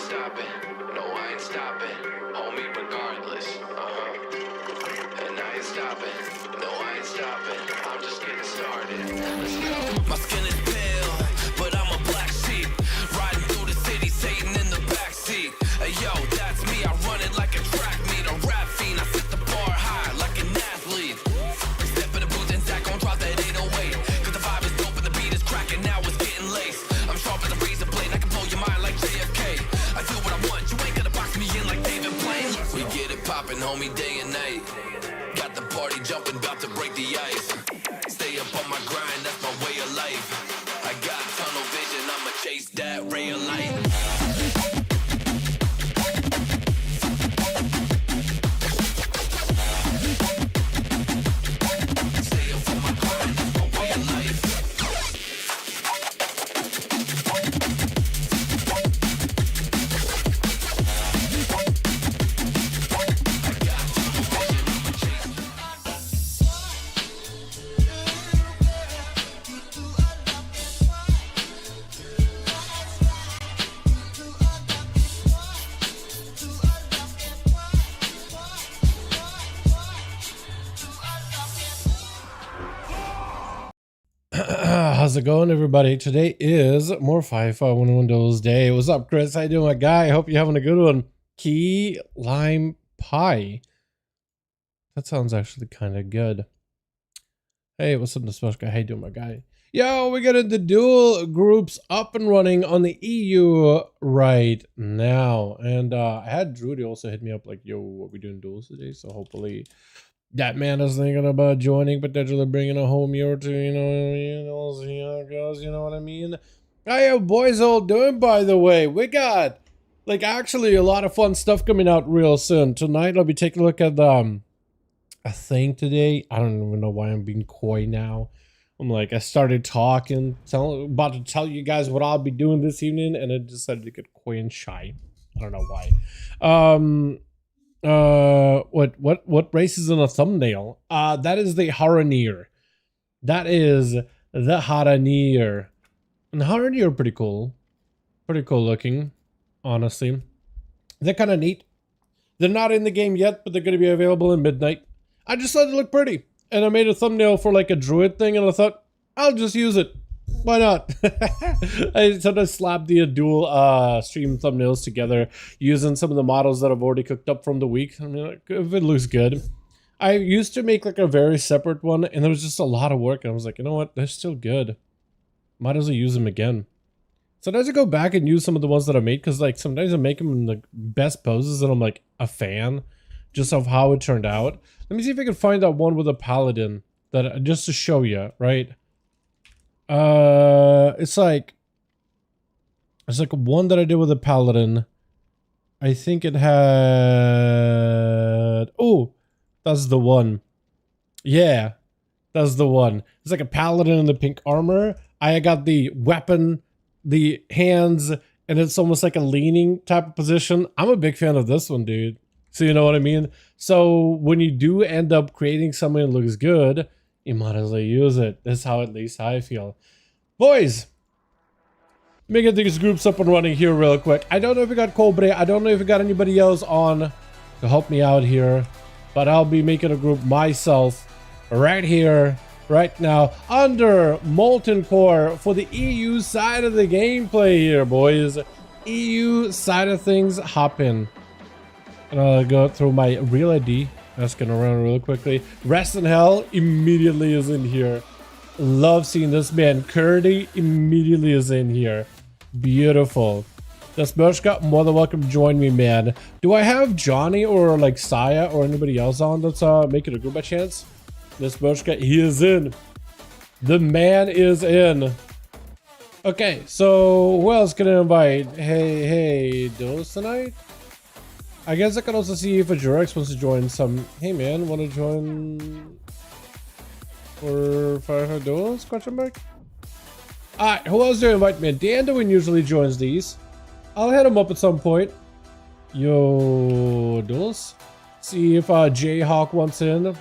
stopping. No, I ain't stopping. Homie, regardless. And I ain't stopping. No, I ain't stopping. I'm just getting started. Let's go. My skin is pale, but I'm a black sheep. Riding through the city, Satan in the backseat. Hey, yo, that's me. I run it like a track meet, a rap fiend. I set the bar high like an athlete. Step in the booth and Zach gon' drop that 808. Cause the vibe is dope and the beat is cracking. Now it's getting laced. I'm sharp as a razor blade. I can blow your mind like JFK. I do what I want. You ain't gonna box me in like David Blaine. We get it poppin', homie, day and night. Got the party jumping, about to break the ice. Stay up on my grind, that's my way of life. I got tunnel vision, I'ma chase that ray of light. How's it going, everybody? Today is more 5V5 1v1 DUELS day. What's up, Chris? How you doing, my guy? I hope you're having a good one. Key lime pie. That sounds actually kind of good. Hey, what's up, the special guy? How you doing, my guy? Yo, we got the duel groups up and running on the EU right now. And I had Drudy also hit me up like, yo, what we doing duels today? So hopefully that man is thinking about joining, potentially bringing a homie or two, you know, see how it goes, you know what I mean? How you boys all doing, by the way? We got, like, actually a lot of fun stuff coming out real soon. Tonight, I'll be taking a look at, a thing today. I don't even know why I'm being coy now. I'm like, I started talking, about to tell you guys what I'll be doing this evening, and I decided to get coy and shy. I don't know why. What race is in a thumbnail? That is the Haranir. That is the Haranir. And the Haranir are pretty cool. Pretty cool looking, honestly. They're kind of neat. They're not in the game yet, but they're going to be available in midnight. I just thought it looked pretty. And I made a thumbnail for like a druid thing, and I thought, I'll just use it. Why not? I sometimes slap the dual stream thumbnails together using some of the models that I've already cooked up from the week. I mean, like, if it looks good. I used to make like a very separate one, and there was just a lot of work. And I was like, you know what? They're still good. Might as well use them again. Sometimes I go back and use some of the ones that I made, because like sometimes I make them in the best poses, and I'm like a fan just of how it turned out. Let me see if I can find that one with a paladin that just to show you, right? It's like one that I did with a paladin. I think it had, oh, that's the one. Yeah, that's the one. It's like a paladin in the pink armor. I got the weapon, the hands, and it's almost like a leaning type of position. I'm a big fan of this one, dude. So you know what I mean? So when you do end up creating something that looks good, you might as well use it. That's how, at least how I feel. Boys, let me get these groups up and running here real quick. I don't know if we got Cobre. I don't know if we got anybody else on to help me out here. But I'll be making a group myself right here, right now, under Molten Core for the EU side of the gameplay here, boys. EU side of things, hop in. And I'll go through my real ID. Asking around real quickly. Rest in Hell immediately is in here. Love seeing this man. Curdy immediately is in here. Beautiful. Despershka, more than welcome to join me, man. Do I have Johnny or like Saya or anybody else on that's making a group by chance? Despershka, he is in. The man is in. Okay, so who else can I invite? Hey, Duels tonight? I guess I can also see if a Jurex wants to join some. Hey man, want to join for 5V5 Duels? Question mark. Alright, who else do I invite, man? Dandwin usually joins these. I'll hit him up at some point. Yo, Duels. See if Jayhawk wants in.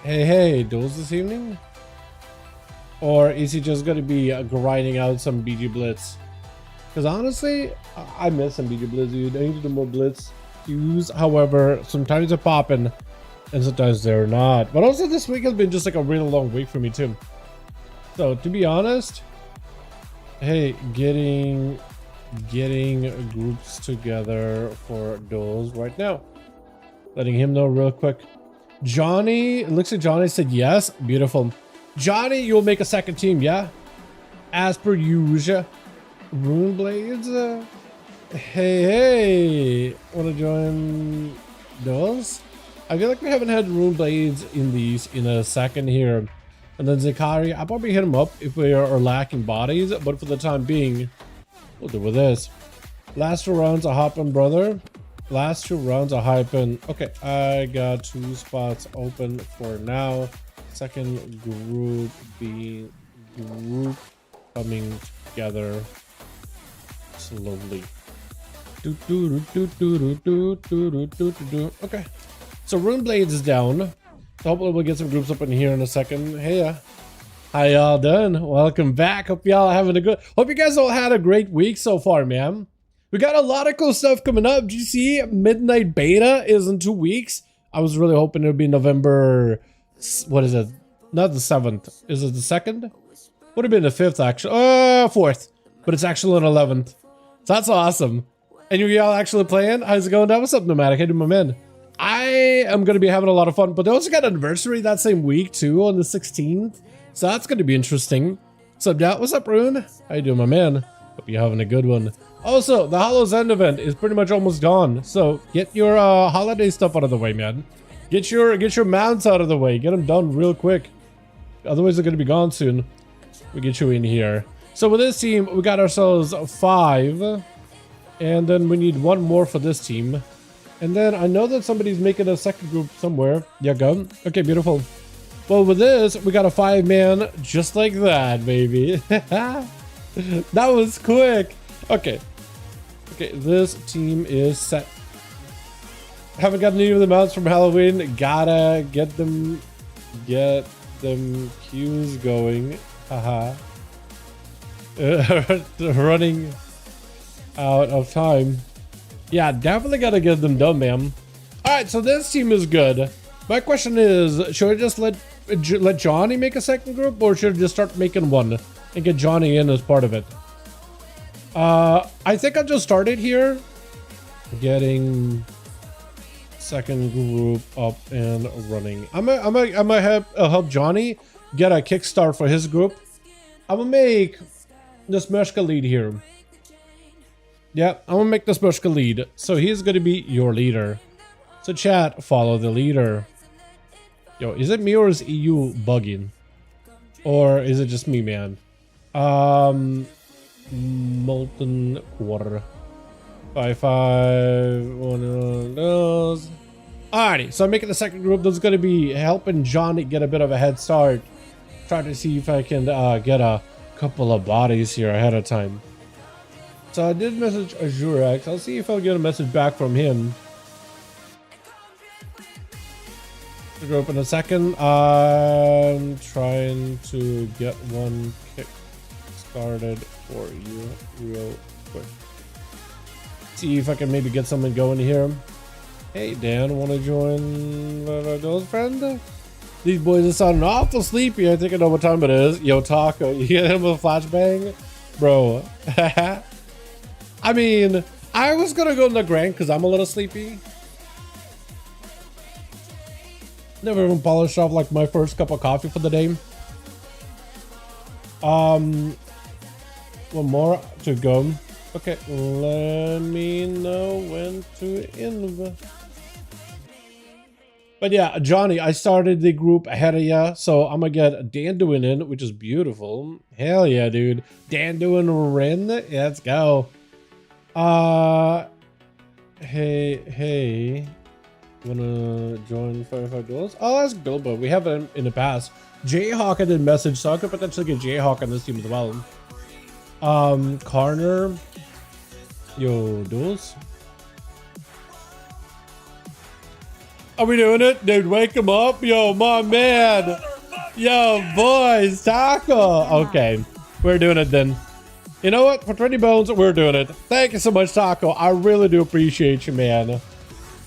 Hey, Duels this evening? Or is he just gonna be grinding out some BG Blitz? Because honestly, I miss some BG Blitz, dude. I need to do more Blitz queues. However, sometimes they're popping and sometimes they're not. But also this week has been just like a really long week for me too. So to be honest, hey, getting groups together for duels right now. Letting him know real quick. Johnny, it looks like Johnny said yes. Beautiful. Johnny, you'll make a second team, yeah? As per usual. Rune Blades? Hey, wanna join duels? I feel like we haven't had Rune Blades in these in a second here. And then Zakari, I'll probably hit him up if we are lacking bodies, but for the time being, we'll do with this. Last 2 rounds, a hoppin', brother. Last 2 rounds, a hyping. Okay, I got 2 spots open for now. Second group coming together slowly. Okay, so Rune Blades is down. So hopefully we'll get some groups up in here in a second. Hey, how y'all doing? Welcome back. Hope y'all having a good. Hope you guys all had a great week so far, man. We got a lot of cool stuff coming up. GC Midnight Beta is in 2 weeks. I was really hoping it would be November. What is it? Not the 7th. Is it the 2nd? Would have been the 5th actually. 4th. But it's actually on 11th. So that's awesome. And you all actually playing? How's it going down? What's up, Nomadic? How do my man? I am going to be having a lot of fun. But they also got an anniversary that same week too, on the 16th. So that's going to be interesting. What's up, Dad? What's up, Rune? How you doing, my man? Hope you're having a good one. Also, the Hollow's End event is pretty much almost gone. So get your holiday stuff out of the way, man. Get your mounts out of the way. Get them done real quick. Otherwise, they're going to be gone soon. We get you in here. So with this team, we got ourselves 5. And then we need 1 more for this team. And then I know that somebody's making a second group somewhere. Yeah, go. Okay, beautiful. Well, with this, we got a 5-man just like that, baby. That was quick. Okay. Okay, this team is set. Haven't gotten any of the mounts from Halloween. Gotta get them queues going. Haha. Running out of time. Yeah, definitely gotta get them done, man. Alright, so this team is good. My question is, should I just let Johnny make a second group, or should I just start making one and get Johnny in as part of it? I think I'll just start it here. Getting second group up and running. I'm gonna help Johnny get a kickstart for his group. I'm gonna make the Smeshka lead here. Yeah, I'm gonna make the Smeshka lead. So he's gonna be your leader. So chat, follow the leader. Yo, is it me or is EU bugging? Or is it just me, man? Molten Quarter. 5V5 1V1 DUELS. Alrighty, so I'm making the second group. That's gonna be helping Johnny get a bit of a head start. Try to see if I can get a couple of bodies here ahead of time. So I did message Azurex. I'll see if I'll get a message back from him. To go up in a second. I'm trying to get one kick started for you real quick. See if I can maybe get someone going here. Hey Dan, want to join those friend? These boys are sounding awful sleepy. I think I know what time it is. Yo Taco, you get him with a flashbang? Bro. I mean, I was gonna go in the Grand because I'm a little sleepy. Never even polished off like my first cup of coffee for the day. One more to go. Okay, let me know when to invite. But yeah, Johnny, I started the group ahead of ya, so I'm gonna get Danduin in, which is beautiful. Hell yeah, dude. Danduin Ren, let's go. Hey. Wanna join 5v5 Duels? I'll ask Bilbo. We haven't in the past. Jayhawk I did message, so I could potentially get Jayhawk on this team as well. Karner. Yo, Duels. Are we doing it? Dude, wake him up. Yo, my man. Yo, boys. Taco. Okay. We're doing it then. You know what? For 20 bones, we're doing it. Thank you so much, Taco. I really do appreciate you, man.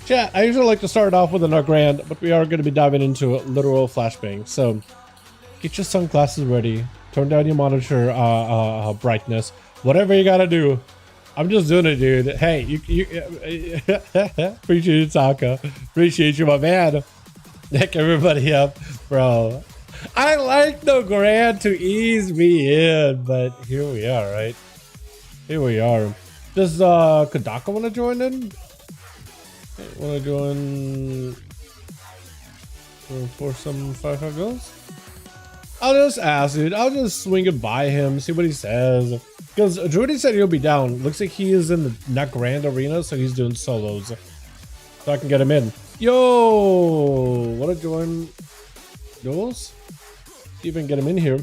Chat, I usually like to start off with a grand, but we are going to be diving into literal flashbang. So get your sunglasses ready. Turn down your monitor brightness. Whatever you got to do. I'm just doing it, dude. Hey, you appreciate you, Taco. Appreciate you, my man. Neck everybody up, bro. I like the grand to ease me in, but here we are, right? Here we are. Does Kodaka want to join in? Want to join for some 5v5 goals? I'll just ask, dude. I'll just swing it by him, see what he says. Because Drudy said he'll be down. Looks like he is in the not grand arena, so he's doing solos. So I can get him in. Yo! Want to join duels? See if I can get him in here.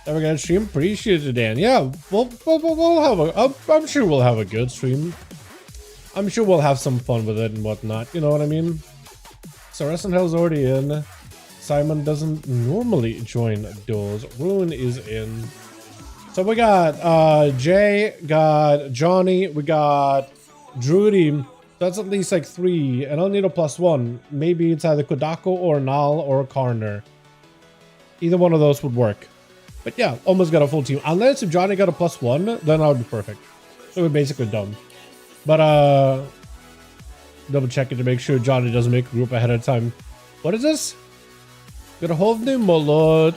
Ever got a stream? Appreciate it, Dan. Yeah, we'll have a. I'm sure we'll have a good stream. I'm sure we'll have some fun with it and whatnot. You know what I mean? So Hell's already in. Simon doesn't normally join duels. Ruin is in. So we got Jay, got Johnny, we got Drudy. That's at least like 3, and I'll need a +1. Maybe it's either Kodako or Nal or Karner. Either one of those would work. But yeah, almost got a full team. Unless if Johnny got a +1, then I would be perfect. So we're basically done. But double check it to make sure Johnny doesn't make a group ahead of time. What is this? Verhovny Molod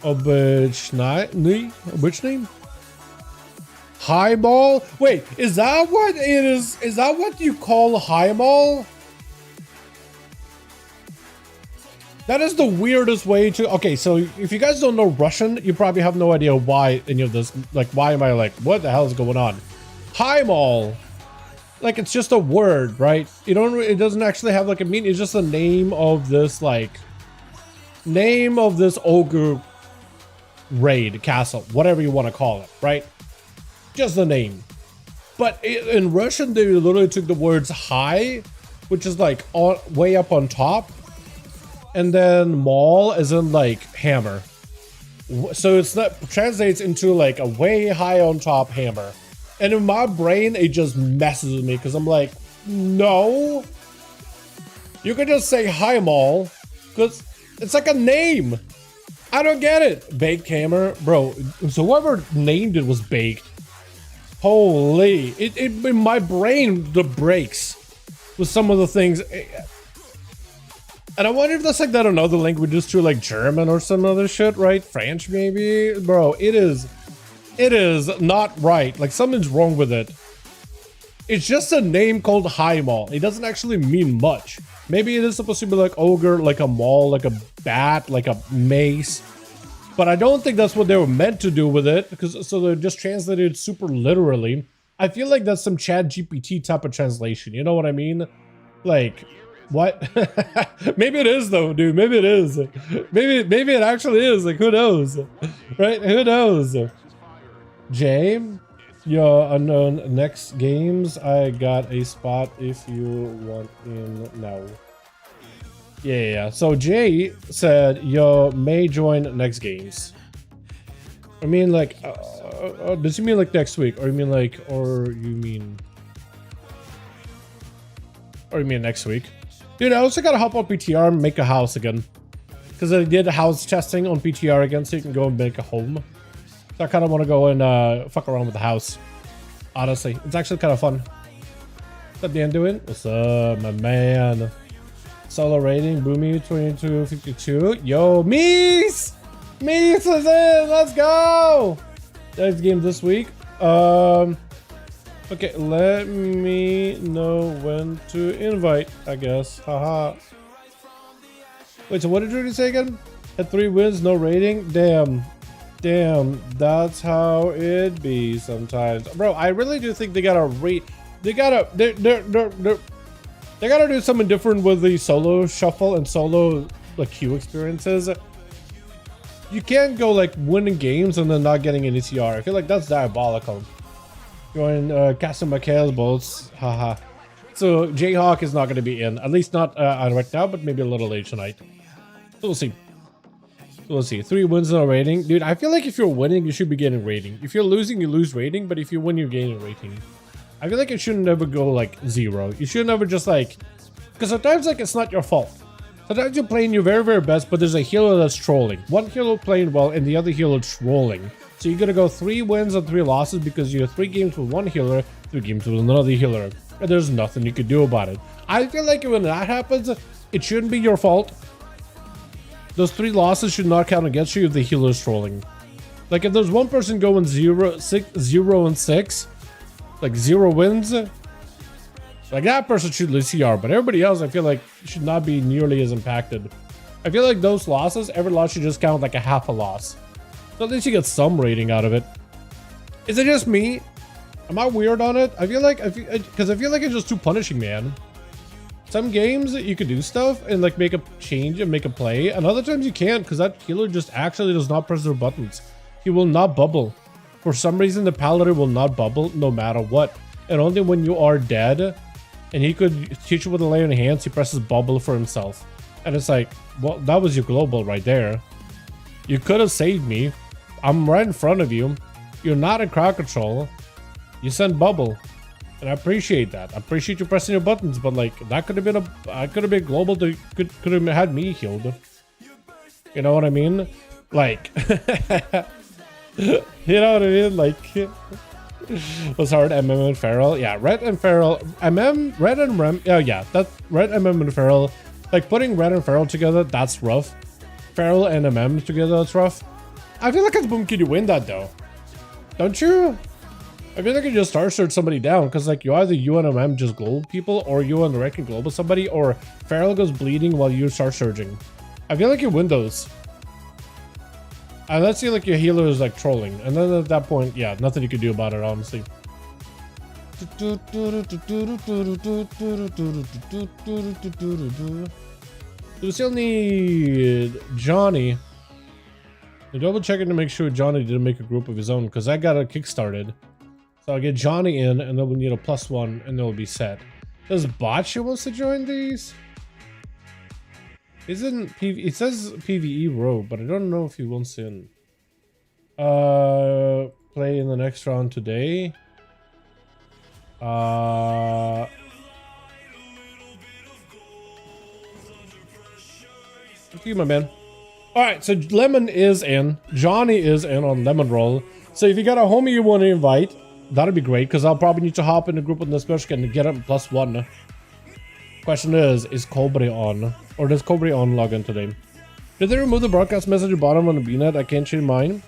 Obyczny? Highball? Wait, is that what it is? Is that what you call highball? That is the weirdest way to... Okay, so if you guys don't know Russian, you probably have no idea why any of this... Like, why am I like, what the hell is going on? Highball. Like, it's just a word, right? You don't... It doesn't actually have like a meaning. It's just the name of this, like... Name of this ogre raid, castle, whatever you want to call it, right? Just the name. But in Russian, they literally took the words high, which is like way up on top, and then mall as in like hammer. So it's not translates into like a way high on top hammer. And in my brain, it just messes with me because I'm like, no, you could just say high mall because it's like a name. I don't get it. Baked hammer, bro. So whoever named it was baked. Holy, it in my brain the breaks with some of the things, and I wonder if that's like that in other languages too, like German or some other shit, right? French maybe, bro. It is not right. Like something's wrong with it. It's just a name called high mall. It doesn't actually mean much. Maybe it is supposed to be like ogre, like a maul, like a bat, like a mace. But I don't think that's what they were meant to do with it, because so they just translated it super literally. I feel like that's some Chat GPT type of translation. You know what I mean? Like, what? Maybe it is though, dude. Maybe it is. Maybe it actually is. Like, who knows? Right? Who knows? Jay, your unknown next games. I got a spot if you want in now. Yeah. So Jay said, "Yo, may join next games." I mean, like, does he mean like next week, or you mean like, or you mean next week? Dude, I also gotta hop on PTR and make a house again, because I did house testing on PTR again, so you can go and make a home. So I kind of want to go and fuck around with the house. Honestly, it's actually kind of fun. What's up, Dan? Doing? What's up, my man? Solo rating, Boomy 2252. Yo, Meese! Meese is in! Let's go! Next game this week. Okay, let me know when to invite, I guess. Haha. Wait, so what did Rudy say again? Had 3 wins, no rating? Damn, that's how it be sometimes. Bro, I really do think they gotta they gotta do something different with the solo shuffle and solo like queue experiences. You can't go like winning games and then not getting an ECR. I feel like that's diabolical. Going casting Mikhail's bolts, haha. So Jayhawk is not going to be in, at least not right now, but maybe a little late tonight. So we'll see. Let's see, 3 wins in a rating. Dude, I feel like if you're winning, you should be getting rating. If you're losing, you lose rating. But if you win, you're gaining rating. I feel like it shouldn't never go like 0. You should never just like, because sometimes like it's not your fault. Sometimes you're playing your very, very best, but there's a healer that's trolling. One healer playing well and the other healer trolling. So you're gonna go 3 wins and 3 losses because you're 3 games with one healer, 3 games with another healer. And there's nothing you can do about it. I feel like when that happens, it shouldn't be your fault. Those 3 losses should not count against you if the healer is trolling. Like if there's one person going 0, 6, like 0 wins, like that person should lose CR, but everybody else I feel like should not be nearly as impacted. I feel like those losses, every loss should just count like a half a loss. So at least you get some rating out of it. Is it just me? Am I weird on it? I feel like, because I feel like it's just too punishing, man. Some games you could do stuff and like make a change and make a play, and other times you can't because that healer just actually does not press their buttons. He will not bubble. For some reason, the paladin will not bubble no matter what, and only when you are dead, and he could teach you with a lay on hands, he presses bubble for himself. And it's like, well, that was your global right there. You could have saved me. I'm right in front of you. You're not in crowd control. You sent bubble. And I appreciate that. I appreciate you pressing your buttons, but like that could have been I could have been global to could have had me healed. You know what I mean? Like you know what I mean? Like was hard MM and Feral. Yeah, Red and Feral. Red and Rem. Oh yeah, that's Red MM and Feral. Like putting Red and Feral together, that's rough. Feral and MM together, that's rough. I feel like as Boom Kid you win that though. Don't you? I feel like you just star search somebody down because like you either you and MM just global people or you and Rek can global somebody or Feral goes bleeding while you start surging. I feel like you win those. And let's see like your healer is like trolling. And then at that point, yeah, nothing you can do about it, honestly. We still need Johnny. I'm double checking to make sure Johnny didn't make a group of his own because I got it kickstarted. So I'll get Johnny in, and then we'll need a +1, and then we'll be set. Does Botcha wants to join these? Isn't PV? It says PVE row, but I don't know if he wants in. Play in the next round today. Up to you, my man. All right, so Lemon is in. Johnny is in on Lemon Roll. So if you got a homie you want to invite, that'd be great, because I'll probably need to hop in the group with the special and get him +1. Question is Cobra on? Or does Cobra on log in today? Did they remove the broadcast message at the bottom on the BNet? I can't change mine.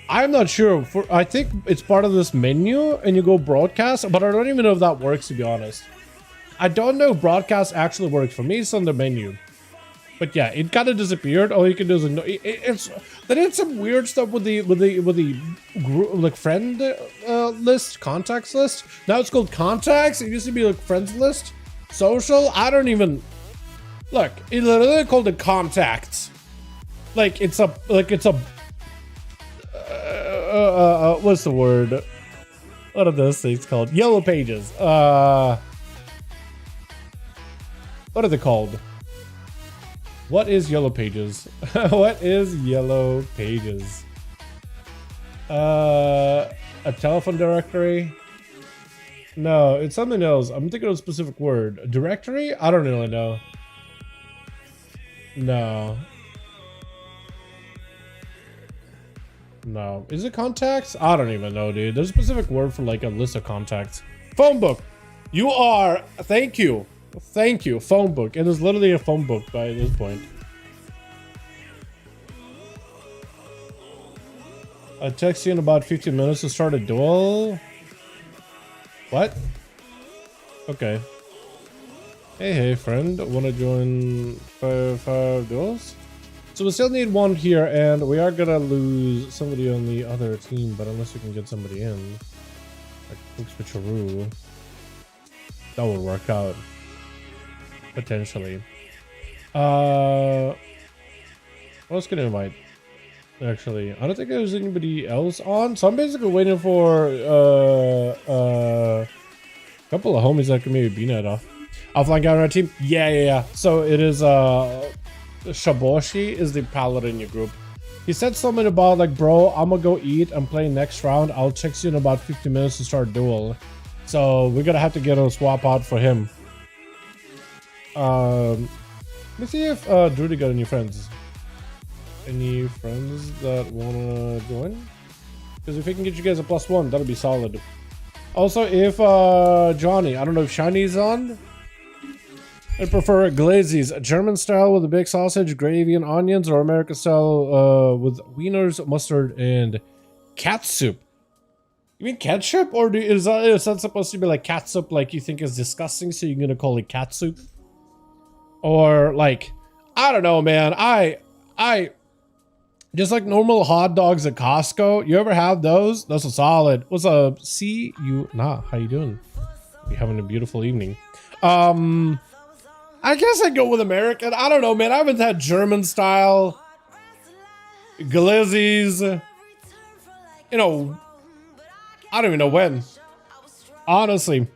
I'm not sure. I think it's part of this menu and you go broadcast, but I don't even know if that works, to be honest. I don't know if broadcast actually works. For me, it's on the menu. But yeah, it kind of disappeared. All you can do is they did some weird stuff with the group, like friend list, contacts list. Now it's called contacts. It used to be like friends list, social. I don't even look. It literally called it contacts. Like it's a what's the word? What are those things called? Yellow pages. What are they called? What is Yellow Pages? What is Yellow Pages? A telephone directory? No, it's something else. I'm thinking of a specific word. A directory? I don't really know. No. No. Is it contacts? I don't even know, dude. There's a specific word for like a list of contacts. Phone book. You are. Thank you. Thank you, phone book. It is literally a phone book by this point. I text you in about 15 minutes to start a duel. What? Okay. Hey, friend. Want to join 5v5 duels? So we still need one here, and we are gonna lose somebody on the other team, but unless we can get somebody in, like quick switcheroo, that will work out. Potentially. What else can I invite? Actually, I don't think there's anybody else on, so I'm basically waiting for a couple of homies that can maybe be net off. Offline guy on our team? Yeah. So it is Shaboshi is the paladin in your group. He said something about like, bro, I'm gonna go eat and play next round. I'll text you in about 50 minutes to start duel. So we're gonna have to get a swap out for him. Let me see if Drudy got any friends. Any friends that wanna join? Because if we can get you guys a +1, that'll be solid. Also, if Johnny, I don't know if Shiny's on. I prefer glazes, German style with a big sausage, gravy, and onions, or American style with wieners, mustard, and catsup. You mean ketchup, or is that supposed to be like catsup, like you think is disgusting, so you're gonna call it catsup? Or like, I don't know, man. I just like normal hot dogs at Costco. You ever have those? Those are solid. What's up? How you doing? You having a beautiful evening. I guess I'd go with American. I don't know, man. I haven't had German style glizzies. You know, I don't even know when. Honestly.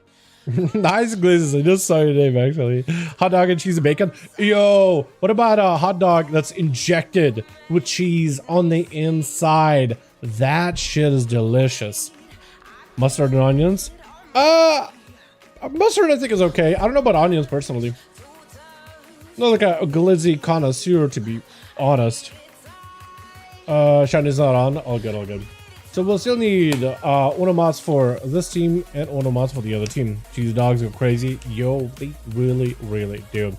Nice glizzies. I just saw your name, actually. Hot dog and cheese and bacon. Yo, what about a hot dog that's injected with cheese on the inside? That shit is delicious. Mustard and onions? Mustard I think is okay. I don't know about onions personally. Not like a glizzy connoisseur, to be honest. Shiny's not on. All good, all good. So we'll still need onomas for this team and onomas for the other team. Cheese dogs go crazy. Yo, they really, really do.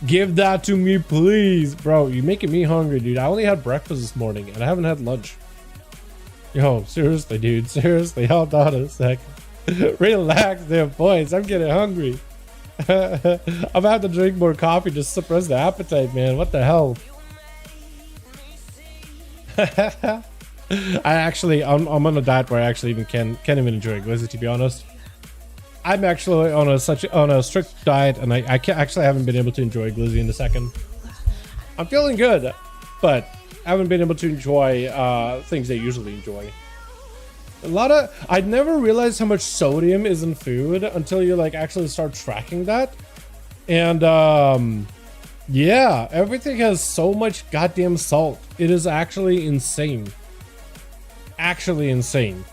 Give that to me, please. Bro, you're making me hungry, dude. I only had breakfast this morning and I haven't had lunch. Yo, seriously, dude. Seriously, hold on a sec. Relax there, boys. I'm getting hungry. I'm gonna have to drink more coffee to suppress the appetite, man. What the hell? I'm on a diet where I actually even can't even enjoy glizzy, to be honest. I'm actually on a strict diet, and I haven't been able to enjoy glizzy in a second. I'm feeling good, but I haven't been able to enjoy things I usually enjoy. I never realized how much sodium is in food until you like actually start tracking that. And yeah, everything has so much goddamn salt. It is actually insane. Actually insane.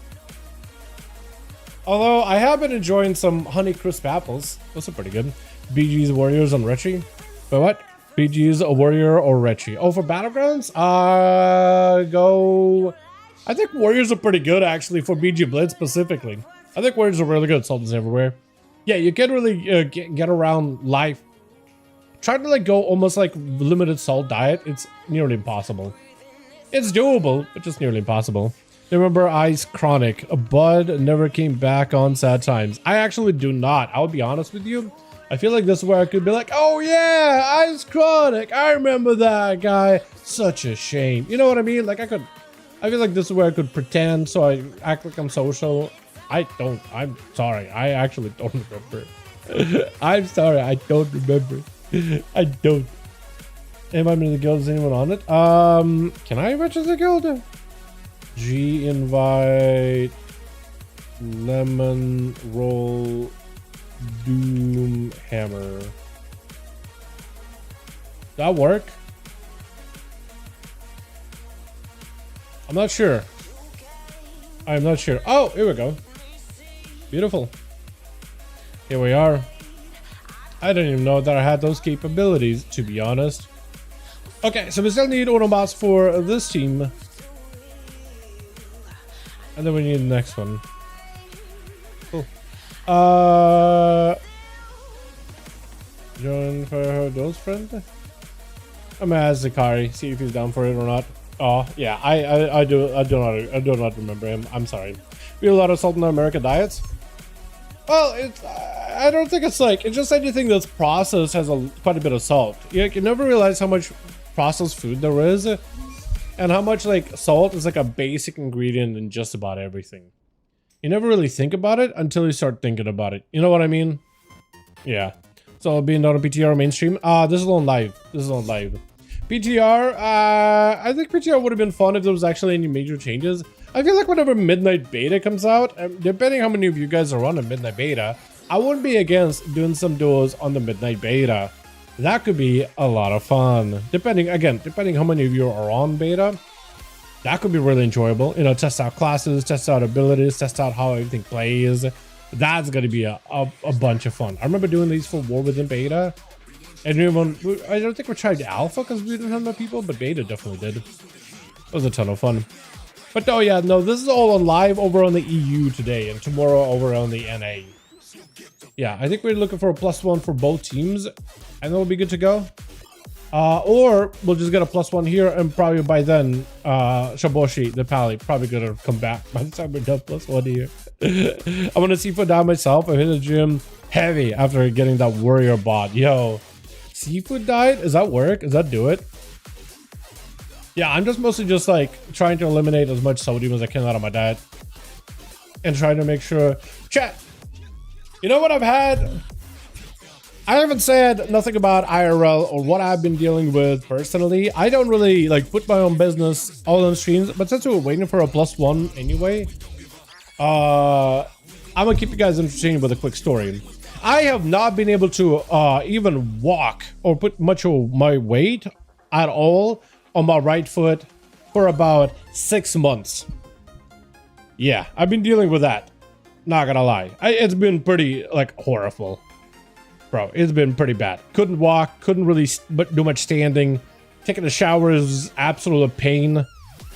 Although I have been enjoying some Honey Crisp apples. Those are pretty good. BG's Warriors on Retchi. But what? BG's a Warrior or Retchi? Oh, for Battlegrounds? I think Warriors are pretty good, actually, for BG Blitz specifically. I think Warriors are really good. Salt is everywhere. Yeah, you can't really get around life. Trying to like go almost like limited salt diet, it's nearly impossible. It's doable, but just nearly impossible. Remember Ice Chronic, a bud never came back on sad times. I actually do not. I'll be honest with you. I feel like this is where I could be like, oh yeah, Ice Chronic. I remember that guy. Such a shame. You know what I mean? Like I feel like this is where I could pretend, so I act like I'm social. I'm sorry. I actually don't remember. I'm sorry. I don't remember. I don't. Am I in the guild? Is anyone on it? Can I register the guild? G invite lemon roll doom hammer. That work? I'm not sure. I'm not sure. Oh, here we go. Beautiful. Here we are. I didn't even know that I had those capabilities, to be honest. Okay, so we still need autobots for this team. And then we need the next one. Cool. Join for her duels friend? I'm gonna ask Zakari, see if he's down for it or not. Oh yeah, I do not remember him. I'm sorry. We have a lot of salt in our American diets. Well, I don't think it's like, it's just anything that's processed has quite a bit of salt. You never realize how much processed food there is, and how much like salt is like a basic ingredient in just about everything. You never really think about it until you start thinking about it. You know what I mean? Yeah. So being done on PTR mainstream. This is on live. This is on live. PTR, I think PTR would have been fun if there was actually any major changes. I feel like whenever Midnight Beta comes out, depending how many of you guys are on a Midnight Beta, I wouldn't be against doing some duos on the Midnight Beta. That could be a lot of fun. Depending how many of you are on beta. That could be really enjoyable. You know, test out classes, test out abilities, test out how everything plays. That's going to be a bunch of fun. I remember doing these for War Within beta. And I don't think we tried alpha because we didn't have enough people, but beta definitely did. It was a ton of fun. But oh yeah, no, this is all on live over on the EU today and tomorrow over on the NA. Yeah, I think we're looking for a +1 for both teams and then we'll be good to go. Or we'll just get a +1 here and probably by then, Shaboshi, the Pally, probably gonna come back by the time we're done +1 here. I'm gonna seafood down myself. I hit the gym heavy after getting that warrior bot. Yo, seafood diet? Does that work? Does that do it? Yeah, I'm just mostly just like trying to eliminate as much sodium as I can out of my diet. And trying to make sure... Chat! You know what I've had? I haven't said nothing about IRL or what I've been dealing with personally. I don't really like put my own business all on streams, but since we were waiting for a +1 anyway, I'm gonna keep you guys entertained with a quick story. I have not been able to even walk or put much of my weight at all on my right foot for about 6 months. Yeah, I've been dealing with that. Not gonna lie. It's been pretty, like, horrible. Bro, it's been pretty bad. Couldn't walk, couldn't really do much standing. Taking a shower is absolute pain.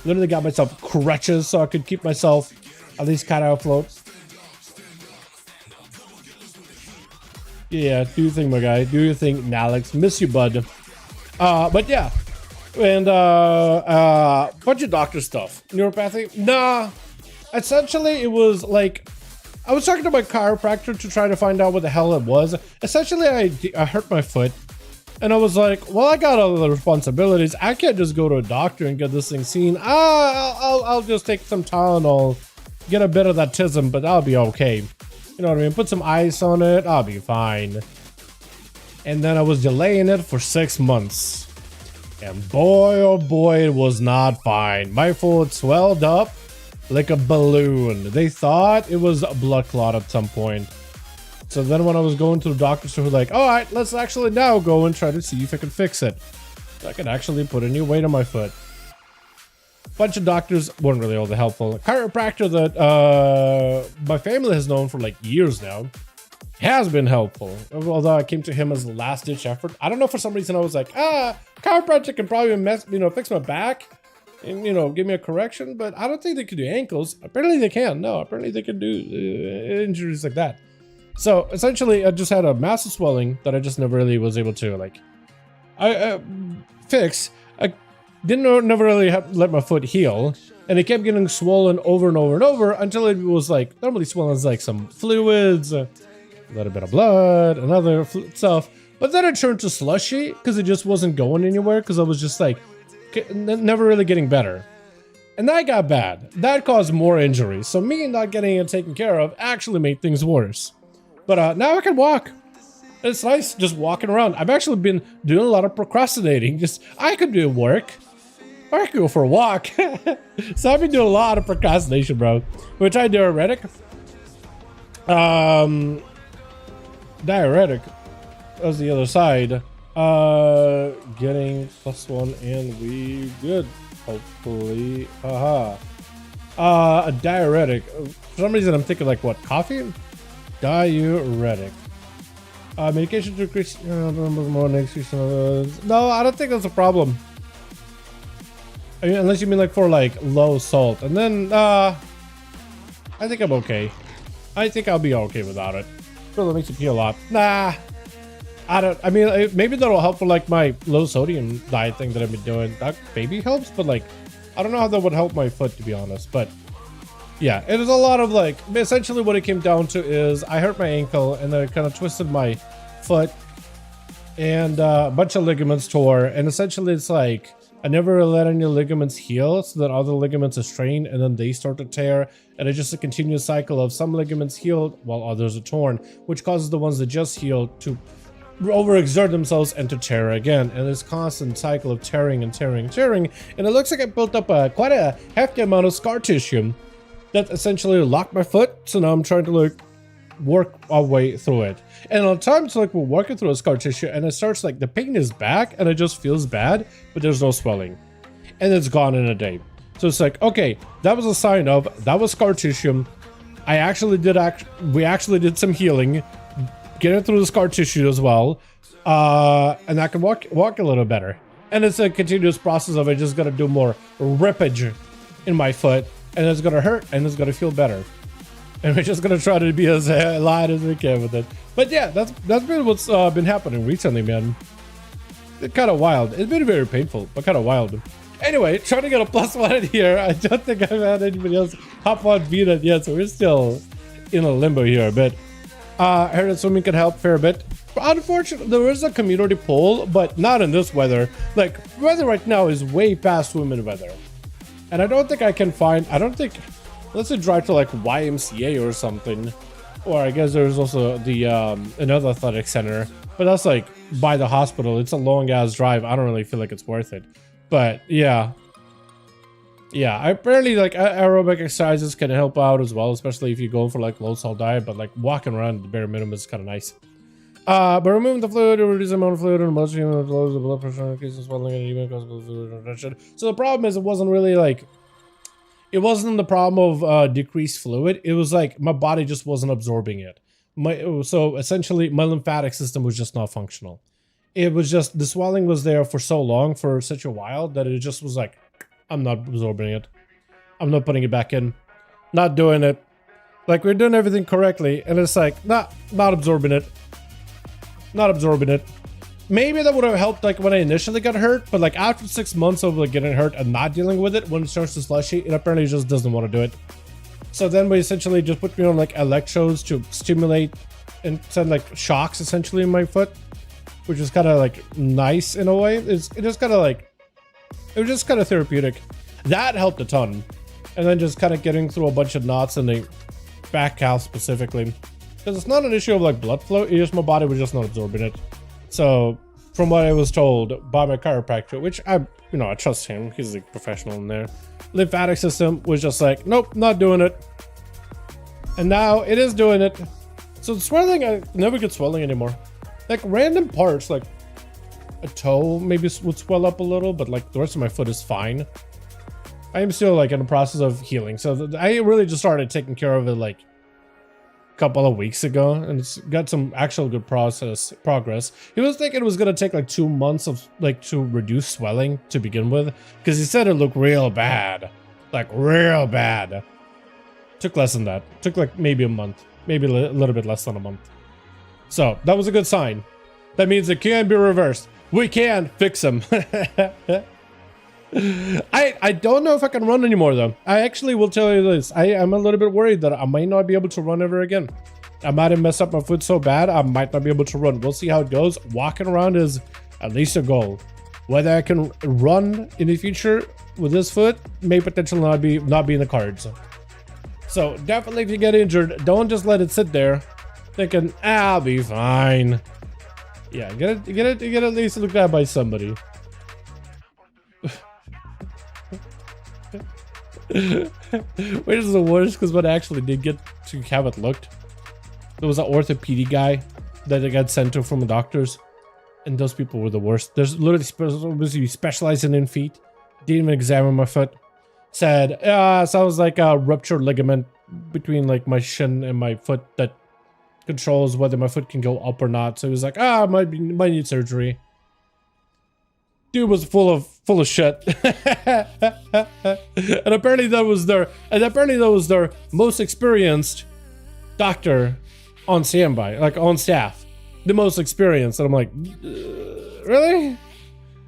Literally got myself crutches so I could keep myself at least kind of afloat. Yeah, do your thing, my guy. Do your thing, Alex. Miss you, bud. But yeah. And bunch of doctor stuff. Neuropathy? Nah. Essentially, it was like I was talking to my chiropractor to try to find out what the hell it was. Essentially, I hurt my foot, and I was like, well, I got all the responsibilities. I can't just go to a doctor and get this thing seen. I'll just take some Tylenol, get a bit of that tism, but I'll be okay. You know what I mean? Put some ice on it, I'll be fine. And then I was delaying it for 6 months. And boy, oh boy, it was not fine. My foot swelled up like a balloon. They thought it was a blood clot at some point. So then when I was going to the doctors who were like, all right, let's actually now go and try to see if I can fix it. I could actually put a new weight on my foot. Bunch of doctors weren't really all that helpful. A chiropractor that my family has known for like years now has been helpful. Although I came to him as a last-ditch effort. I don't know, for some reason I was like, chiropractor can probably fix my back and, give me a correction, but I don't think they could do ankles. Apparently they can. No, apparently they can do injuries like that. So essentially I just had a massive swelling that I just never really was able to fix. I never really let my foot heal, and it kept getting swollen over and over and over until it was like, normally swollen is like some fluids, a little bit of blood, and other stuff. But then it turned to slushy because it just wasn't going anywhere because I was just like never really getting better. And that got bad. That caused more injuries. So me not getting it taken care of actually made things worse. But now I can walk. It's nice just walking around. I've actually been doing a lot of procrastinating. I could do work, or I could go for a walk. So I've been doing a lot of procrastination, bro. We tried diuretic. Diuretic. That's the other side. Getting +1 and we good. Hopefully. A diuretic. For some reason I'm thinking like what? Coffee? Diuretic. Medication to increase more increase. No, I don't think that's a problem. I mean, unless you mean like for like low salt, and then I think I'm okay. I think I'll be okay without it. Really makes you pee a lot. Nah, I don't. I mean, maybe that'll help for like my low sodium diet thing that I've been doing. That maybe helps, but like, I don't know how that would help my foot, to be honest. But yeah, it is a lot of like, essentially what it came down to is I hurt my ankle and then I kind of twisted my foot and a bunch of ligaments tore. And essentially it's like, I never let any ligaments heal so that other ligaments are strained and then they start to tear. And it's just a continuous cycle of some ligaments healed while others are torn, which causes the ones that just healed to overexert themselves and to tear again. And this constant cycle of tearing and tearing and tearing. And it looks like I built up quite a hefty amount of scar tissue that essentially locked my foot. So now I'm trying to like work our way through it. And on times like we're working through a scar tissue and it starts like the pain is back and it just feels bad, but there's no swelling. And it's gone in a day. So it's like, okay, that was a sign of, that was scar tissue. We actually did some healing, getting through the scar tissue as well. And I can walk a little better. And it's a continuous process of I just gotta do more rippage in my foot, and it's gonna hurt and it's gonna feel better. And we're just gonna try to be as light as we can with it. But yeah, that's been what's been happening recently, man. It's kind of wild. It's been very painful, but kind of wild. Anyway, trying to get a +1 in here. I don't think I've had anybody else hop on VNet yet, so we're still in a limbo here a bit. I heard that swimming can help a fair bit. Unfortunately, there is a community poll, but not in this weather. Like, weather right now is way past swimming weather. And I don't think I can find, let's say drive to like YMCA or something. Or I guess there's also the, another athletic center. But that's like by the hospital. It's a long ass drive. I don't really feel like it's worth it. But yeah. Yeah, apparently like aerobic exercises can help out as well, especially if you go for like low salt diet, but like walking around the bare minimum is kind of nice. But removing the fluid will reduce the amount of fluid and bloodstream and lowers the blood pressure, increases swelling, and even causes fluid retention. So the problem is it wasn't really like, it wasn't the problem of decreased fluid. It was like my body just wasn't absorbing it. So essentially my lymphatic system was just not functional. It was just, the swelling was there for so long, for such a while, that it just was like, I'm not absorbing it. I'm not putting it back in. Not doing it. Like, we're doing everything correctly, and it's like, not absorbing it. Not absorbing it. Maybe that would have helped like when I initially got hurt, but like after 6 months of like getting hurt and not dealing with it, when it starts to slushy, it apparently just doesn't want to do it. So then we essentially just put me on like electrodes to stimulate and send like shocks essentially in my foot, which is kind of like nice in a way. It was just kind of therapeutic. That helped a ton. And then just kind of getting through a bunch of knots in the back calf specifically. Because it's not an issue of like blood flow, it's just my body was just not absorbing it. So from what I was told by my chiropractor, which I trust him, he's a professional in there. Lymphatic system was just like, nope, not doing it. And now it is doing it. So the swelling, I never get swelling anymore. Like random parts, like a toe maybe would swell up a little, but like the rest of my foot is fine. I am still like in the process of healing. So I really just started taking care of it like couple of weeks ago, and it's got some actual good progress. He was thinking it was gonna take like 2 months of like to reduce swelling to begin with, because he said it looked real bad, like real bad. Took less than that. Took like maybe a month, maybe a little bit less than a month. So that was a good sign. That means it can be reversed. We can fix them. I don't know if I can run anymore though. I actually will tell you this. I'm a little bit worried that I might not be able to run ever again. I might have messed up my foot so bad I might not be able to run. We'll see how it goes. Walking around is at least a goal. Whether I can run in the future with this foot may potentially not be in the cards. So definitely if you get injured, don't just let it sit there thinking, I'll be fine. Yeah, get at least looked at by somebody. Which is the worst, because when I actually did get to have it looked, there was an orthopedic guy that I got sent to from the doctors, and those people were the worst. There's literally specializing in feet. Didn't even examine my foot. Said, sounds like a ruptured ligament between like my shin and my foot that controls whether my foot can go up or not. So he was like, might need surgery. Dude was full of shit. And apparently that was their most experienced doctor on standby, like on staff. The most experienced. And I'm like, really?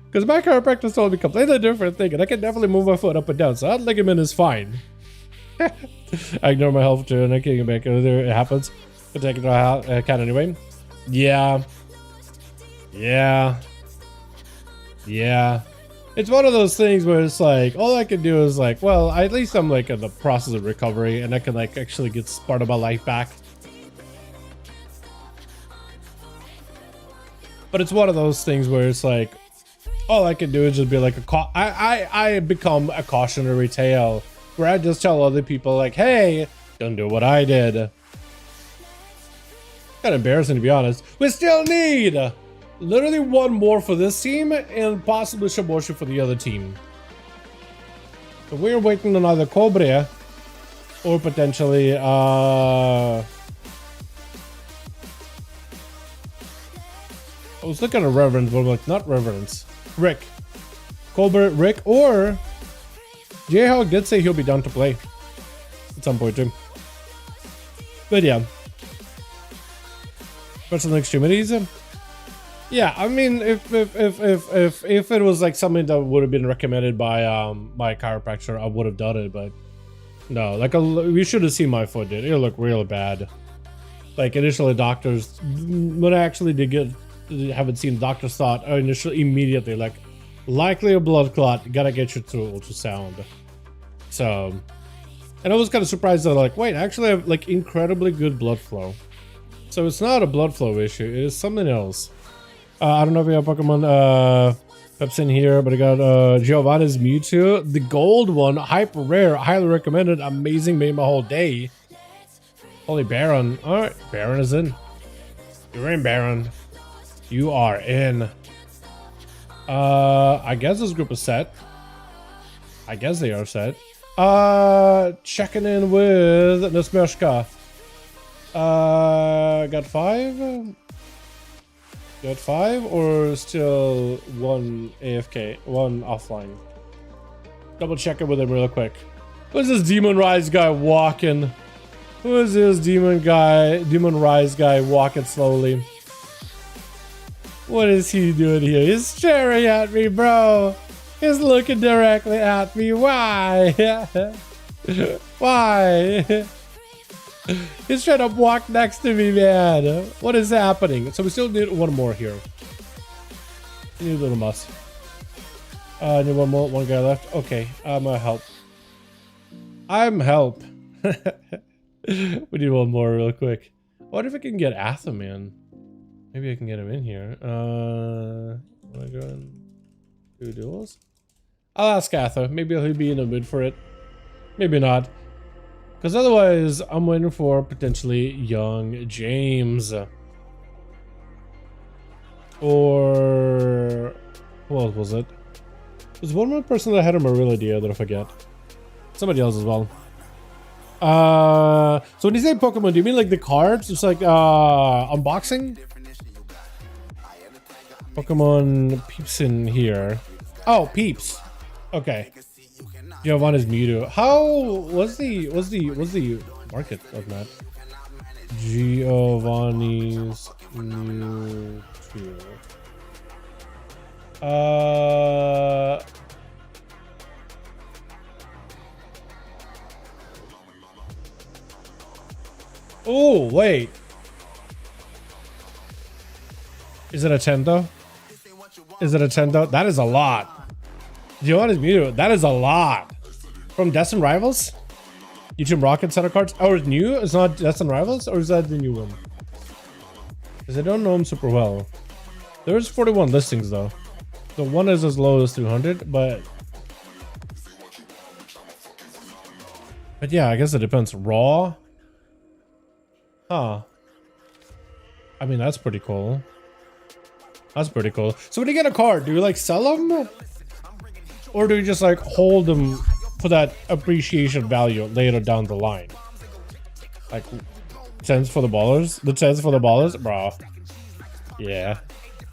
Because my chiropractor told me a completely different thing, and I can definitely move my foot up and down, so that ligament is fine. I ignore my health too, and I can't get back over there. It happens. But take it out account anyway. Yeah. It's one of those things where it's like, all I can do is like, well, at least I'm like in the process of recovery, and I can like actually get part of my life back. But it's one of those things where it's like, all I can do is just be like I become a cautionary tale where I just tell other people like, hey, don't do what I did. Kind of embarrassing, to be honest. We still need literally one more for this team and possibly Shiboshi for the other team. So we're waiting on either Cobra or potentially I was looking at Reverend, but I'm like, not Reverence. Rick. Colbert, Rick, or Jayhawk did say he'll be down to play at some point too. But yeah. Personal extremities. Yeah, I mean, if it was like something that would have been recommended by my chiropractor, I would have done it. But no, like we should have seen my foot, dude. It looked real bad. Like initially, doctors, when I actually haven't seen doctors thought initially immediately like likely a blood clot. Gotta get you through ultrasound. So, and I was kind of surprised that like, wait, actually I have like incredibly good blood flow. So it's not a blood flow issue, it is something else. I don't know if we have Pokemon Peps in here, but I got Giovanni's Mewtwo, the gold one, hyper rare, highly recommended, amazing, made my whole day. Holy Baron. Alright, Baron is in. You're in, Baron. You are in. I guess this group is set. I guess they are set. Checking in with Nesmeshka. Got 5? Got 5 or still 1 AFK, 1 offline? Double check it with him real quick. Who's this Demon Rise guy walking? Who is this Demon Rise guy walking slowly? What is he doing here? He's staring at me, bro. He's looking directly at me. Why? Why? He's trying to walk next to me, man. What is happening? So we still need one more here. We need a little muss. I need one more. One guy left. Okay, I'm a help. I'm help. We need one more real quick. What if I can get Athaman? Maybe I can get him in here. Am I going to do duels? I'll ask Atha. Maybe he'll be in the mood for it. Maybe not. Because otherwise, I'm waiting for potentially young James. Or... who else was it? There's one more person that had a real idea that I forget. Somebody else as well. So when you say Pokemon, do you mean like the cards? It's like unboxing? Pokemon Peeps in here. Oh, Peeps. Okay. Giovanni's Mewtwo. How was the market of that? Giovanni's Mewtwo. Oh, wait. Is it a 10 though? Is it a 10 though? That is a lot. Giovanni's Mewtwo, that is a lot. From Destined Rivals? YouTube Rocket set of cards? Oh, it's new? It's not Destined Rivals? Or is that the new one? Because I don't know him super well. There's 41 listings though. The one is as low as 200, but yeah, I guess it depends. Raw? Huh. I mean, that's pretty cool. That's pretty cool. So when you get a card, do you like sell them? Or do you just like hold them for that appreciation value later down the line? Like 10s for the ballers? The 10s for the ballers? Bro. Yeah.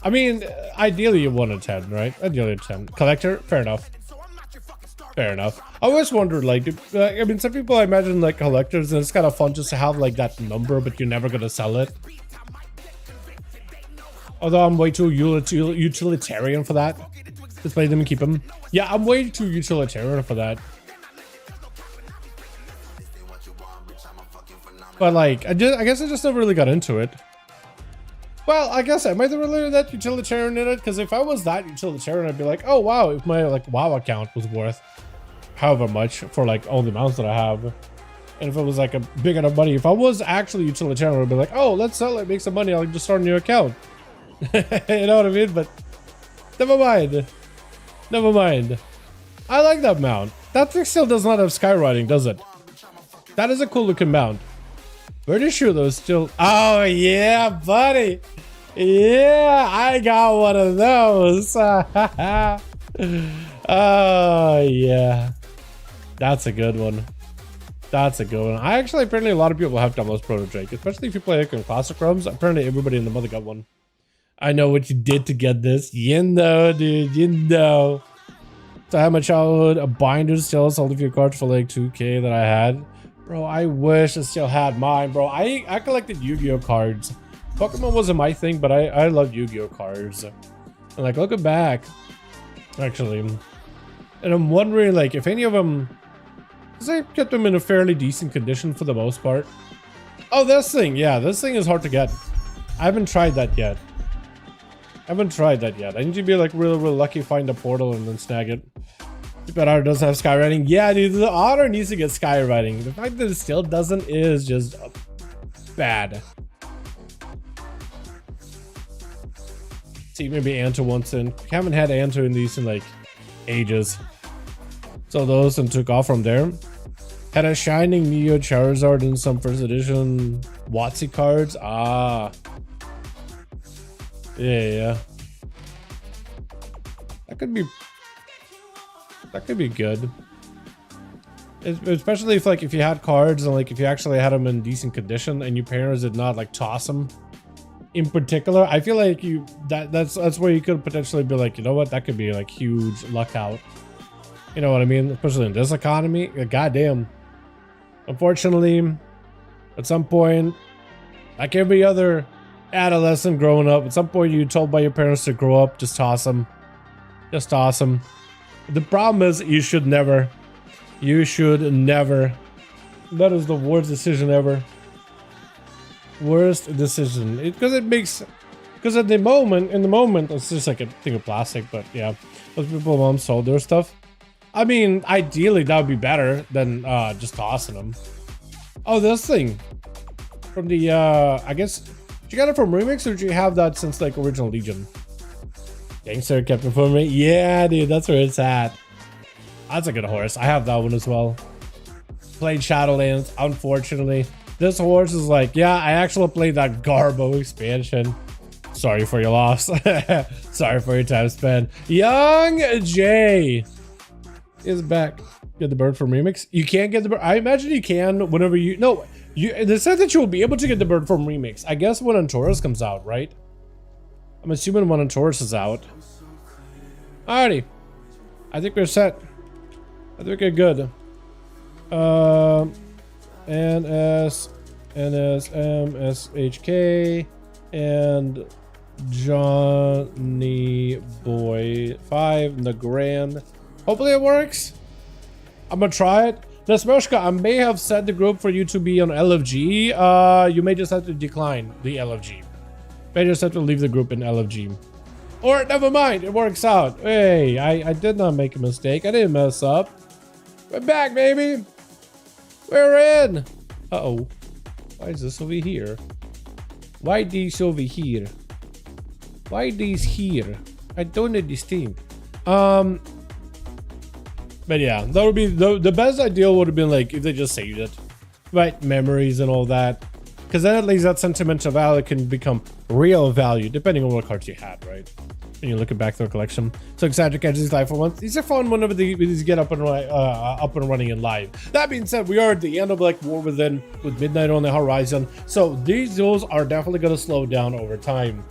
I mean, ideally you want a 10, right? Ideally a 10. Collector? Fair enough. Fair enough. I always wondered, like, I mean, some people I imagine like collectors, and it's kind of fun just to have like that number, but you're never gonna sell it. Although I'm way too utilitarian for that. Just play them and keep them. Yeah, I'm way too utilitarian for that. But like, I guess I just never really got into it. Well, I guess I might have related that utilitarian in it, because if I was that utilitarian, I'd be like, oh wow, if my like WoW account was worth however much for like all the amounts that I have, and if it was like a big enough money, if I was actually utilitarian, I'd be like, oh, let's sell it, make some money, I'll just start a new account. You know what I mean? But never mind. Never mind. I like that mount. That thing still does not have skywriting, does it? That is a cool looking mount. Pretty sure those still... oh yeah, buddy. Yeah, I got one of those. Oh yeah. That's a good one. That's a good one. I actually, apparently a lot of people have Double's Proto Drake, especially if you play like in classic ROMs. Apparently everybody in the mother got one. I know what you did to get this. You know, dude, you know. So I had my childhood, a binder still, sold a few cards for like 2K that I had. Bro, I wish I still had mine, bro. I collected Yu-Gi-Oh cards. Pokemon wasn't my thing, but I love Yu-Gi-Oh cards. And like, looking back, actually, and I'm wondering like if any of them, because I kept them in a fairly decent condition for the most part. Oh, this thing, yeah, this thing is hard to get. I haven't tried that yet. I need to be like really lucky, find a portal and then snag it. But Otter doesn't have skywriting. Yeah, dude, the Otter needs to get skywriting. The fact that it still doesn't is just bad. See, maybe Anto wants in. We haven't had Anto in these in like ages. So those and took off from there. Had a Shining Neo Charizard in some first edition WotC cards. Ah. Yeah. That could be good. Especially if you had cards and like if you actually had them in decent condition and your parents did not like toss them. In particular, I feel like that's where you could potentially be like, you know what, that could be like huge luck out. You know what I mean? Especially in this economy. Goddamn. Unfortunately, at some point, like every other adolescent growing up, at some point you're told by your parents to grow up, just toss them. Just toss them. The problem is you should never. You should never. That is the worst decision ever. Worst decision. Because it makes, because in the moment it's just like a thing of plastic, but yeah, most people mom sold their stuff. I mean, ideally that would be better than just tossing them. Oh, this thing from the I guess, did you got it from Remix or did you have that since like original Legion? Gangster kept informing me. Yeah, dude, that's where it's at. That's a good horse. I have that one as well. Played Shadowlands, unfortunately. This horse is like, yeah, I actually played that Garbo expansion. Sorry for your loss. Sorry for your time spent. Young Jay is back. Get the bird from Remix. You can't get the bird. I imagine you can whenever you. No, they said that you will be able to get the bird from Remix. I guess when Antaurus comes out, right? I'm assuming when Antaurus is out. Alrighty. I think we're set. I think we're good. NS, MSHK, and Johnny Boy 5 in the grand. Hopefully it works. I'm gonna try it. Nesmoshka, I may have set the group for you to be on LFG. You may just have to decline the LFG. May just have to leave the group in LFG. Or never mind, it works out. Hey, I did not make a mistake. I didn't mess up. We're back, baby. We're in. Uh-oh. Why is this over here? Why these over here? Why these here? I don't understand. But yeah, that would be the best ideal would have been like if they just saved it. Right, memories and all that. Because then at least that sentimental value can become real value depending on what cards you had, right? When you're looking back through a collection. So excited to catch these live for once. These are fun whenever these get up and running in live. That being said, we are at the end of like War Within with midnight on the horizon. So these duels are definitely going to slow down over time.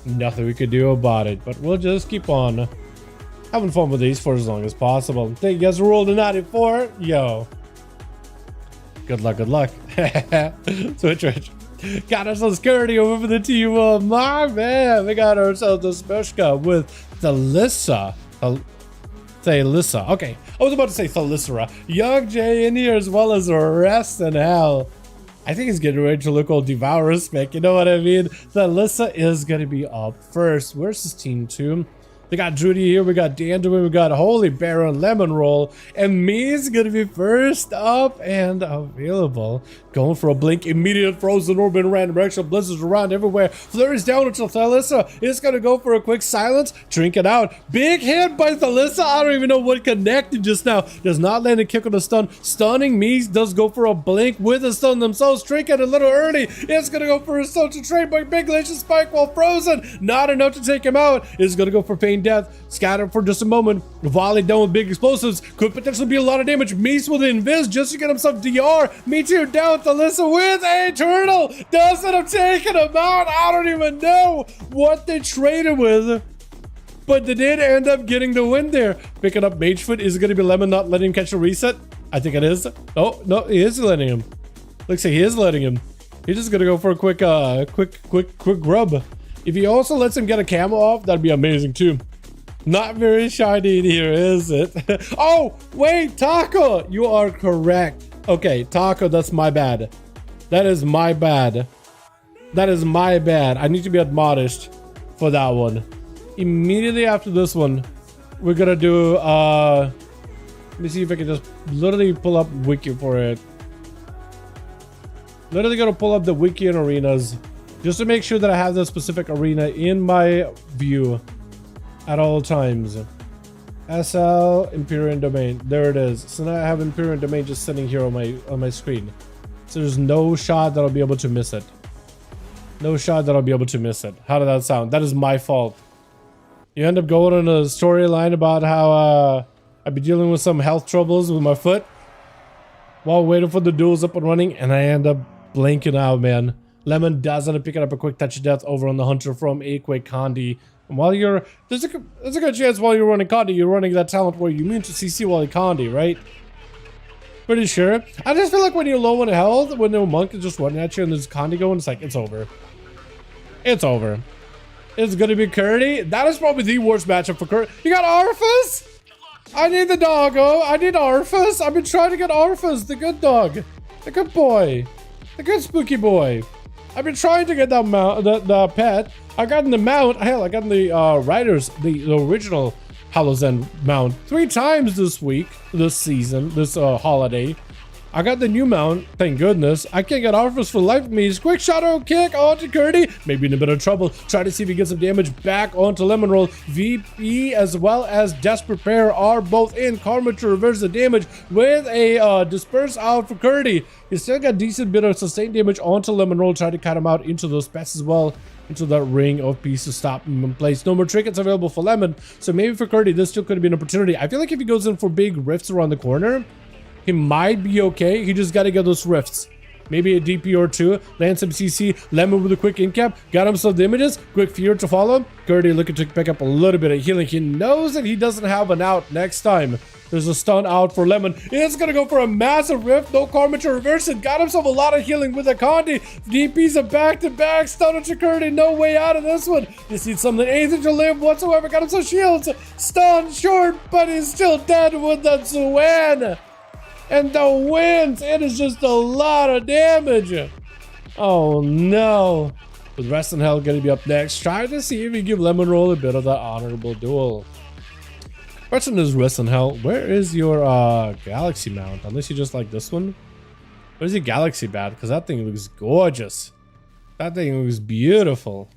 Nothing we could do about it, but we'll just keep on having fun with these for as long as possible. Thank you guys for rolling a 94. Yo. Good luck, good luck. Switch. Got ourselves security over for the T1. My man, we got ourselves a Spushka with Thalissa. Thalissa. Okay, I was about to say Thalissera. Young Jay in here as well as Rest in Hell. I think he's getting ready to look all Devour spec. You know what I mean? Thalissa is going to be up first. Where's his team 2? They got Drudy here, we got Dandruin, we got Holy Baron, Lemon Roll, and me's gonna be first up and available. Going for a blink, immediate frozen orb in random direction, blizzards around everywhere. Flurries down until Thalissa is gonna go for a quick silence, drink it out. Big hit by Thalissa, I don't even know what connected just now. Does not land a kick on the stun. Stunning me does go for a blink with a stun themselves, drink it a little early. It's gonna go for a stun to trade by Big Glacier Spike while frozen. Not enough to take him out. It's gonna go for Pain chain death. Scatter for just a moment. Volley down with big explosives. Could potentially be a lot of damage. Meese with an invis just to get himself DR. Meteor down with Alyssa with a turtle. Does end up taking him out. I don't even know what they traded with. But they did end up getting the win there. Picking up Magefoot. Is it going to be Lemon not letting him catch a reset? I think it is. Oh, no, he is letting him. Looks like he is letting him. He's just going to go for a quick grub. If he also lets him get a camo off, that'd be amazing too. Not very shiny in here, is it? Oh, wait, Taco. You are correct. Okay, Taco, that's my bad. That is my bad. That is my bad. I need to be admonished for that one. Immediately after this one, we're gonna do let me see if I can just literally pull up wiki for it. Literally gonna pull up the wiki and arenas just to make sure that I have the specific arena in my view at all times. SL Imperial Domain, there it is. So now I have Imperial Domain just sitting here on my screen, so there's no shot that I'll be able to miss it. No shot that I'll be able to miss it. How did that sound? That is my fault. You end up going on a storyline about how I've been dealing with some health troubles with my foot while waiting for the duels up and running, and I end up blanking out, man. Lemon does end up picking up a quick touch of death over on the hunter from Aquake Condi. And while you're there's a good chance while you're running Condi, you're running that talent where you immune to CC while you Condi, right? Pretty sure. I just feel like when you're low on health, when the monk is just running at you and there's Condi going, it's like it's over. It's over. It's gonna be Curdy. That is probably the worst matchup for Curdy. You got Arthas? I need the doggo. I need Arthas. I've been trying to get Arthas, the good dog. The good boy. The good spooky boy. I've been trying to get that mount, the pet. I got in the mount. Hell, I got in the Riders, the original Hallow's End mount 3 times this week, this season, this holiday. I got the new mount, thank goodness. I can't get offers for the life of me. Quick shadow kick onto Curdy. Maybe in a bit of trouble. Try to see if he gets some damage back onto Lemon Roll. VP as well as Desperate Pair are both in. Karma to reverse the damage with a disperse out for Curdy. He's still got decent bit of sustained damage onto Lemon Roll. Try to cut him out into those pests as well. Into that ring of pieces to stop him in place. No more trinkets available for Lemon. So maybe for Curdy, this still could have been an opportunity. I feel like if he goes in for big rifts around the corner, he might be okay. He just got to get those rifts. Maybe a DP or 2. Land some CC. Lemon with a quick incap. Got himself the images. Quick fear to follow. Curdy looking to pick up a little bit of healing. He knows that he doesn't have an out next time. There's a stun out for Lemon. It's going to go for a massive rift. No karma to reverse it. Got himself a lot of healing with a Condi. DP's a back-to-back stun to Curdy. No way out of this one. Just need something, anything to live whatsoever. Got himself shields. Stun short, but he's still dead with the Zuan. And the wins, it is just a lot of damage. Oh no. With Rest in Hell going to be up next. Trying to see if we give Lemon Roll a bit of that honorable duel. Question is Rest in Hell, where is your Galaxy mount? Unless you just like this one. Where's your Galaxy bat? Because that thing looks gorgeous. That thing looks beautiful.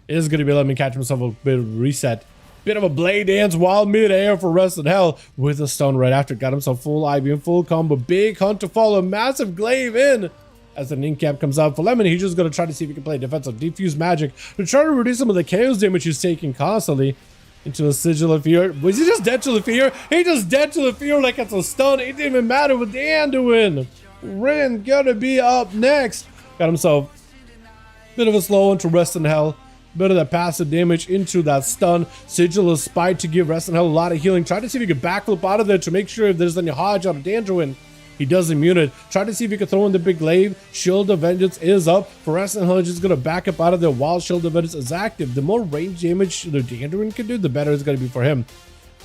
It is going to be letting me catch myself a bit of reset. Bit of a blade dance while mid-air for Rest in Hell with a stun right after. Got himself full IV and full combo. Big hunt to follow. Massive glaive in. As the incap comes out for Lemon, he's just going to try to see if he can play defensive defuse magic to try to reduce some of the chaos damage he's taking constantly into a Sigil of Fear. Was he just dead to the fear? He just dead to the fear like it's a stun. It didn't even matter with the Anduin. Rin gonna be up next. Got himself a bit of a slow into Rest in Hell. Bit of that passive damage into that stun. Sigil is spied to give Rest in Hell a lot of healing. Try to see if he can backflip out of there to make sure if there's any Hodge out of Dandruin. He does immune it. Try to see if he can throw in the big glaive. Shield of Vengeance is up. For Rest in Hell, just going to back up out of there while Shield of Vengeance is active. The more range damage the Dandruin can do, the better it's going to be for him.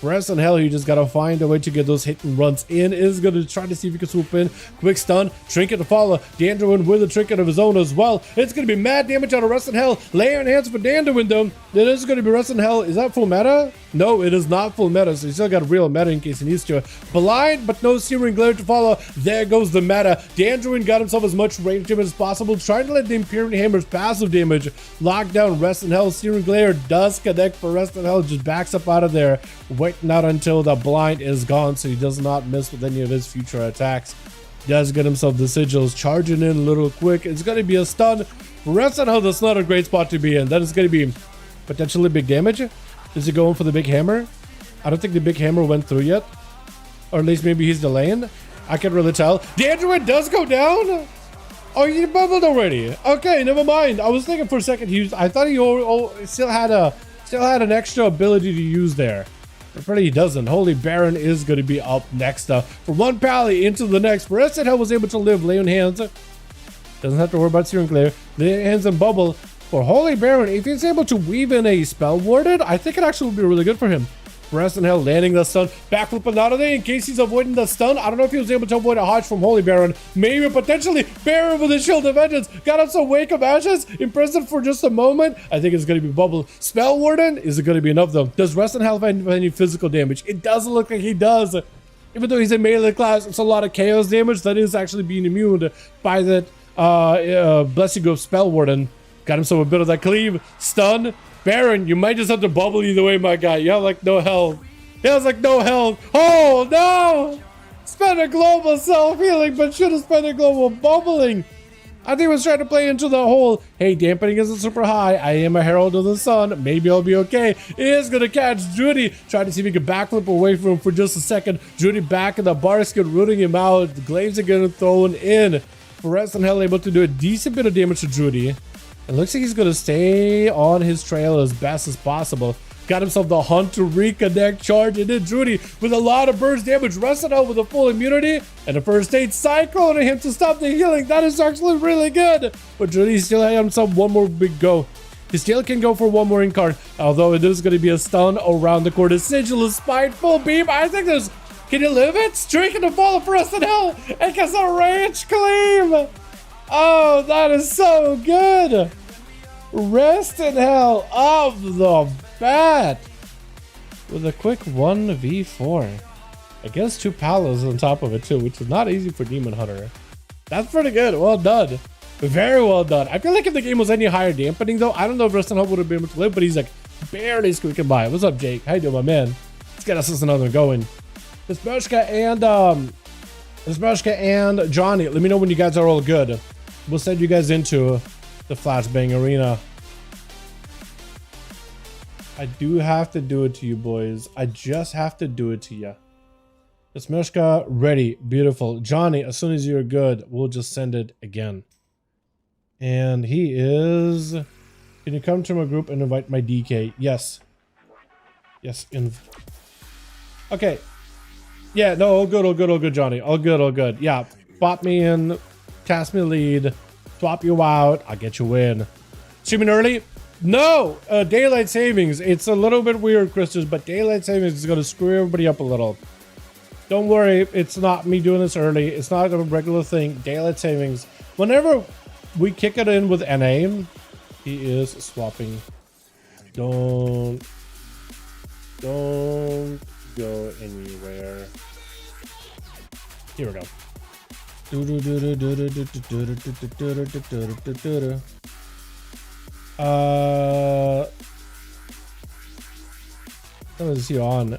Rest in Hell, you just gotta find a way to get those hit and runs in. Is gonna try to see if he can swoop in. Quick stun, trinket to follow. Dandruin with a trinket of his own as well. It's gonna be mad damage out of Rest in Hell. Layer enhance for Dandruin though. It is gonna be Rest in Hell. Is that full meta? No, it is not full meta, so he still got real meta in case he needs to. Blind, but no Searing Glare to follow. There goes the meta. Dandruin got himself as much range damage as possible, trying to let the Imperial Hammer's passive damage lock down Rest in Hell. Searing Glare does connect for Rest in Hell, just backs up out of there. Waiting out until the blind is gone so he does not miss with any of his future attacks. Does get himself the sigils, charging in a little quick. It's going to be a stun. Rest in Hell, that's not a great spot to be in. That is going to be potentially big damage. Is he going for the big hammer? I don't think the big hammer went through yet. Or at least maybe he's delaying. I can't really tell. The android does go down? Oh, he bubbled already. Okay, never mind. I was thinking for a second. I thought he still had an extra ability to use there. But apparently he doesn't. Holy Baron is going to be up next. From one pally into the next. For us, Hell was able to live. Lay on hands. Doesn't have to worry about searing clear. Lay hands and bubble. For Holy Baron, if he's able to weave in a spell warded, I think it actually would be really good for him. Rest in Hell landing the stun, backflipping out of there in case he's avoiding the stun. I don't know if he was able to avoid a hodge from Holy Baron. Maybe potentially Baron with a shield of vengeance. Got up some Wake of Ashes. Impressive for just a moment. I think it's going to be bubble. Spell Warden, is it going to be enough though? Does Rest in Hell have any physical damage? It doesn't look like he does. Even though he's a melee class, it's a lot of chaos damage that is actually being immune by that Blessing of Spell Warden. Got himself a bit of that cleave. Stun. Baron, you might just have to bubble either way, my guy. You have like no health. He has like no health. Oh, no! Spend a global self-healing, but should have spent a global bubbling. I think he was trying to play into the whole, hey, dampening isn't super high. I am a herald of the sun. Maybe I'll be okay. He is going to catch Judy. Trying to see if he can backflip away from him for just a second. Judy back in the basket, rooting him out. The glaives are getting thrown in. Rest in Hell able to do a decent bit of damage to Judy. It looks like he's going to stay on his trail as best as possible. Got himself the hunt to reconnect charge, and then Judy with a lot of burst damage. Rested out with a full immunity and a first aid cyclone to him to stop the healing. That is actually really good. But Judy still had himself one more big go. He still can go for one more incarn, although it is going to be a stun around the corner. Sigil is spiteful beam. I think there's... Can you live it? Striking to fall for Rest in Hell. It gets a rage claim. Oh, that is so good. Rest in Hell of the bat with a quick 1v4. I guess 2 palos on top of it too, which is not easy for Demon Hunter. That's pretty good. Well done. Very well done. I feel like if the game was any higher dampening though, I don't know if Rest in Hell would have been able to live, but he's like barely squeaking by. What's up, Jake? How you doing, my man? Let's get us another one going. Smashka and Johnny, let me know when you guys are all good. We'll send you guys into the flashbang arena. I do have to do it to you, boys. I just have to do it to you. Smeshka, ready. Beautiful. Johnny, as soon as you're good, we'll just send it again. And he is... Can you come to my group and invite my DK? Yes. Yes. Okay. Yeah, no, all good, Johnny. All good. Yeah, bot me in, cast me lead, swap you out, I'll get you in. Streaming early? No! Daylight savings. It's a little bit weird, Christians, but daylight savings is going to screw everybody up a little. Don't worry, it's not me doing this early. It's not a regular thing. Daylight savings. Whenever we kick it in with NA, he is swapping. Don't go anywhere. Here we go. What is he on?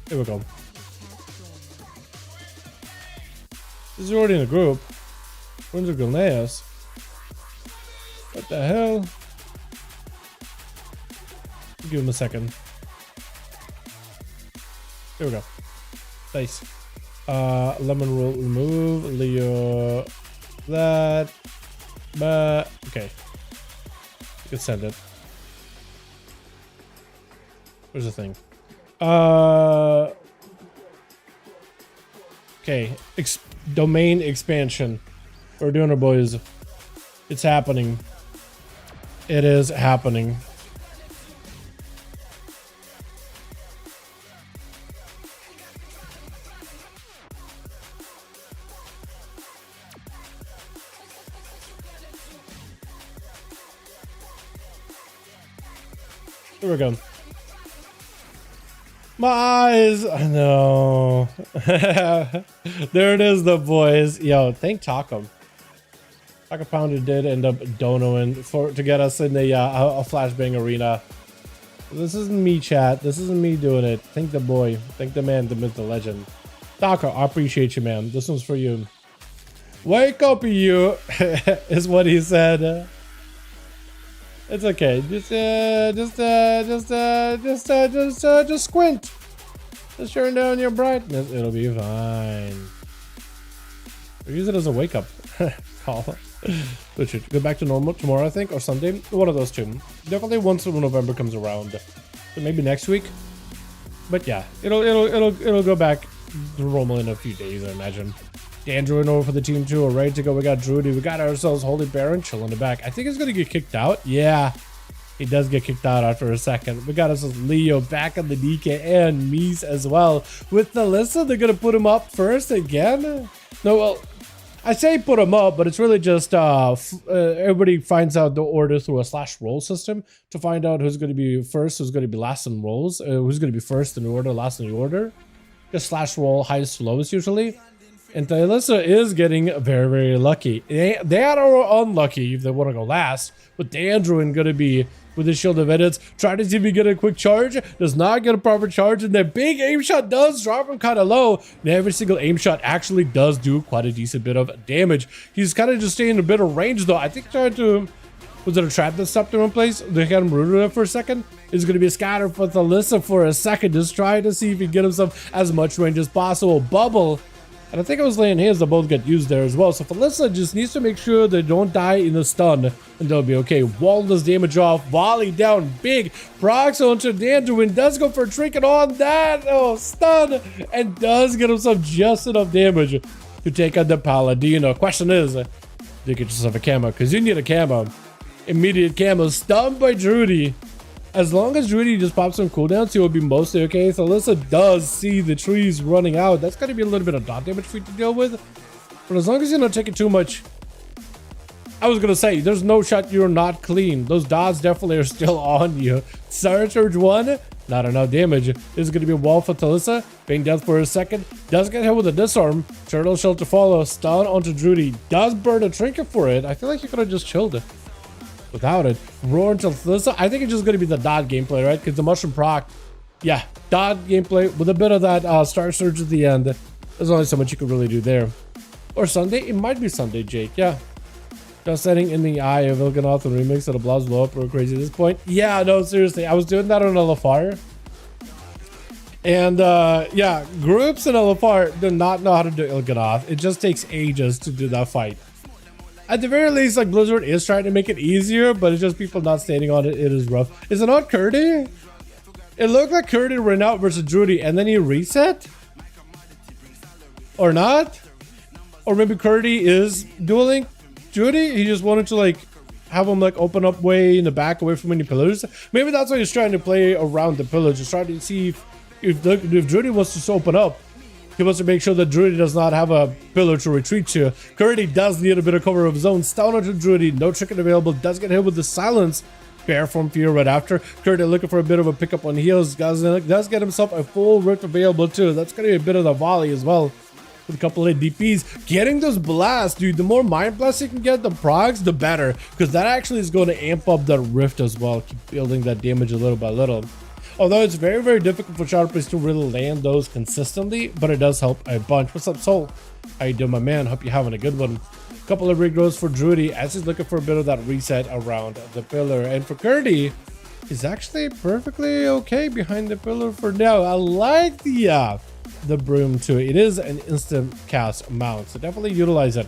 Here we go. This is already in a group. When's the Gilneas? What the hell? Give him a second. Here we go. Nice. Lemon will remove Leo. That. But okay. You can send it. Where's the thing? Okay. Domain expansion. We're doing it, boys. It's happening. It is happening. Here we go. My eyes. I know. There it is, the boys. Yo, thank Taco. Taco Pounder did end up donoing to get us in the a flashbang arena. This isn't me, chat. This isn't me doing it. Thank the boy. Thank the man, the myth, the legend. Taco, I appreciate you, man. This one's for you. Wake up, you, is what he said. It's okay. Just squint. Just turn down your brightness. It'll be fine. Or use it as a wake up call. Which should go back to normal tomorrow, I think, or Sunday. One of those two. Definitely once November comes around. So maybe next week. But yeah, it'll go back to normal in a few days, I imagine. Andrew over for the team too. We're ready to go. We got Drudy. We got ourselves Holy Baron chilling in the back. I think he's gonna get kicked out. Yeah, he does get kicked out after a second. We got ourselves Leo back on the DK and Mies as well. With Alyssa, they're gonna put him up first again. No, well, I say put him up, but it's really just everybody finds out the order through a /roll system to find out who's going to be first, who's going to be last in rolls, who's going to be first in the order, last in the order. Just /roll, highest to lowest usually. And Alyssa is getting very, very lucky. They are unlucky if they want to go last, but Dandruin going to be with the Shield of Edits. Try to see if he get a quick charge. Does not get a proper charge, and that big aim shot does drop him kind of low. And every single aim shot actually does do quite a decent bit of damage. He's kind of just staying in a bit of range though. I think trying to... Was it a trap that stopped him in place? They had him rooted for a second. It's going to be a scatter for Alyssa for a second. Just trying to see if he can get himself as much range as possible. Bubble. And I think it was laying hands that both get used there as well. So Alyssa just needs to make sure they don't die in the stun, and they'll be okay. Wall does damage off. Volley down big. Procs onto Dandruin. Does go for a trinket on that. Oh, stun. And does get himself just enough damage to take out the Paladino. Question is, do you get yourself a camo? Because you need a camo. Immediate camo. Stunned by Drudy. As long as Drudy just pops some cooldowns, he will be mostly okay. So Alyssa does see the trees running out. That's going to be a little bit of dot damage for you to deal with. But as long as you're not taking too much... I was going to say, there's no shot you're not clean. Those dots definitely are still on you. Surge 1, not enough damage. This is going to be a wall for Alyssa. Being death for a second. Does get hit with a disarm. Turtle Shell to follow. Stun onto Drudy. Does burn a trinket for it. I feel like you could have just chilled it without it. Roar into Alyssa. I think it's just going to be the dot gameplay, right? Because the mushroom proc, yeah, dot gameplay with a bit of that Star Surge at the end. There's only so much you could really do there. Or Sunday? It might be Sunday, Jake. Yeah. Just setting in the eye of Ilganoth and remix that applause blow up real crazy at this point. Yeah, no, seriously. I was doing that on LFR. And yeah, groups in LFR do not know how to do Ilganoth. It just takes ages to do that fight. At the very least, like, Blizzard is trying to make it easier, but it's just people not standing on it. It is rough. Is it not Curdy? It looked like Curdy ran out versus Drudy and then he reset? Or not? Or maybe Curdy is dueling Drudy? He just wanted to, like, have him, like, open up way in the back away from any pillars. Maybe that's why he's trying to play around the pillars. Just trying to see if Drudy wants to just open up. He wants to make sure that Drudy does not have a pillar to retreat to. Curdy does need a bit of cover of his own. Stun onto Drudy. No trinket available. Does get hit with the silence. Bear from Fear right after. Curdy looking for a bit of a pickup on heals. Does get himself a full rift available too. That's going to be a bit of the volley as well. With a couple of DPs. Getting those blasts, dude. The more mind blasts you can get, the procs, the better. Because that actually is going to amp up that rift as well. Keep building that damage a little by little. Although it's very, very difficult for CyberPowerPC to really land those consistently, but it does help a bunch. What's up, Soul? How you doing, my man? Hope you're having a good one. Couple of regrowths for Drudy as he's looking for a bit of that reset around the pillar. And for Curdy, he's actually perfectly okay behind the pillar for now. I like the broom too. It is an instant cast mount, so definitely utilize it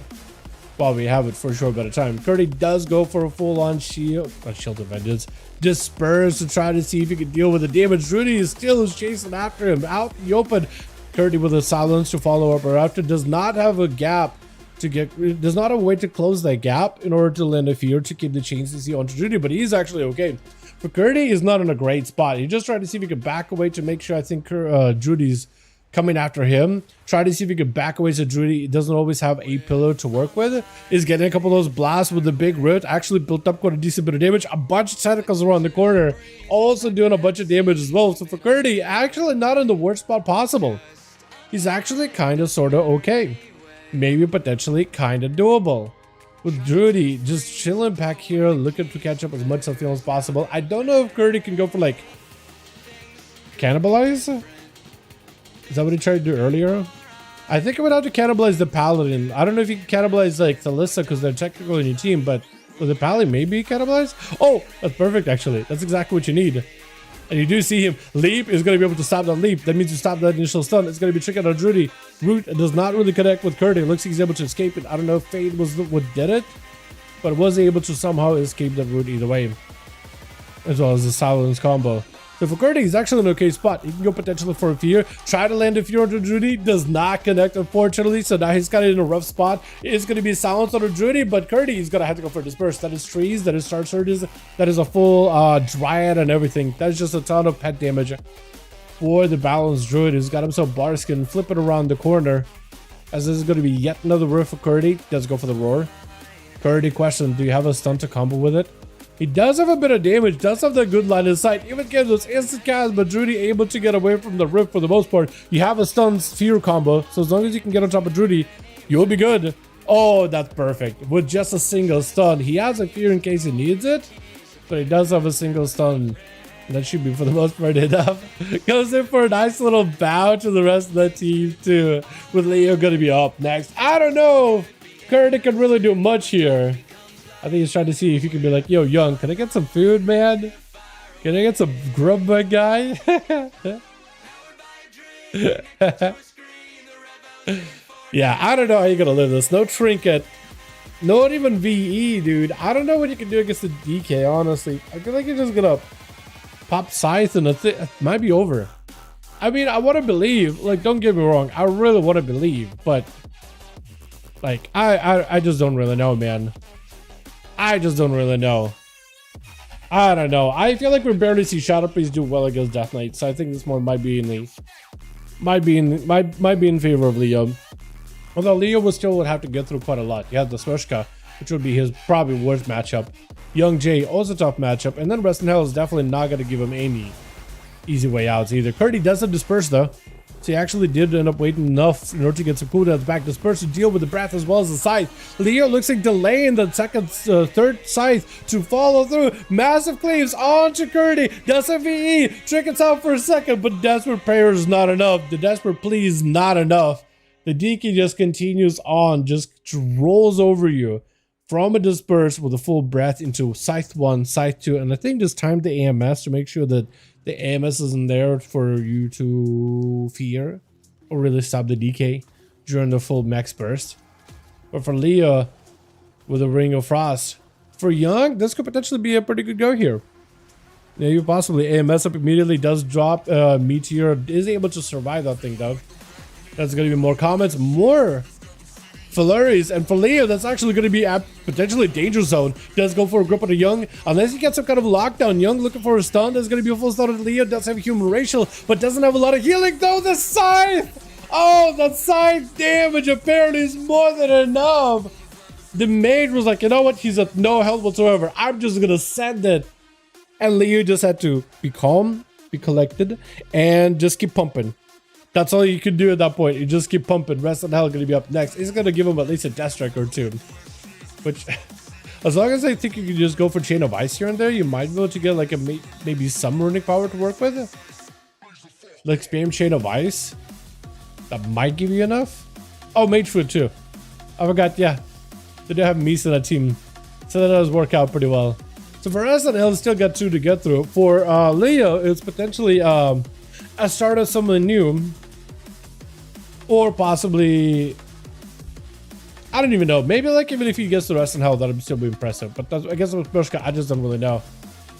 while we have it for a short bit of time. Curdy does go for a full-on shield of vengeance. Disperse to try to see if he can deal with the damage. Drudy is still chasing after him out in the open. Curdy with a silence to follow up or after. Does not have a gap to get, does not have a way to close that gap in order to land a fear to keep the chains to see onto Drudy, but he's actually okay. For Curdy, he's not in a great spot. He just tried to see if he could back away to make sure I think Drudy's coming after him. Try to see if he can back away so Drudy doesn't always have a pillar to work with. Is getting a couple of those blasts with the big root. Actually built up quite a decent bit of damage. A bunch of tentacles around the corner. Also doing a bunch of damage as well. So for Curdy, actually not in the worst spot possible. He's actually kind of sort of okay. Maybe potentially kind of doable. With Drudy just chilling back here, looking to catch up as much as as possible. I don't know if Curdy can go for like cannibalize. Is that what he tried to do earlier? I think I would have to cannibalize the Paladin. I don't know if you can cannibalize like Alyssa because they're technically in your team, but So the pally may be cannibalized. Oh, that's perfect actually. That's exactly what you need. And you do see him leap is going to be able to stop that leap. That means you stop that initial stun. It's going to be tricking on Drudy. Root does not really connect with Curdy. It looks like he's able to escape it. I don't know if Fade was what did it, but was able to somehow escape that root either way, as well as the silence combo. So for Curdy, he's actually in an okay spot. He can go potentially for a fear. Try to land a fear on Drudy. Does not connect, unfortunately. So now he's kind of in a rough spot. It's going to be silence on Drudy, but Curdy is going to have to go for disperse. That is trees. That is star surges. That is a full dryad and everything. That's just a ton of pet damage for the balanced Druid. He's got himself Barskin flipping around the corner. As this is going to be yet another riff for Curdy. Does go for the roar. Curdy question, do you have a stun to combo with it? He does have a bit of damage, does have the good line of sight, even gets those instant casts, but Drudy able to get away from the rift for the most part. You have a stun fear combo, so as long as you can get on top of Drudy, you'll be good. Oh, that's perfect. With just a single stun. He has a fear in case he needs it, but he does have a single stun. That should be, for the most part, enough. Goes in for a nice little bow to the rest of the team, too. With Leo going to be up next. I don't know. Curdy can really do much here. I think he's trying to see if he can be like, yo, Young, can I get some food, man? Can I get some grub, my guy? Yeah, I don't know how you're going to live this. No trinket. Not even VE, dude. I don't know what you can do against the DK, honestly. I feel like you're just going to pop Scythe and it might be over. I mean, I want to believe. Like, don't get me wrong. I really want to believe. But, like, I just don't really know, man. I just don't really know. I don't know. I feel like we barely see Shadow Priest do well against Death Knight, so I think this one might be in favor of Leo. Although Leo would have to get through quite a lot. You have the Smushka, which would be his probably worst matchup. Young Jay, also tough matchup, and then Rest in Hell is definitely not going to give him any easy way outs either. Curdy does have Disperse though. So he actually did end up waiting enough in order to get some cooldowns back. Disperse to deal with the breath as well as the scythe. Leo looks like delaying the third scythe to follow through. Massive cleaves onto Curdy. Does a VE. Trick it out for a second, but desperate prayer is not enough. The desperate plea is not enough. The DK just continues on, just rolls over you from a disperse with a full breath into scythe 1, scythe 2, and I think just time the AMS to make sure that the AMS isn't there for you to fear or really stop the DK during the full max burst. But for Leo, with a Ring of Frost. For Young, this could potentially be a pretty good go here. Yeah, you possibly AMS up immediately, does drop Meteor, is able to survive that thing though. That's going to be more comments, more flurries, and for Leo, that's actually going to be at potentially danger zone. Does go for a grip on a Young, unless he gets some kind of lockdown. Young looking for a stun. There's going to be a full stun on Leo. Does have human racial, but doesn't have a lot of healing though. The scythe! Oh, the scythe damage apparently is more than enough. The mage was like, you know what? He's at no health whatsoever. I'm just going to send it. And Leo just had to be calm, be collected, and just keep pumping. That's all you can do at that point. You just keep pumping. Rest in Hell going to be up next. It's going to give him at least a death strike or two. Which, as long as I think you can just go for Chain of Ice here and there, you might be able to get like a maybe some runic power to work with. Like spam Chain of Ice. That might give you enough. Oh, Mage Food too. I forgot, yeah. They do have Mies in that team. So that does work out pretty well. So for us, and still got 2 to get through. For Leo, it's potentially a start of someone new. Or possibly, I don't even know. Maybe like even if he gets the Rest in Hell, that'd still be impressive. But I guess with Brushka, I just don't really know.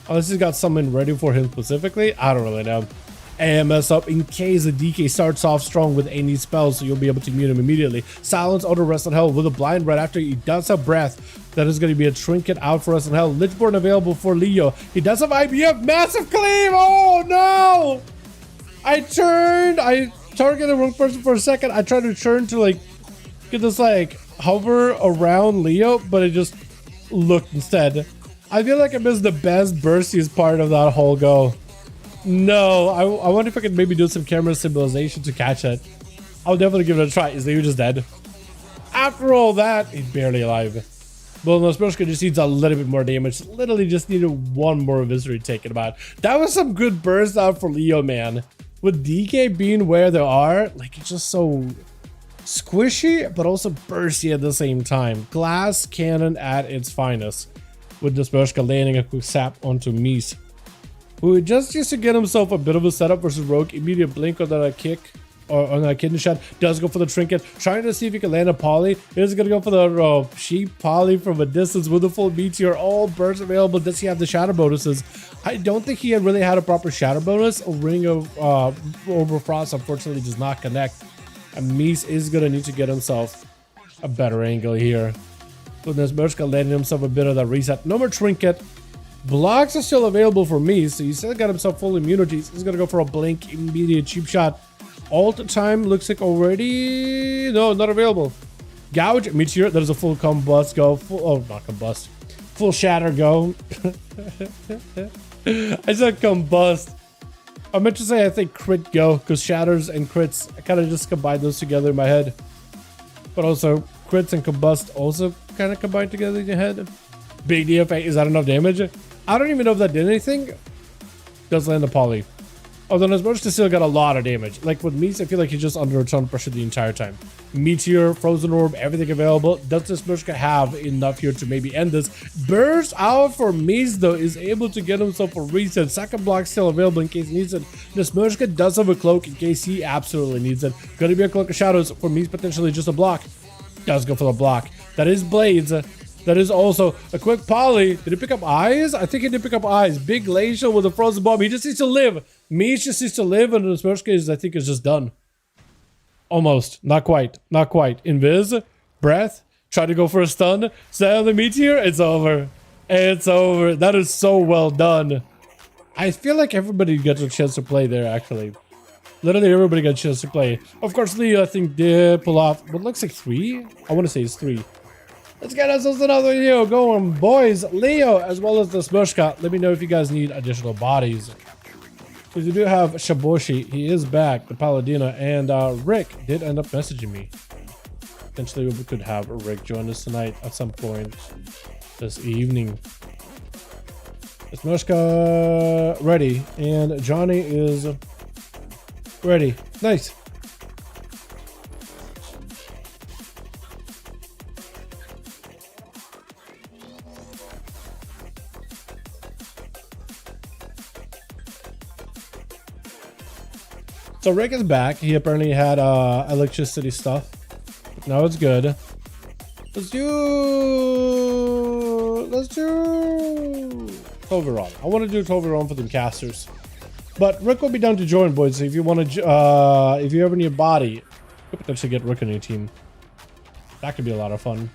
Unless he's got someone ready for him specifically, I don't really know. AMS up in case the DK starts off strong with any spells, so you'll be able to mute him immediately. Silence auto Rest in Hell with a blind right after he does have breath. That is going to be a trinket out for Rest in Hell. Lichborn available for Leo. He does have IBF. Massive cleave. Oh no! I targeted the wrong person for a second. I tried to turn to like get this like hover around Leo, but it just looked instead. I feel like I missed the best burstiest part of that whole go. No, I wonder if I could maybe do some camera symbolization to catch it. I'll definitely give it a try. Is Leo just dead? After all that, he's barely alive. Well, no, Sproshka just needs a little bit more damage. Literally just needed one more Eviscerate taken about. That was some good burst out for Leo, man. With DK being where they are, like it's just so squishy, but also bursty at the same time. Glass cannon at its finest. with this Bershka landing a quick sap onto Mies, who just used to get himself a bit of a setup versus Rogue. Immediate blink on that kick, or on that kidney shot. Does go for the trinket, trying to see if he can land a poly. He's gonna go for the sheep poly from a distance with a full meteor. All bursts available. Does he have the shatter bonuses? I don't think he really had a proper shatter bonus. A ring of Overfrost unfortunately does not connect. And Mies is gonna need to get himself a better angle here. Goodness, Bershka landing himself a bit of that reset. No more trinket. Blocks are still available for me, so he's still got himself full immunities. He's gonna go for a blink, immediate cheap shot. Alt time looks like already... No, not available. Gouge, Meteor, that is a full combust go. Full, oh, not combust. Full shatter go. I said combust. I meant to say I think crit go, because shatters and crits, I kind of just combine those together in my head. But also, crits and combust also kind of combine together in your head. Big DFA, is that enough damage? I don't even know if that did anything. Does land the poly. Although Nesmershka still got a lot of damage. Like with Mies, I feel like he's just under a ton of pressure the entire time. Meteor, Frozen Orb, everything available. Does Nesmershka have enough here to maybe end this? Burst out for Mies though, is able to get himself a reset. Second block still available in case he needs it. Nesmershka does have a cloak in case he absolutely needs it. Gonna be a Cloak of Shadows for Mies, potentially just a block. Does go for the block. That is Blades. That is also a quick poly. Did he pick up eyes? I think he did pick up eyes. Big glacial with a frozen bomb. He just needs to live. Mies just needs to live, and the Smershka is, I think, is just done. Almost. Not quite. Not quite. Invis. Breath. Try to go for a stun. Set on the meteor. It's over. It's over. That is so well done. I feel like everybody gets a chance to play there, actually. Literally everybody got a chance to play. Of course, Leo, I think, did pull off what looks like 3. I want to say it's 3. Let's get ourselves another video going, boys. Leo, as well as the Smushka. Let me know if you guys need additional bodies. Because we do have Shaboshi. He is back, the Paladina. And Rick did end up messaging me. Potentially we could have Rick join us tonight at some point this evening. Smushka ready. And Johnny is ready. Nice. So Rick is back. He apparently had electricity stuff. Now it's good. Let's do Toveron. I want to do Toveron for the casters. But Rick will be down to join, boys. So if you want to, if you ever need a body, you could potentially get Rick on your team. That could be a lot of fun.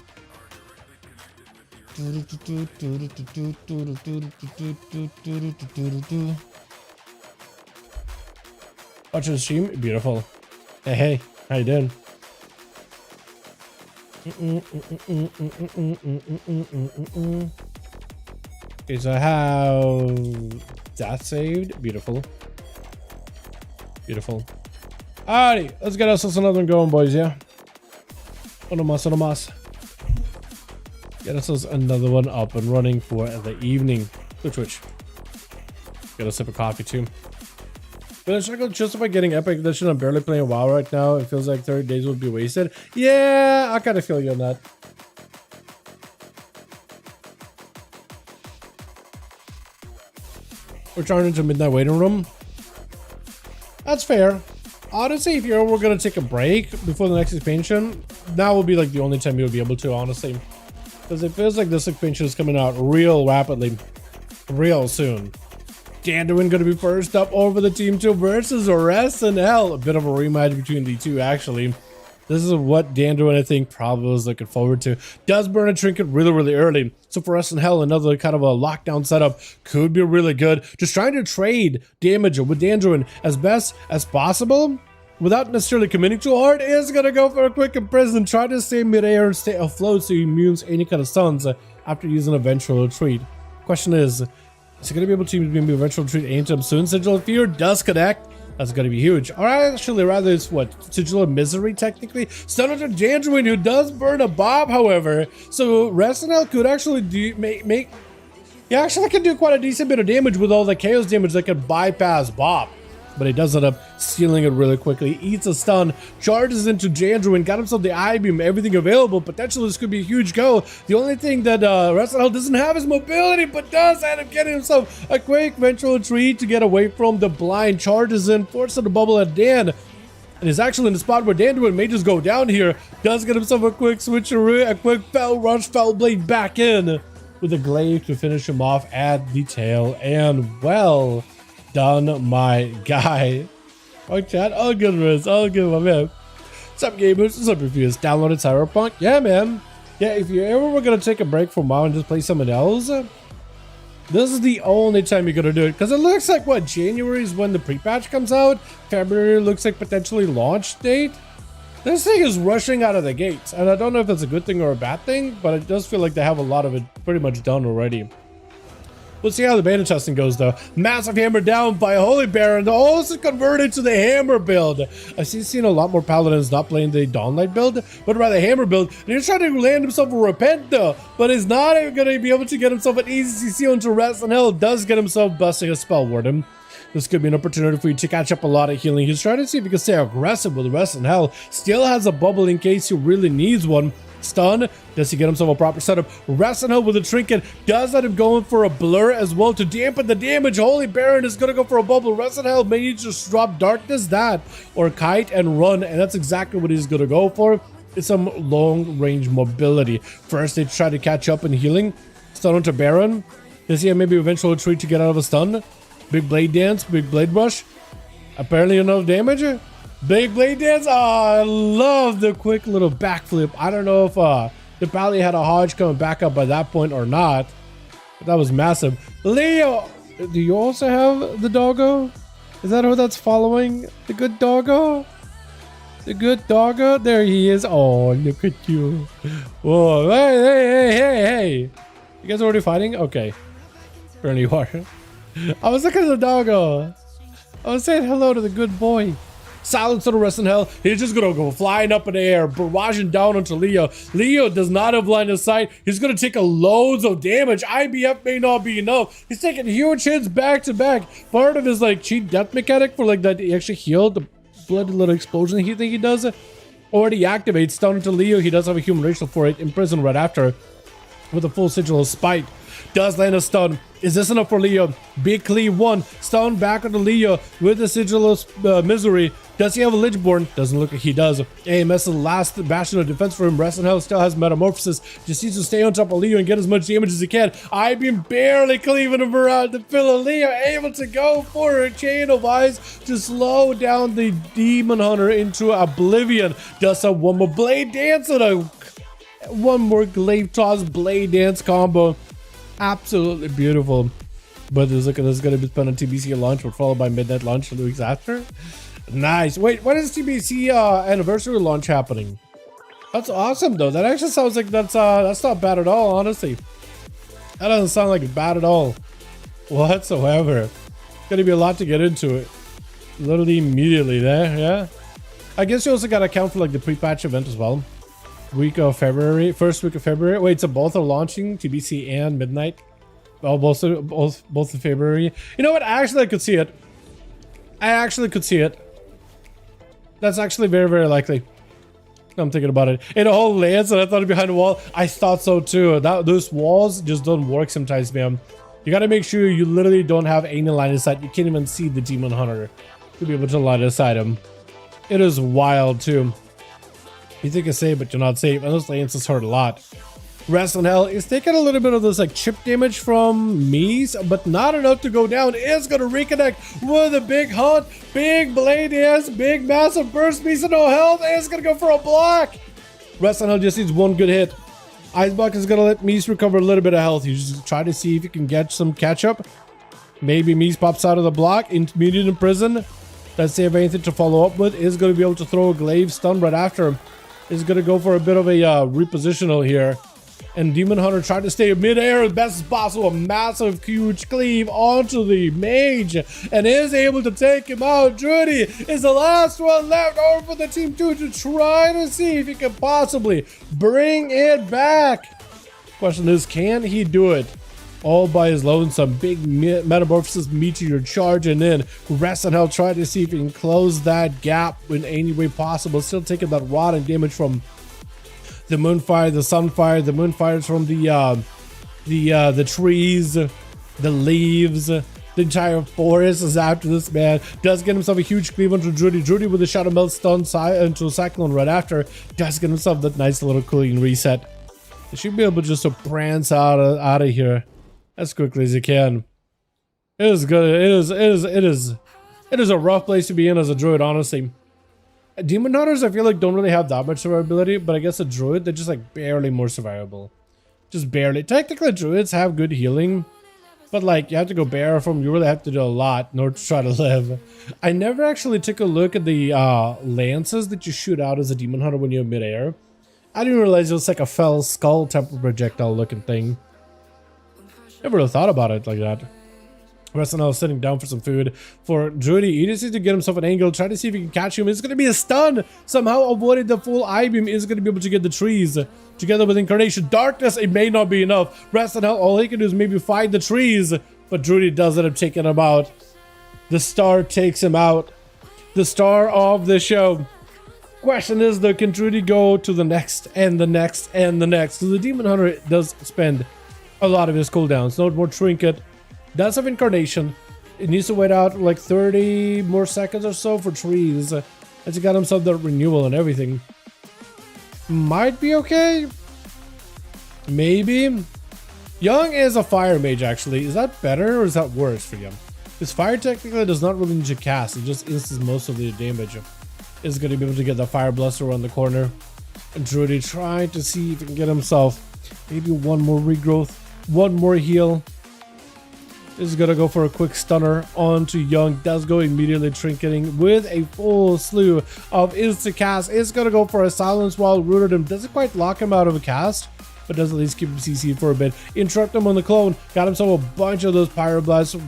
Watching the stream, beautiful. Hey, hey, how you doing? Okay, so I have that saved. Beautiful. Beautiful. Alrighty, let's get ourselves another one going, boys, yeah? Uno más. Get ourselves another one up and running for the evening. Twitch. Get a sip of coffee, too. But I struggle just by getting Epic Edition. I'm barely playing WoW right now. It feels like 30 days would be wasted. Yeah, I kind of feel you on that. We're trying into Midnight Waiting Room. That's fair. Honestly, if you're going to take a break before the next expansion, that will be like the only time you'll be able to, honestly. Because it feels like this expansion is coming out real rapidly. Real soon. Danduin going to be first up over the Team 2 versus SNL. A bit of a rematch between the two, actually. This is what Danduin, I think, probably was looking forward to. Does burn a trinket really, really early. So for SNL, another kind of a lockdown setup could be really good. Just trying to trade damage with Danduin as best as possible without necessarily committing too hard. Is going to go for a quick imprison. Try to stay mid-air and stay afloat so he immunes any kind of stuns after using a eventual retreat. Question is he going to be able to maybe eventual retreat anytime soon? Sigil of Fear does connect. That's going to be huge. Or actually, rather, it's what? Sigil of Misery, technically? Stun to Danduin, who does burn a bomb, however. So, SNL could actually make... He actually can do quite a decent bit of damage with all the chaos damage that could bypass Bob. but he does end up stealing it really quickly. Eats a stun, charges into Jandrew, got himself the I-beam, everything available. Potentially this could be a huge go. The only thing that Resident doesn't have is mobility, but does end up getting himself a quick ventral retreat to get away from the blind. Charges in, forces the bubble at Dan, and is actually in the spot where Dandelion may just go down here. Does get himself a quick switcheroo, a quick fell rush, fell blade back in with a glaive to finish him off at the tail. And well done, my guy. Oh, chat, all good, Riz, all good, my man. What's up, gamers? What's up, reviews? Downloaded Cyberpunk? Yeah, man. Yeah, if you ever were gonna take a break from WoW and just play something else, this is the only time you're gonna do it, because it looks like, what, January is when the pre-patch comes out? February looks like potentially launch date? This thing is rushing out of the gates, and I don't know if that's a good thing or a bad thing, but it does feel like they have a lot of it pretty much done already. We'll see how the beta testing goes, though. Massive hammer down by Holy Baron, also converted to the hammer build. I've seen a lot more paladins not playing the Dawnlight build, but rather hammer build. And he's trying to land himself a repent, though, but he's not even going to be able to get himself an easy CC onto Rest and Hell. Does get himself busting a spell warden. This could be an opportunity for you to catch up a lot of healing. He's trying to see if he can stay aggressive with Rest and Hell. Still has a bubble in case he really needs one. Stun. Does he get himself a proper setup? Rest and Hell with a trinket. Does let him go in for a blur as well to dampen the damage. Holy Baron is going to go for a bubble. Rest and Hell may need to just drop Darkness, that, or Kite and run. And that's exactly what he's going to go for. It's some long range mobility. First, they try to catch up in healing. Stun onto Baron. Does he have maybe eventual retreat to get out of a stun? Big blade dance, big blade rush. Apparently enough damage. Big blade dance. Oh, I love the quick little backflip. I don't know if the Pally had a Hodge coming back up by that point or not. But that was massive. Leo, do you also have the doggo? Is that who that's following? The good doggo? The good doggo? There he is. Oh, look at you. Whoa, hey. You guys already fighting? Okay. Apparently you are. I was looking at the doggo. I was saying hello to the good boy. Silence to the Rest in Hell. He's just gonna go flying up in the air, barraging down onto Leo. Leo does not have line of sight. He's gonna take a loads of damage. IBF may not be enough. He's taking huge hits back to back. Part of his like cheat death mechanic for like that he actually healed the bloody little explosion he think he does already activates. Down into Leo. He does have a human racial for it. Imprisoned right after with a full sigil of spite. Does land a stun. Is this enough for Leo? Big cleave one. Stun back onto Leo with the sigil of misery. Does he have a Lichborn? Doesn't look like he does. AMS is the last bastion of defense for him. Rest in Hell still has Metamorphosis. Just needs to stay on top of Leo and get as much damage as he can. I-beam barely cleaving him around to fill Leo. Able to go for a chain of ice to slow down the Demon Hunter into oblivion. Does have one more blade dance and one more glaive toss blade dance combo. Absolutely beautiful. But this is going to be spent on TBC launch, but followed by midnight launch 2 weeks after. Nice. Wait, when is TBC anniversary launch happening? That's awesome, though. That actually sounds like that's not bad at all, honestly. That doesn't sound like bad at all whatsoever. Gonna be a lot to get into it. Literally immediately there, yeah. I guess you also gotta account for like the pre-patch event as well. Week of February, first week of February. Wait, so both are launching, TBC and Midnight. Oh, both in February. You know what? I could see it. I actually could see it. That's actually very, very likely. I'm thinking about it. In a whole lens, and I thought it behind the wall. I thought so too. Those walls just don't work sometimes, man. You gotta make sure you literally don't have any line of sight. You can't even see the Demon Hunter to be able to line of sight him. It is wild too. You think you're safe, but you're not safe. And those lances hurt a lot. Rest in Hell is taking a little bit of this like chip damage from Mies, but not enough to go down. Is gonna reconnect with a big hunt, big blade dance, big massive burst. Mies and no health. Is gonna go for a block. Rest in Hell just needs one good hit. Iceblock is gonna let Mies recover a little bit of health. You just try to see if you can get some catch up. Maybe Mies pops out of the block. Intermediate in prison. Let's see if anything to follow up with. Is gonna be able to throw a glaive stun right after him. Is gonna go for a bit of a repositional here. And Demon Hunter tried to stay mid-air as best as possible. A massive, huge cleave onto the mage. And is able to take him out. Drudy is the last one left over for the Team 2 to try to see if he can possibly bring it back. Question is, can he do it? all by his lonesome. Big metamorphosis meteor charging in. Rest in hell, trying to see if he can close that gap in any way possible. Still taking that rotting damage from the moonfire, the sunfire, the moonfires from the trees, the leaves. The entire forest is after this man. Does get himself a huge cleave onto Drudy. Drudy with a Shadow Melt stun into a Cyclone right after. Does get himself that nice little cooling reset. He should be able just to prance out of here as quickly as he can. It is good. It is a rough place to be in as a druid, honestly. Demon Hunters, I feel like, don't really have that much survivability, but I guess a druid, they're just like barely more survivable. Just barely. Technically, druids have good healing, but like you have to go bare from. You really have to do a lot in order to try to live. I never actually took a look at the lances that you shoot out as a demon hunter when you're midair. I didn't realize it was like a fell skull temple projectile looking thing. Never really thought about it like that. Restinel sitting down for some food. For Drudy, he just needs to get himself an angle, try to see if he can catch him. It's going to be a stun. Somehow avoided the full eye beam. Is going to be able to get the trees. Together with Incarnation. Darkness, it may not be enough. Restinel, all he can do is maybe fight the trees. But Drudy does end up taking him out. The star takes him out. The star of the show. Question is though, can Drudy go to the next and the next and the next? Because the Demon Hunter does spend a lot of his cooldowns. No more Trinket. Does have Incarnation. It needs to wait out like 30 more seconds or so for trees. As he got himself the renewal and everything. Might be okay. Maybe. Young is a fire mage actually. Is that better or is that worse for Young? Because fire technically does not really need to cast. It just instants most of the damage. Is going to be able to get the fire blaster around the corner. And Drudy trying to see if he can get himself maybe one more regrowth, one more heal. Is going to go for a quick stunner onto Young. Does go immediately trinketing with a full slew of insta cast. Is going to go for a silence while rooted him. Doesn't quite lock him out of a cast, but does at least keep him CC'd for a bit. Interrupt him on the clone. Got himself a bunch of those pyroblasts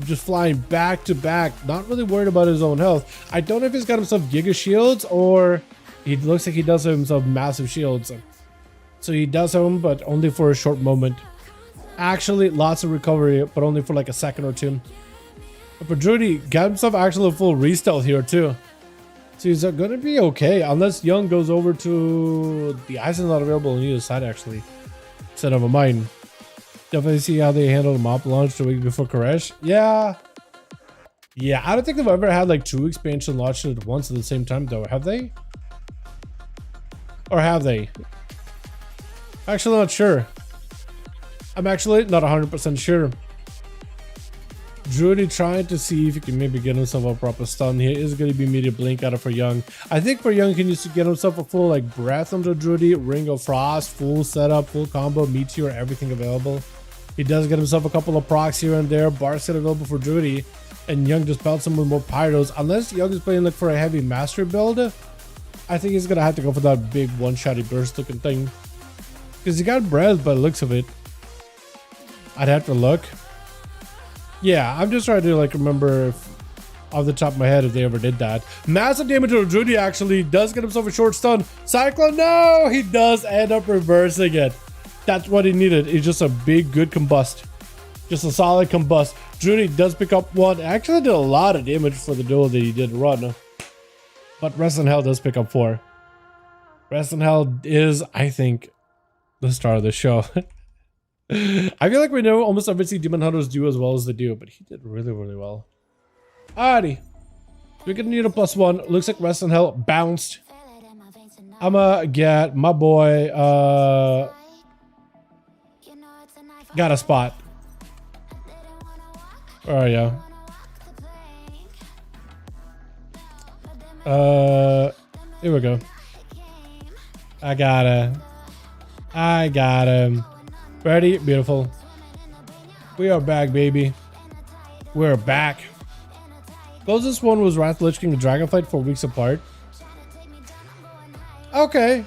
just flying back to back. Not really worried about his own health. I don't know if he's got himself Giga Shields or he looks like he does have himself massive shields. So he does have them, but only for a short moment. Actually, lots of recovery, but only for like a second or two. But for Drudy, got himself actually a full restealth here too. So he's gonna be okay, unless Young goes over to the ice is not available on either side actually. So never mind. Definitely see how they handled the mop launch the week before Koresh. Yeah, I don't think they've ever had like 2 expansion launches at once at the same time though. Have they? Or have they? Actually not sure. I'm actually not 100% sure. Drudy trying to see if he can maybe get himself a proper stun here. Is going to be immediate blink out of for Young. I think for Young he needs to get himself a full like breath onto Drudy, Ring of Frost, full setup, full combo, meteor, everything available. He does get himself a couple of procs here and there. Bar set available for Drudy, and Young just pelts him with more pyros. Unless Young is playing like for a heavy master build, I think he's gonna have to go for that big one-shotty burst looking thing. Because he got breath by the looks of it. I'd have to look. Yeah, I'm just trying to like remember if, off the top of my head if they ever did that. Massive damage to Drudy actually does get himself a short stun. Cyclone, no! He does end up reversing it. That's what he needed. It's just a big, good combust. Just a solid combust. Drudy does pick up one. Actually did a lot of damage for the duel that he did run. But Rest in Hell does pick up 4. Rest in Hell is, I think, the star of the show. I feel like we know almost every Demon Hunters do as well as they do, but he did really, really well. Alrighty. We're gonna need a +1. Looks like Rest in Hell bounced. I'ma get my boy, got a spot. Where are ya? Here we go. I got him. Ready? Beautiful. We are back, baby. We're back. Closest one was Wrath Lich King and Dragonflight 4 weeks apart. Okay.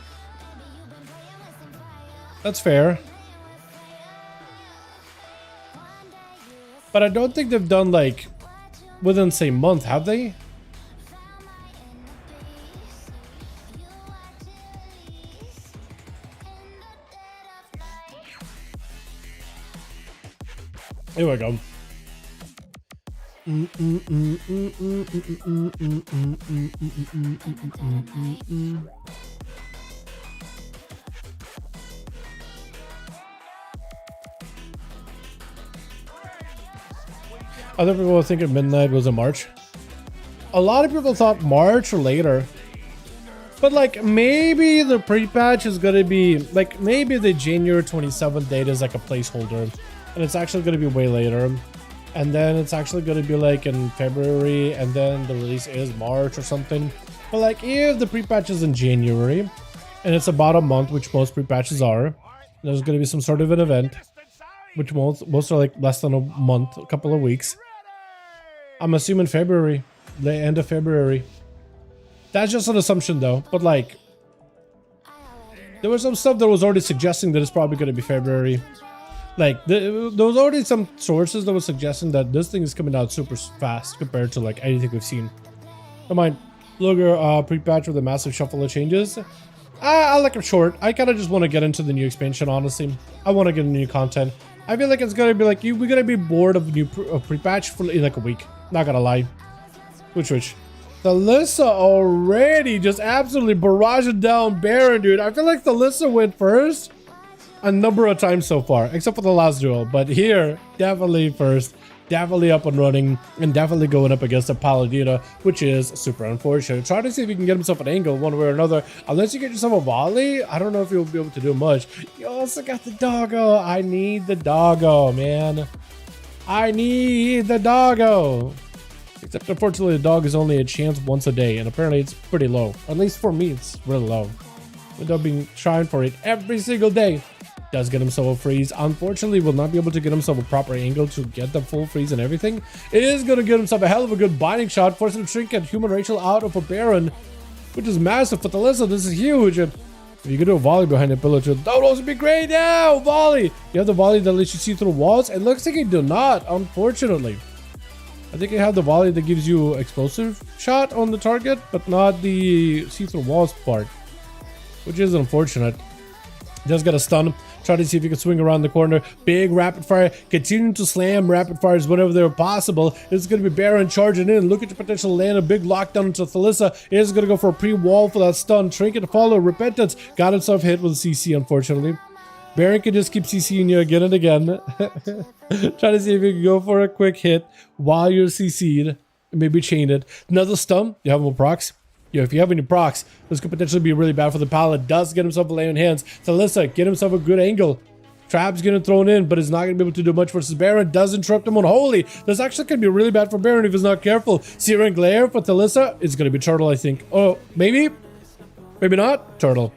That's fair. But I don't think they've done like within the same month, have they? Here we go. Other people think at midnight was in March. A lot of people thought March or later. But like maybe the pre-patch is gonna be like maybe the January 27th date is like a placeholder. And it's actually gonna be way later. And then it's actually gonna be like in February, and then the release is March or something. But like if the pre-patch is in January and it's about a month, which most pre-patches are, there's gonna be some sort of an event, which most are like less than a month, a couple of weeks. I'm assuming February, the end of February. That's just an assumption though, but like there was some stuff that was already suggesting that it's probably going to be February. Like there was already some sources that was suggesting that this thing is coming out super fast compared to like anything we've seen. Don't mind, longer pre-patch with a massive shuffle of changes. I like it short. I kind of just want to get into the new expansion, honestly. I want to get new content. I feel like it's going to be like, we're going to be bored of new pre-patch for in like a week. Not gonna lie. Which. Thalissa already just absolutely barraging down Baron, dude. I feel like Thalissa went first a number of times so far, except for the last duel. But here, definitely first. Definitely up and running, and definitely going up against a Paladina, which is super unfortunate. Try to see if you can get himself an angle one way or another. Unless you get yourself a volley, I don't know if you'll be able to do much. You also got the doggo. I need the doggo, man. I need the doggo. Except unfortunately the dog is only a chance once a day, and apparently it's pretty low. At least for me it's really low. Without being trying for it every single day. Does get himself a freeze. Unfortunately will not be able to get himself a proper angle to get the full freeze and everything. It is going to get himself a hell of a good binding shot, forcing a trinket human Rachel out of a Baron, which is massive for Thalissa. This is huge. If you could do a volley behind the pillar too, that would also be great. Now volley, you have the volley that lets you see through walls. It looks like you do not, unfortunately. I think I have the volley that gives you explosive shot on the target, but not the see-through walls part, which is unfortunate. Just got a stun. Try to see if you can swing around the corner. Big rapid fire. Continuing to slam rapid fires whenever they're possible. This is going to be Baron charging in. Look at your potential land. A big lockdown into Thalissa. He is going to go for a pre-wall for that stun. Trinket to follow. Repentance. Got himself hit with CC, unfortunately. Baron can just keep CCing you again and again. Try to see if you can go for a quick hit while you're CC'd. Maybe chain it. Another stun. You have more procs. Yeah, if you have any procs, this could potentially be really bad for the Paladin. Does get himself a lay on hands. Thalissa, get himself a good angle. Trap's getting thrown in, but is not going to be able to do much versus Baron. Does interrupt him on Holy. This actually could be really bad for Baron if he's not careful. Searing Glare for Thalissa. It's going to be Turtle, I think. Oh, maybe? Maybe not? Turtle.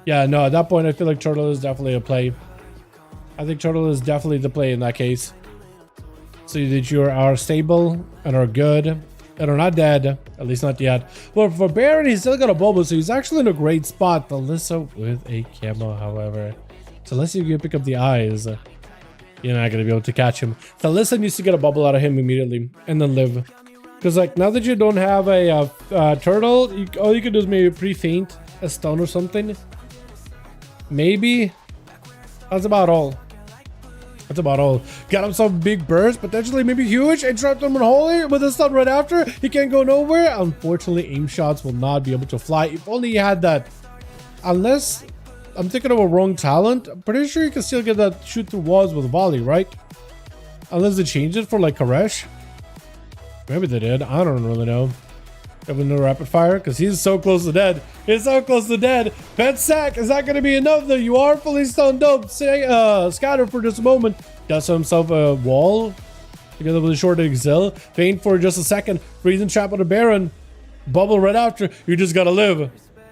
Yeah, no, at that point, I feel like Turtle is definitely a play. I think Turtle is definitely the play in that case. So that you are stable and are good and are not dead, at least not yet. Well, for Baron, he's still got a bubble, so he's actually in a great spot. Thalissa with a camo, however. So unless you can pick up the eyes, you're not going to be able to catch him. Thalissa needs to get a bubble out of him immediately and then live. Because like now that you don't have a turtle, all you can do is maybe pre-feint a stun or something. Maybe. That's about all. That's about all. Got himself a big burst, potentially maybe huge. Interrupt him on Holy with a stun right after. He can't go nowhere. Unfortunately, aim shots will not be able to fly. If only he had that. Unless I'm thinking of a wrong talent. I'm pretty sure you can still get that shoot through walls with volley, right? Unless they changed it for like Koresh. Maybe they did. I don't really know. Have a no rapid fire because he's so close to dead. He's so close to dead. Pet sack is not going to be enough though. You are fully stunned up. Scatter for just a moment. Does himself a wall together with a short exile. Feint for just a second. Freezing trap on a Baron. Bubble right after. You just gotta live.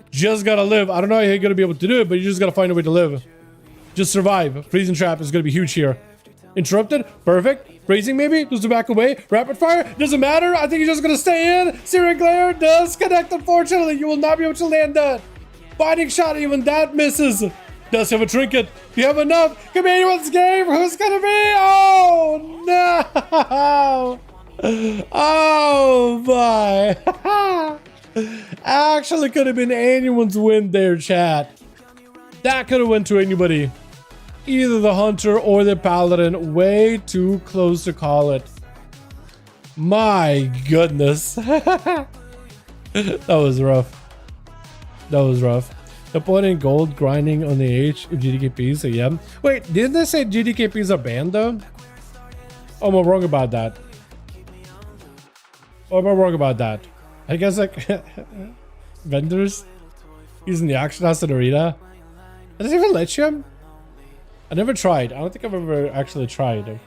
Just gotta live. I don't know how you're gonna be able to do it, but you just gotta find a way to live. Just survive. Freezing trap is gonna be huge here. Interrupted. Perfect. Freezing maybe. Does it back away? Rapid fire. Doesn't matter. I think he's just gonna stay in. Searing Glare does connect. Unfortunately, you will not be able to land that. Binding shot. Even that misses. Does have a trinket. Do you have enough? Could be anyone's game. Who's gonna be? Oh no. Oh my. Actually could have been anyone's win there, chat. That could have went to anybody. either the hunter or the paladin. Way too close to call it. My goodness. That was rough. That was rough. The point in gold grinding on the H of GDKP, so yeah. Wait, didn't they say GDKPs are banned though? Oh, am I wrong about that? Oh, am I wrong about that? I guess like vendors using the action house and arena. Does it even let you? I never tried. I don't think I've ever actually tried.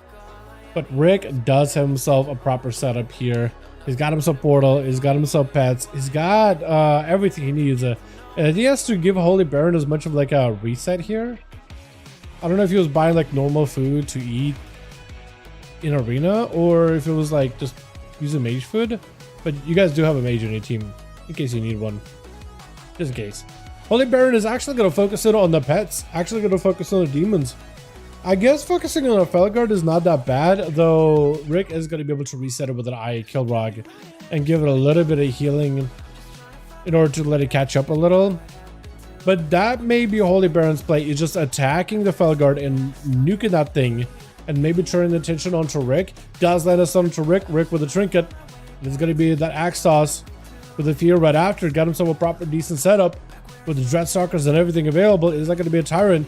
But Rick does have himself a proper setup here. He's got himself portal. He's got himself pets. He's got everything he needs. And he has to give Holy Baron as much of like a reset here. I don't know if he was buying like normal food to eat in arena or if it was like just using mage food. But you guys do have a mage on your team in case you need one. Just in case. Holy Baron is actually going to focus in on the pets. Actually going to focus on the demons. I guess focusing on a Felguard is not that bad, though Rick is going to be able to reset it with an Eye Kilrog and give it a little bit of healing in order to let it catch up a little. But that may be Holy Baron's play, is just attacking the Felguard and nuking that thing and maybe turning the attention onto Rick. Does land us onto Rick with a trinket. It's going to be that axe toss with the fear right after. Got himself a proper decent setup with the Dreadstalkers and everything available. Is that going to be a Tyrant?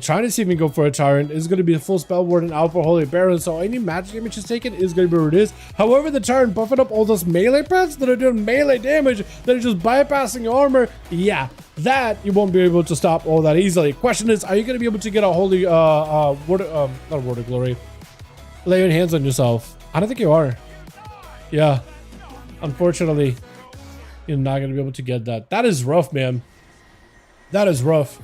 Trying to see if we can go for a Tyrant is going to be a full spell warden out for Holy Baron, so any magic damage is taken is going to be reduced. However, the Tyrant buffing up all those melee pets that are doing melee damage, that are just bypassing your armor, yeah, that you won't be able to stop all that easily. Question is, are you going to be able to get a Holy, not a Word of Glory, lay your hands on yourself? I don't think you are. Yeah, unfortunately, you're not going to be able to get that. That is rough, man. That is rough.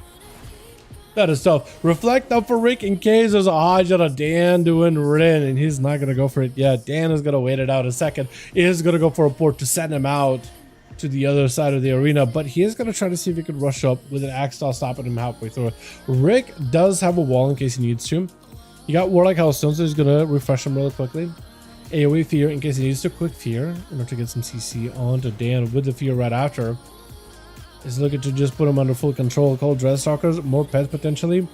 That is tough. Reflect up for Rick in case there's a Hodge on a Dan doing Rin, and he's not going to go for it yet. Dan is going to wait it out a second. He is going to go for a port to send him out to the other side of the arena, but he is going to try to see if he can rush up with an axe toss stopping him halfway through. Rick does have a wall in case he needs to. He got Warlock Hellstone, so he's going to refresh him really quickly. AoE Fear in case he needs to quick Fear in order to get some CC onto Dan with the Fear right after. He's looking to just put him under full control. Cold Dreadstalkers, more pets potentially.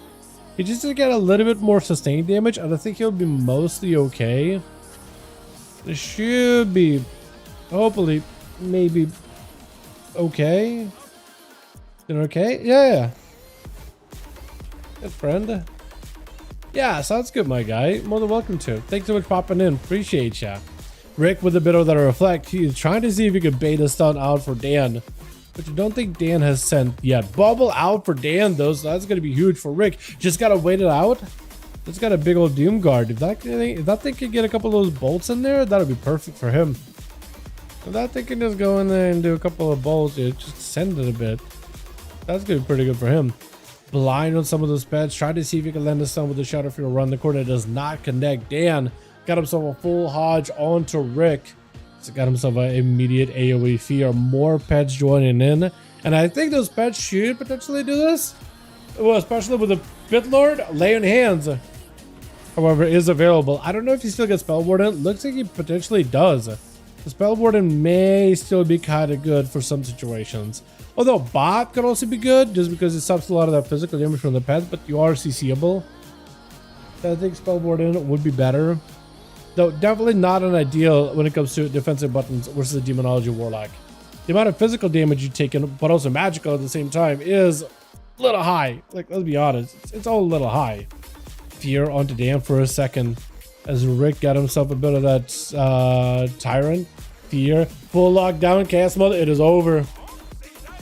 He just to get a little bit more sustained damage, and I think he'll be mostly okay. It should be, hopefully, maybe okay. Then okay? Yeah. Good friend. Yeah, sounds good, my guy. More than welcome to. Thanks so much for popping in. Appreciate ya. Rick with a bit of that reflect. He's trying to see if he could bait a stun out for Dan, which I don't think Dan has sent yet. Bubble out for Dan though, so that's going to be huge for Rick. Just got to wait it out. It's got a big old Doom Guard. If that thing could get a couple of those bolts in there, that would be perfect for him. If that thing can just go in there and do a couple of bolts, just send it a bit. That's going to be pretty good for him. Blind on some of those pets. Try to see if he can land a stun with the Shadow Field run the corner. Does not connect. Dan got himself a full Hodge onto Rick. So got himself an immediate AoE Fear. More pets joining in. And I think those pets should potentially do this. Well, especially with the Pit Lord. Laying hands, however, is available. I don't know if he still gets Spell Warden. Looks like he potentially does. The Spell Warden may still be kind of good for some situations. Although Bot could also be good just because it stops a lot of that physical damage from the pets, but you are CCable. So I think Spell Warden would be better. Though definitely not an ideal when it comes to defensive buttons versus a Demonology Warlock. The amount of physical damage you take in, but also magical at the same time, is a little high. Like, let's be honest, it's all a little high. Fear onto Dan for a second as Rick got himself a bit of that Tyrant. Fear, full lockdown, cast mode. It is over.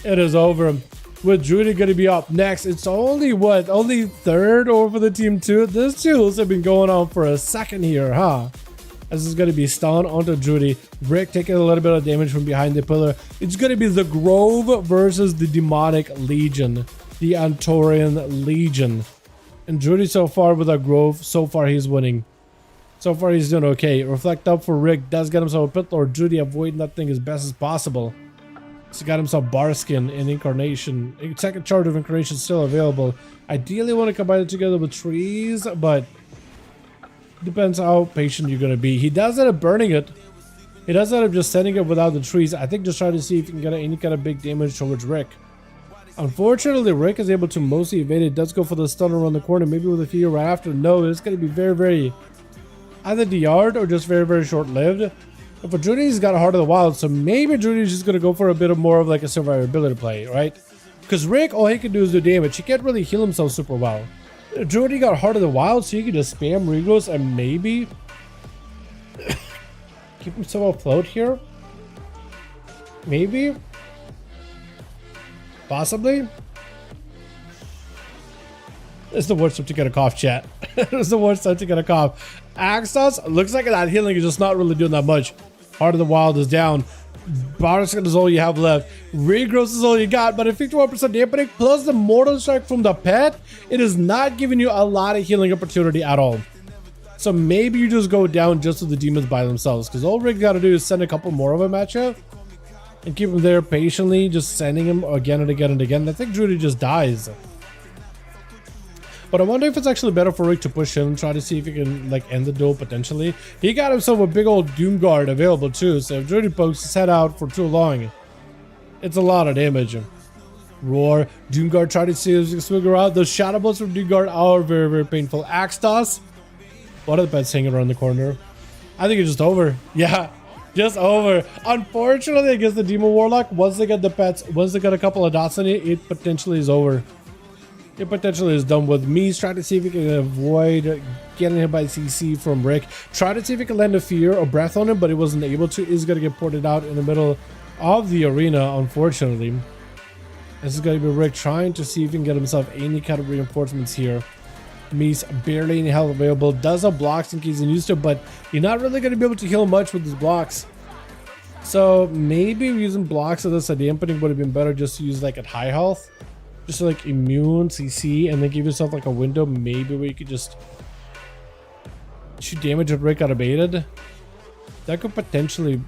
It is over. With Druid going to be up next. It's only what? Only third over the team 2. This duels have been going on for a second here, huh? This is going to be stun onto Druid. Rick taking a little bit of damage from behind the pillar. It's going to be the Grove versus the Demonic Legion. The Antorian Legion. And Druid so far with a Grove, so far he's winning. So far he's doing okay. Reflect up for Rick. Does get himself a Pit Lord. Druid avoiding that thing as best as possible. So got himself Barskin and Incarnation. Second Charge of Incarnation still available. Ideally want to combine it together with trees, but depends how patient you're going to be. He does end up burning it. He does end up just sending it without the trees. I think just trying to see if he can get any kind of big damage towards Rick. Unfortunately, Rick is able to mostly evade it. Does go for the stun around the corner, maybe with a fear right after. No, it's going to be very, very either DR'd or just very, very short-lived. But for Judy, he's got a Heart of the Wild, so maybe Judy's just going to go for a bit of more of like a survivability play, right? Because Rick, all he can do is do damage. He can't really heal himself super well. Judy got Heart of the Wild, so he can just spam regrowths and maybe keep himself afloat here. Maybe. Possibly. It's the worst time to get a cough, chat. It's the worst time to get a cough. Axos looks like that healing is just not really doing that much. Heart of the Wild is down. Bardic is all you have left. Regrowth is all you got, but at 51% dampening plus the Mortal Strike from the pet, it is not giving you a lot of healing opportunity at all. So maybe you just go down just with the demons by themselves, because all Rick got to do is send a couple more of them at you and keep him there patiently, just sending him again and again and again. I think Drudy just dies. But I wonder if it's actually better for Rick to push in and try to see if he can like end the duel potentially. He got himself a big old Doom Guard available too, so if Drudy pokes his head out for too long, it's a lot of damage. Roar, Doom Guard, try to see if he can swing around. Those Shadow Bolts from Doom Guard are very, very painful. Axe Toss. What are the pets hanging around the corner? I think it's just over. Yeah, just over. Unfortunately, against the Demon Warlock, once they get the pets, once they get a couple of dots on it, it potentially is over. It potentially is done with. Me trying to see if he can avoid getting hit by CC from Rick. Try to see if he can land a fear or breath on him, but he wasn't able to. He's going to get ported out in the middle of the arena, unfortunately. This is going to be Rick trying to see if he can get himself any kind of reinforcements here. Me's barely any health available. Does have blocks in case he needs to, but you're not really going to be able to heal much with his blocks. So maybe using blocks of this a dampening would have been better just to use like at high health. Just like immune, CC, and then give yourself like a window maybe where you could just shoot damage with Rick got abated. That could potentially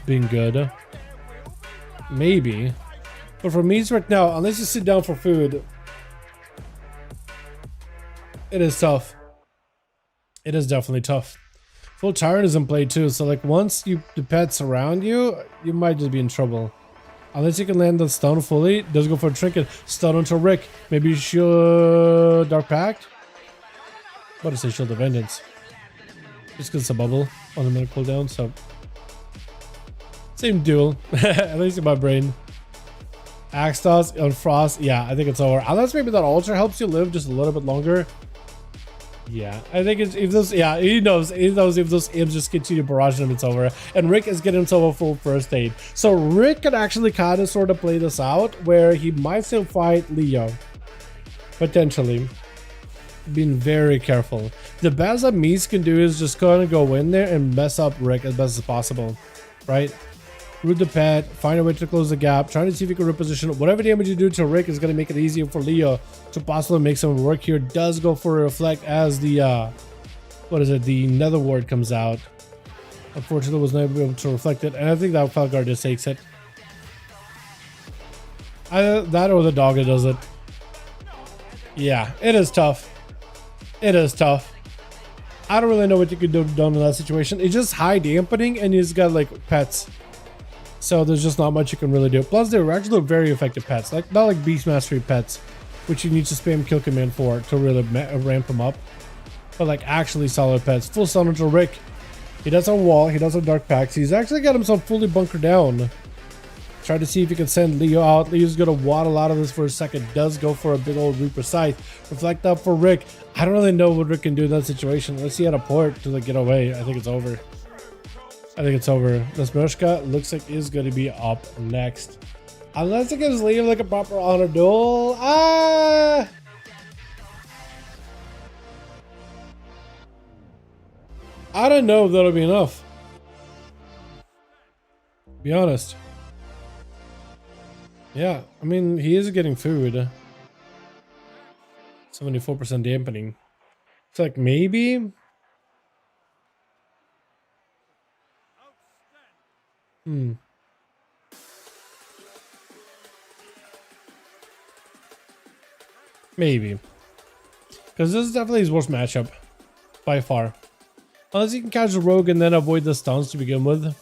been good. Maybe. But for me right now, unless you sit down for food, it is tough. It is definitely tough. Full Tyrant is in play too, so like once the pets surround you, you might just be in trouble. Unless you can land the stun fully, does go for a trinket. Stun onto Rick. Maybe Shield Dark Pact. What is it? Shield of Vengeance. Just because it's a bubble on the minute cooldown, so same duel. At least in my brain. Axe Toss on Frost. Yeah, I think it's over. Unless maybe that altar helps you live just a little bit longer. Yeah, I think it's if those. Yeah, he knows if those imps just continue barraging him, it's over. And Rick is getting himself a full first aid. So Rick can actually kind of sort of play this out where he might still fight Leo. Potentially. Being very careful. The best that Mies can do is just kind of go in there and mess up Rick as best as possible. Right? Root the pet, find a way to close the gap, trying to see if you can reposition. Whatever damage you do to Rick is going to make it easier for Leo to possibly make some work here. Does go for a reflect as the, what is it, the Nether Ward comes out. Unfortunately, was not able to reflect it, and I think that Falguard just takes it. Either that or the dog that does it. Yeah, it is tough. It is tough. I don't really know what you could do done in that situation. It's just high dampening, and he's got like pets. So there's just not much you can really do. Plus, they're actually very effective pets. Like not like Beast Mastery pets, which you need to spam kill command for to really ramp them up. But like actually solid pets. Full stun onto Rick. He does a wall. He does a dark packs. He's actually got himself fully bunkered down. Try to see if he can send Leo out. Leo's gonna waddle out of this for a second. Does go for a big old Reaper Scythe. Reflect up for Rick. I don't really know what Rick can do in that situation. Let's see, at a port to like get away. I think it's over. I think it's over. Nasmurshka looks like is going to be up next. Unless it gives Leo like a proper honor duel. I don't know if that'll be enough. Be honest. Yeah, I mean, he is getting food. 74% dampening. It's like maybe. Maybe. Because this is definitely his worst matchup. By far. Unless he can catch the rogue and then avoid the stuns to begin with.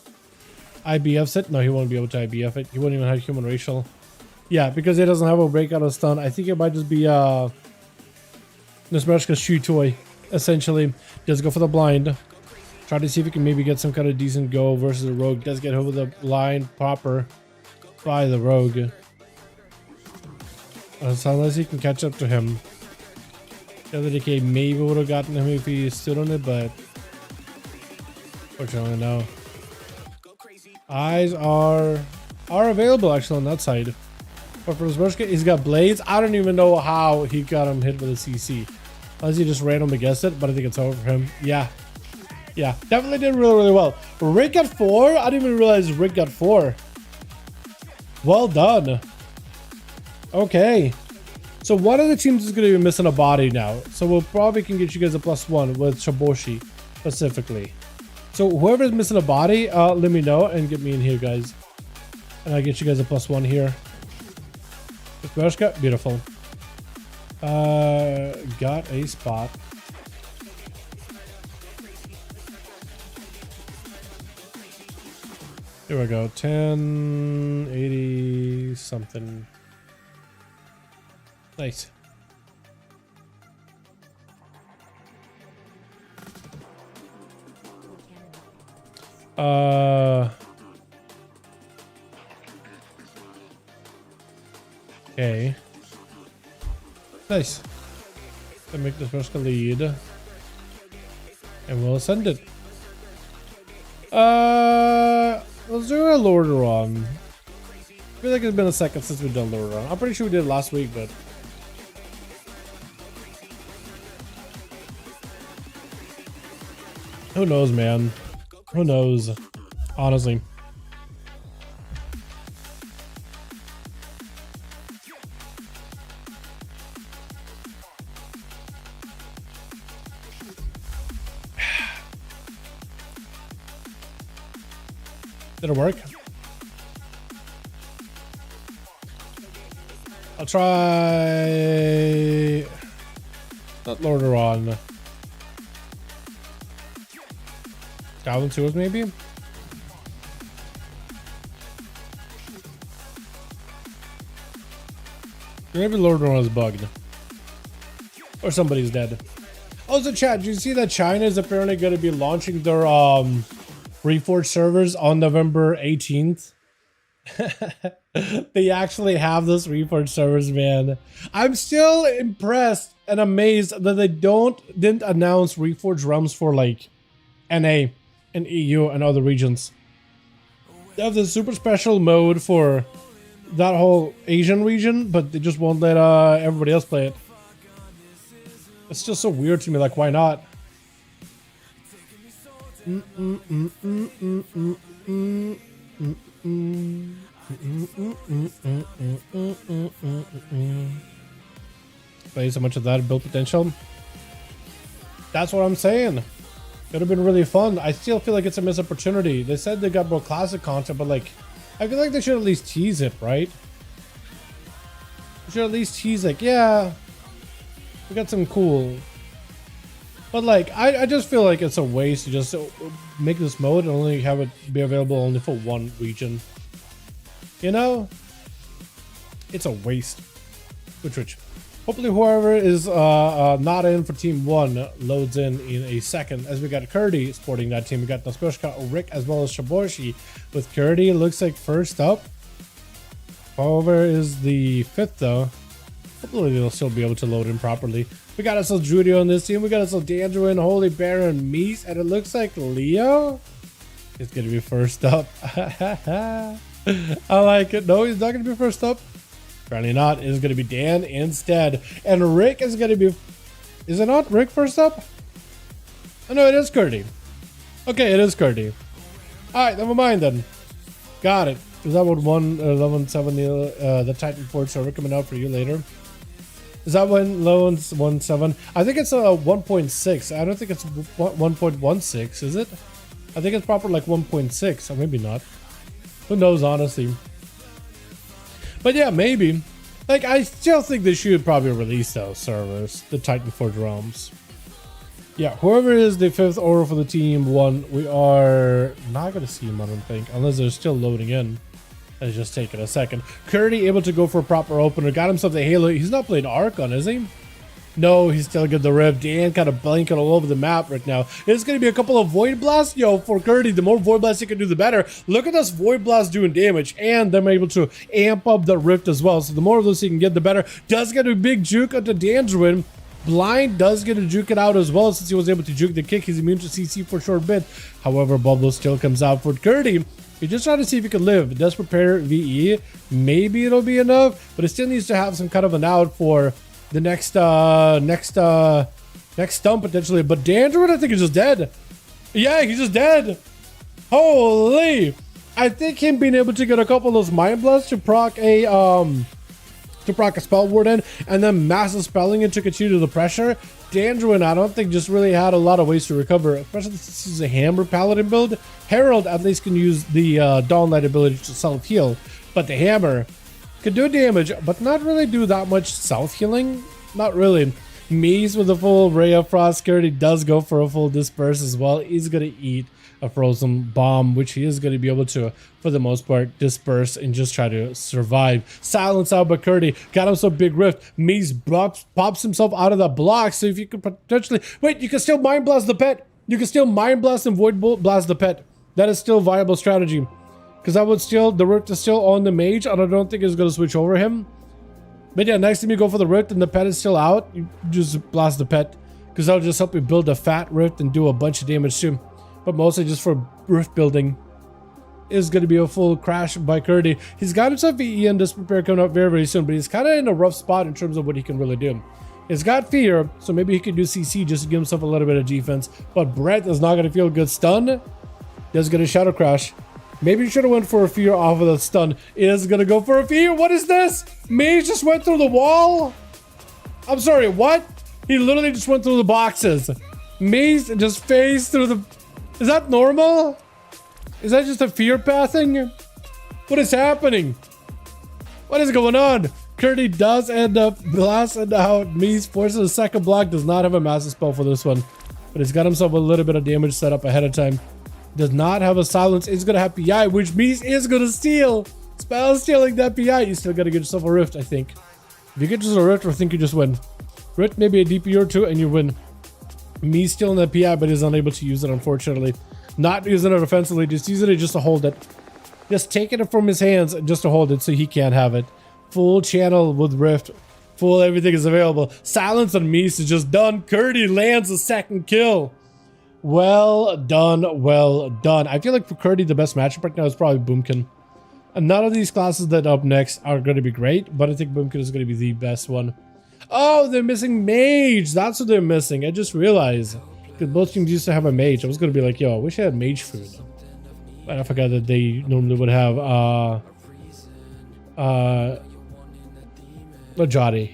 IBFs it? No, he won't be able to IBF it. He won't even have human racial. Yeah, because he doesn't have a breakout of stun. I think it might just be Nesmershka's shoe toy, essentially. Does go for the blind. Try to see if he can maybe get some kind of decent go versus the rogue. Does get over the blind proper by the rogue. So unless he can catch up to him. The other DK maybe would have gotten him if he stood on it, but fortunately no. Eyes are available actually on that side. But for Nesmershka, he's got blades. I don't even know how he got him hit with a CC. Unless he just randomly guessed it, but I think it's over for him. Yeah. Yeah, definitely did really, really well. Rick got 4? I didn't even realize Rick got 4. Well done. Okay. So one of the teams is going to be missing a body now. So we'll probably can get you guys a +1 with Shiboshi specifically. So whoever's missing a body, let me know and get me in here, guys. And I'll get you guys a +1 here. Bershka, beautiful. Got a spot. Here we go. 1080 something. Nice. Okay. Nice. To make this first lead. And we'll send it. Let's do a Lordaeron. I feel like it's been a second since we've done Lordaeron. I'm pretty sure we did it last week, but who knows, man? Who knows? Honestly. Did it work? I'll try not Lordaeron. Goblin Sewers maybe? Maybe Lordaeron is bugged. Or somebody's dead. Also chat, do you see that China is apparently going to be launching their Reforged servers on November 18th? They actually have those Reforged servers, man. I'm still impressed and amazed that they didn't announce Reforged realms for like NA and EU and other regions. They have this super special mode for that whole Asian region, but they just won't let everybody else play it. It's just so weird to me, like why not? Play so much of that build potential. That's what I'm saying. It would have been really fun. I still feel like it's a missed opportunity. They said they got more classic content, but like, I feel like they should at least tease it, right? They should at least tease like, yeah, we got some cool. But like, I just feel like it's a waste to just make this mode and only have it be available only for one region. You know? It's a waste. Which hopefully whoever is not in for team 1 loads in a second, as we got Kurdy sporting that team. We got Naspershka, Rick, as well as Shiboshi. With Kurdy, it looks like first up. However is the 5th though. Hopefully they'll still be able to load in properly. We got ourselves Judy on this team. We got ourselves Dandruin, Holy Baron, Mies, and it looks like Leo is going to be first up. I like it. No, he's not going to be first up. Apparently not. It's going to be Dan instead. And Rick is going to be... Is it not Rick first up? Oh, no, it is Kurdy. Okay, it is Kurdy. Alright, never mind then. Got it. Is that what 11.7 the Titan Forge server coming out for you later? Is that when Lowen's 1.7? I think it's a 1.6. I don't think it's 1.16, is it? I think it's proper like 1.6, or maybe not. Who knows, honestly. But yeah, maybe. Like, I still think they should probably release those servers, the Titan Forge realms. Yeah, whoever is the 5th order for the team 1, we are not going to see him, I don't think, unless they're still loading in. It's just taking a second. Curdy able to go for a proper opener. Got himself the Halo. He's not playing Archon, is he? No, he's still got the Rift. Dan kind of blinking all over the map right now. It's going to be a couple of Void Blasts. Yo, for Curdy, the more Void Blasts he can do, the better. Look at this Void Blast doing damage. And they're able to amp up the Rift as well. So the more of those he can get, the better. Does get a big juke onto Dandruin. Blind does get to juke it out as well, since he was able to juke the kick. He's immune to CC for a short bit. However, Bubble still comes out for Curdy. He's just trying to see if he can live. It does prepare VE. Maybe it'll be enough, but it still needs to have some kind of an out for the next stump potentially. But Dandruin, I think, is just dead. Yeah, he's just dead. Holy! I think him being able to get a couple of those Mind Blasts to proc a Spell Warden and then massive spelling it to continue the pressure. Dandruin, I don't think, just really had a lot of ways to recover, especially since he's a Hammer Paladin build. Herald at least can use the Dawnlight ability to self-heal, but the Hammer could do damage, but not really do that much self-healing. Not really. Mies with a full Ray of Frost. Curdy does go for a full Disperse as well. He's going to eat a Frozen Bomb, which he is going to be able to, for the most part, disperse and just try to survive. Silence out by Curdy. Got him some big Rift. Mies pops himself out of the block, so if you could potentially... Wait, you can still Mind Blast the pet. You can still Mind Blast and Void Blast the pet. That is still a viable strategy. Because I would still... The Rift is still on the mage, and I don't think it's going to switch over him. But yeah, next time you go for the Rift and the pet is still out, you just blast the pet. Because that'll just help you build a fat Rift and do a bunch of damage too. But mostly just for Rift building. Is going to be a full crash by Curdy. He's got himself VE and Disprepare coming up very, very soon. But he's kind of in a rough spot in terms of what he can really do. He's got Fear, so maybe he could do CC just to give himself a little bit of defense. But Brett is not going to feel good. Stun. Does get a Shadow Crash. Maybe you should have went for a Fear off of the stun. Is going to go for a Fear. What is this? Mage just went through the wall? I'm sorry, what? He literally just went through the boxes. Mage just phased through the... Is that normal? Is that just a Fear pathing? What is happening? What is going on? Curdy does end up blasting out. Mies forces a second block. Does not have a massive spell for this one. But he's got himself a little bit of damage set up ahead of time. Does not have a silence. Is going to have PI, which means is going to steal. Spell stealing that PI. You still got to get yourself a Rift, I think. If you get yourself a Rift, I think you just win. Rift, maybe a DP or two, and you win. Me stealing that PI, but is unable to use it, unfortunately. Not using it offensively, just using it just to hold it. Just taking it from his hands just to hold it so he can't have it. Full channel with Rift. Full everything is available. Silence on Mies is just done. Curdy lands a second kill. Well done, well done. I feel like for Curdy, the best matchup right now is probably Boomkin. And none of these classes that up next are going to be great, but I think Boomkin is going to be the best one. Oh, they're missing Mage. That's what they're missing. I just realized. Because both teams used to have a Mage. I was going to be like, yo, I wish I had Mage food. But I forgot that they normally would have Lajati.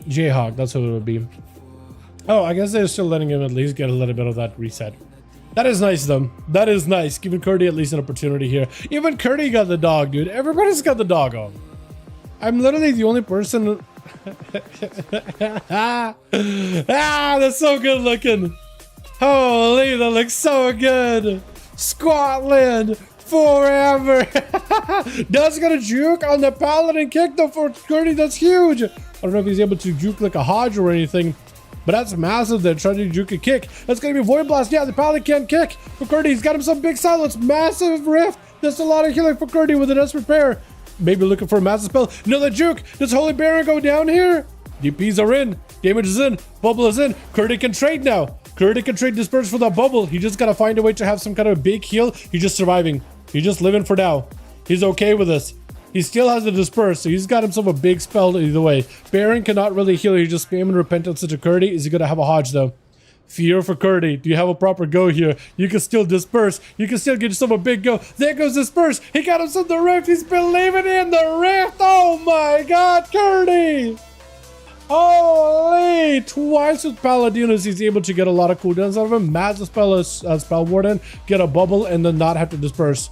Jayhawk, that's who it would be. Oh, I guess they're still letting him at least get a little bit of that reset. That is nice, though. That is nice. Giving Curdy at least an opportunity here. Even Curdy got the dog, dude. Everybody's got the dog on. I'm literally the only person... that's so good looking. Holy, that looks so good. Scotland forever. Does get a juke on the Paladin kick, though, for Curdy. That's huge. I don't know if he's able to juke like a Hodge or anything. But that's massive. They're trying to juke a kick. That's going to be Void Blast. Yeah, the Paladin can't kick. For Curdy, he's got him some big silence. Massive Rift. That's a lot of healing for Curdy with a Desperate Pair. Maybe looking for a massive spell. Another juke. Does Holy Baron go down here? DPs are in. Damage is in. Bubble is in. Curdy can trade now. Curdy can trade Disperse for that bubble. He just got to find a way to have some kind of big heal. He's just surviving. He's just living for now. He's okay with this. He still has the Disperse, so he's got himself a big spell either way. Baron cannot really heal. He's just spamming Repentance into Curdy. Is he going to have a Hodge, though? Fear for Curdy. Do you have a proper go here? You can still Disperse. You can still get yourself a big go. There goes Disperse. He got himself the Rift. He's believing in the Rift. Oh my God, Curdy. Holy! Twice with Paladinus, he's able to get a lot of cooldowns out of him. Massive spell as Spell Warden. Get a bubble and then not have to Disperse.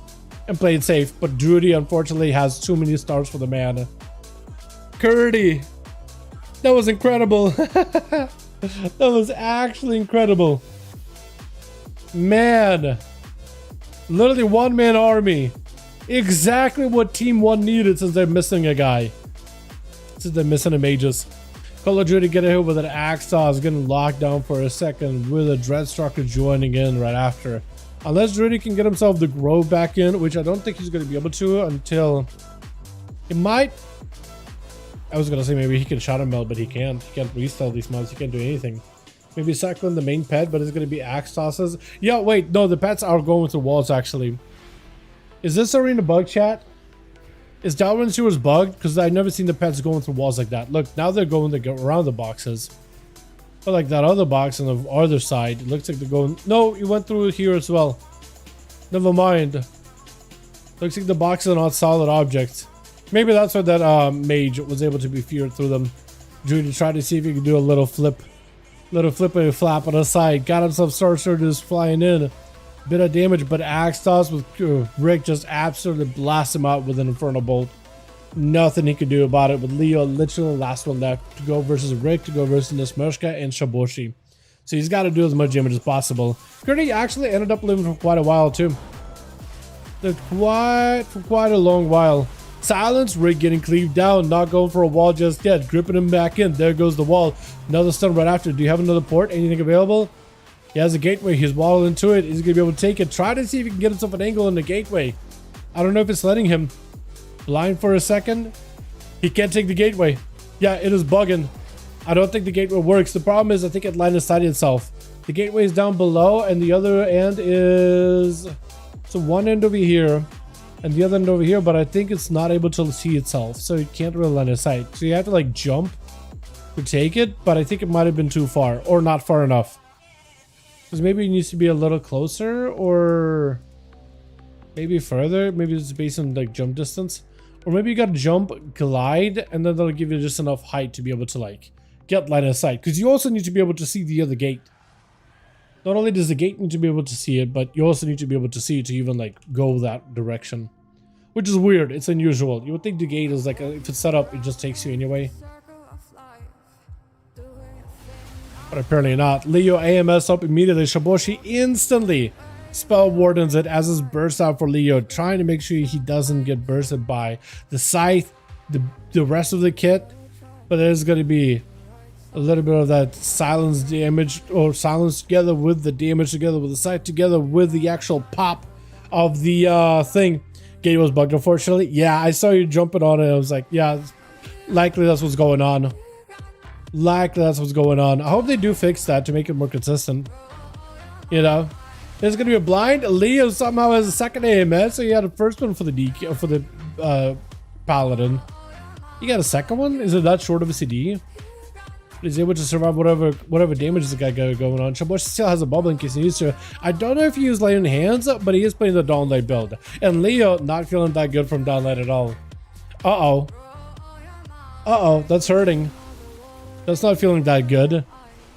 And play it safe, but Drudy unfortunately has too many stars for the man. Curdy, that was incredible. That was actually incredible. Man, Literally one-man army. Exactly what Team 1 needed since they're missing a guy. Since they're missing a mages. Call of Duty get hit with an axe toss, getting locked down for a second with a Dreadstalker joining in right after. Unless Drudy can get himself the Grove back in, which I don't think he's going to be able to until... He might... I was going to say maybe he can Shadow Meld, but he can't. He can't restyle these mods. He can't do anything. Maybe cycling the main pet, but it's going to be axe tosses. Yeah, wait. No, the pets are going through walls, actually. Is this arena bug, chat? Is Dalaran sewers bugged? Because I've never seen the pets going through walls like that. Look, now they're going to go around the boxes. But like that other box on the other side, it looks like they're going... No, you went through here as well. Never mind. Looks like the boxes are not solid objects. Maybe that's why that mage was able to be feared through them. Judy tried to see if he could do a little flip. Little flippity flap on the side. Got himself Sorcerer just flying in. Bit of damage, but axe toss with Rick just absolutely blast him out with an Infernal Bolt. Nothing he could do about it, with Leo literally the last one left to go versus Rick, to go versus Nesmershka and Shaboshi. So he's got to do as much damage as possible. Gertie actually ended up living for quite a while too. For quite a long while. Silence, Rick getting cleaved down, not going for a wall just yet, gripping him back in. There goes the wall. Another stun right after. Do you have another port? Anything available? He has a gateway. He's waddled into it. He's going to be able to take it. Try to see if he can get himself an angle in the gateway. I don't know if it's letting him. Blind for a second. He can't take the gateway. Yeah, it is bugging. I don't think the gateway works. The problem is I think it line of sight itself. The gateway is down below and the other end is... So one end over here and the other end over here, but I think it's not able to see itself. So it can't really line of sight. So you have to like jump to take it, but I think it might have been too far or not far enough. Because maybe it needs to be a little closer or maybe further. Maybe it's based on like jump distance. Or maybe you gotta jump, glide, and then that'll give you just enough height to be able to like get line of sight. Because you also need to be able to see the other gate. Not only does the gate need to be able to see it, but you also need to be able to see it to even like go that direction. Which is weird. It's unusual. You would think the gate is like, if it's set up, it just takes you anyway. But apparently not. Leo AMS up immediately. Shaboshi instantly spell wardens it as it bursts out for Leo, trying to make sure he doesn't get bursted by the scythe, the rest of the kit. But there's going to be a little bit of that silence damage, or silence together with the damage, together with the scythe, together with the actual pop of the thing. Gate was bugged, unfortunately. Yeah, I saw you jumping on it. I was like, yeah, likely that's what's going on. Likely that's what's going on. I hope they do fix that to make it more consistent. You know, there's gonna be a blind. Leo somehow has a second AMS, so you had a first one for the DK, for the paladin. You got a second one? Is it that short of a CD? He's able to survive whatever damage the guy got going on. Shaboshi still has a bubble in case he needs to. I don't know if he used light in hands, but he is playing the Dawnlight build. And Leo not feeling that good from Dawnlight at all. Uh-oh. Uh-oh, that's hurting. That's not feeling that good.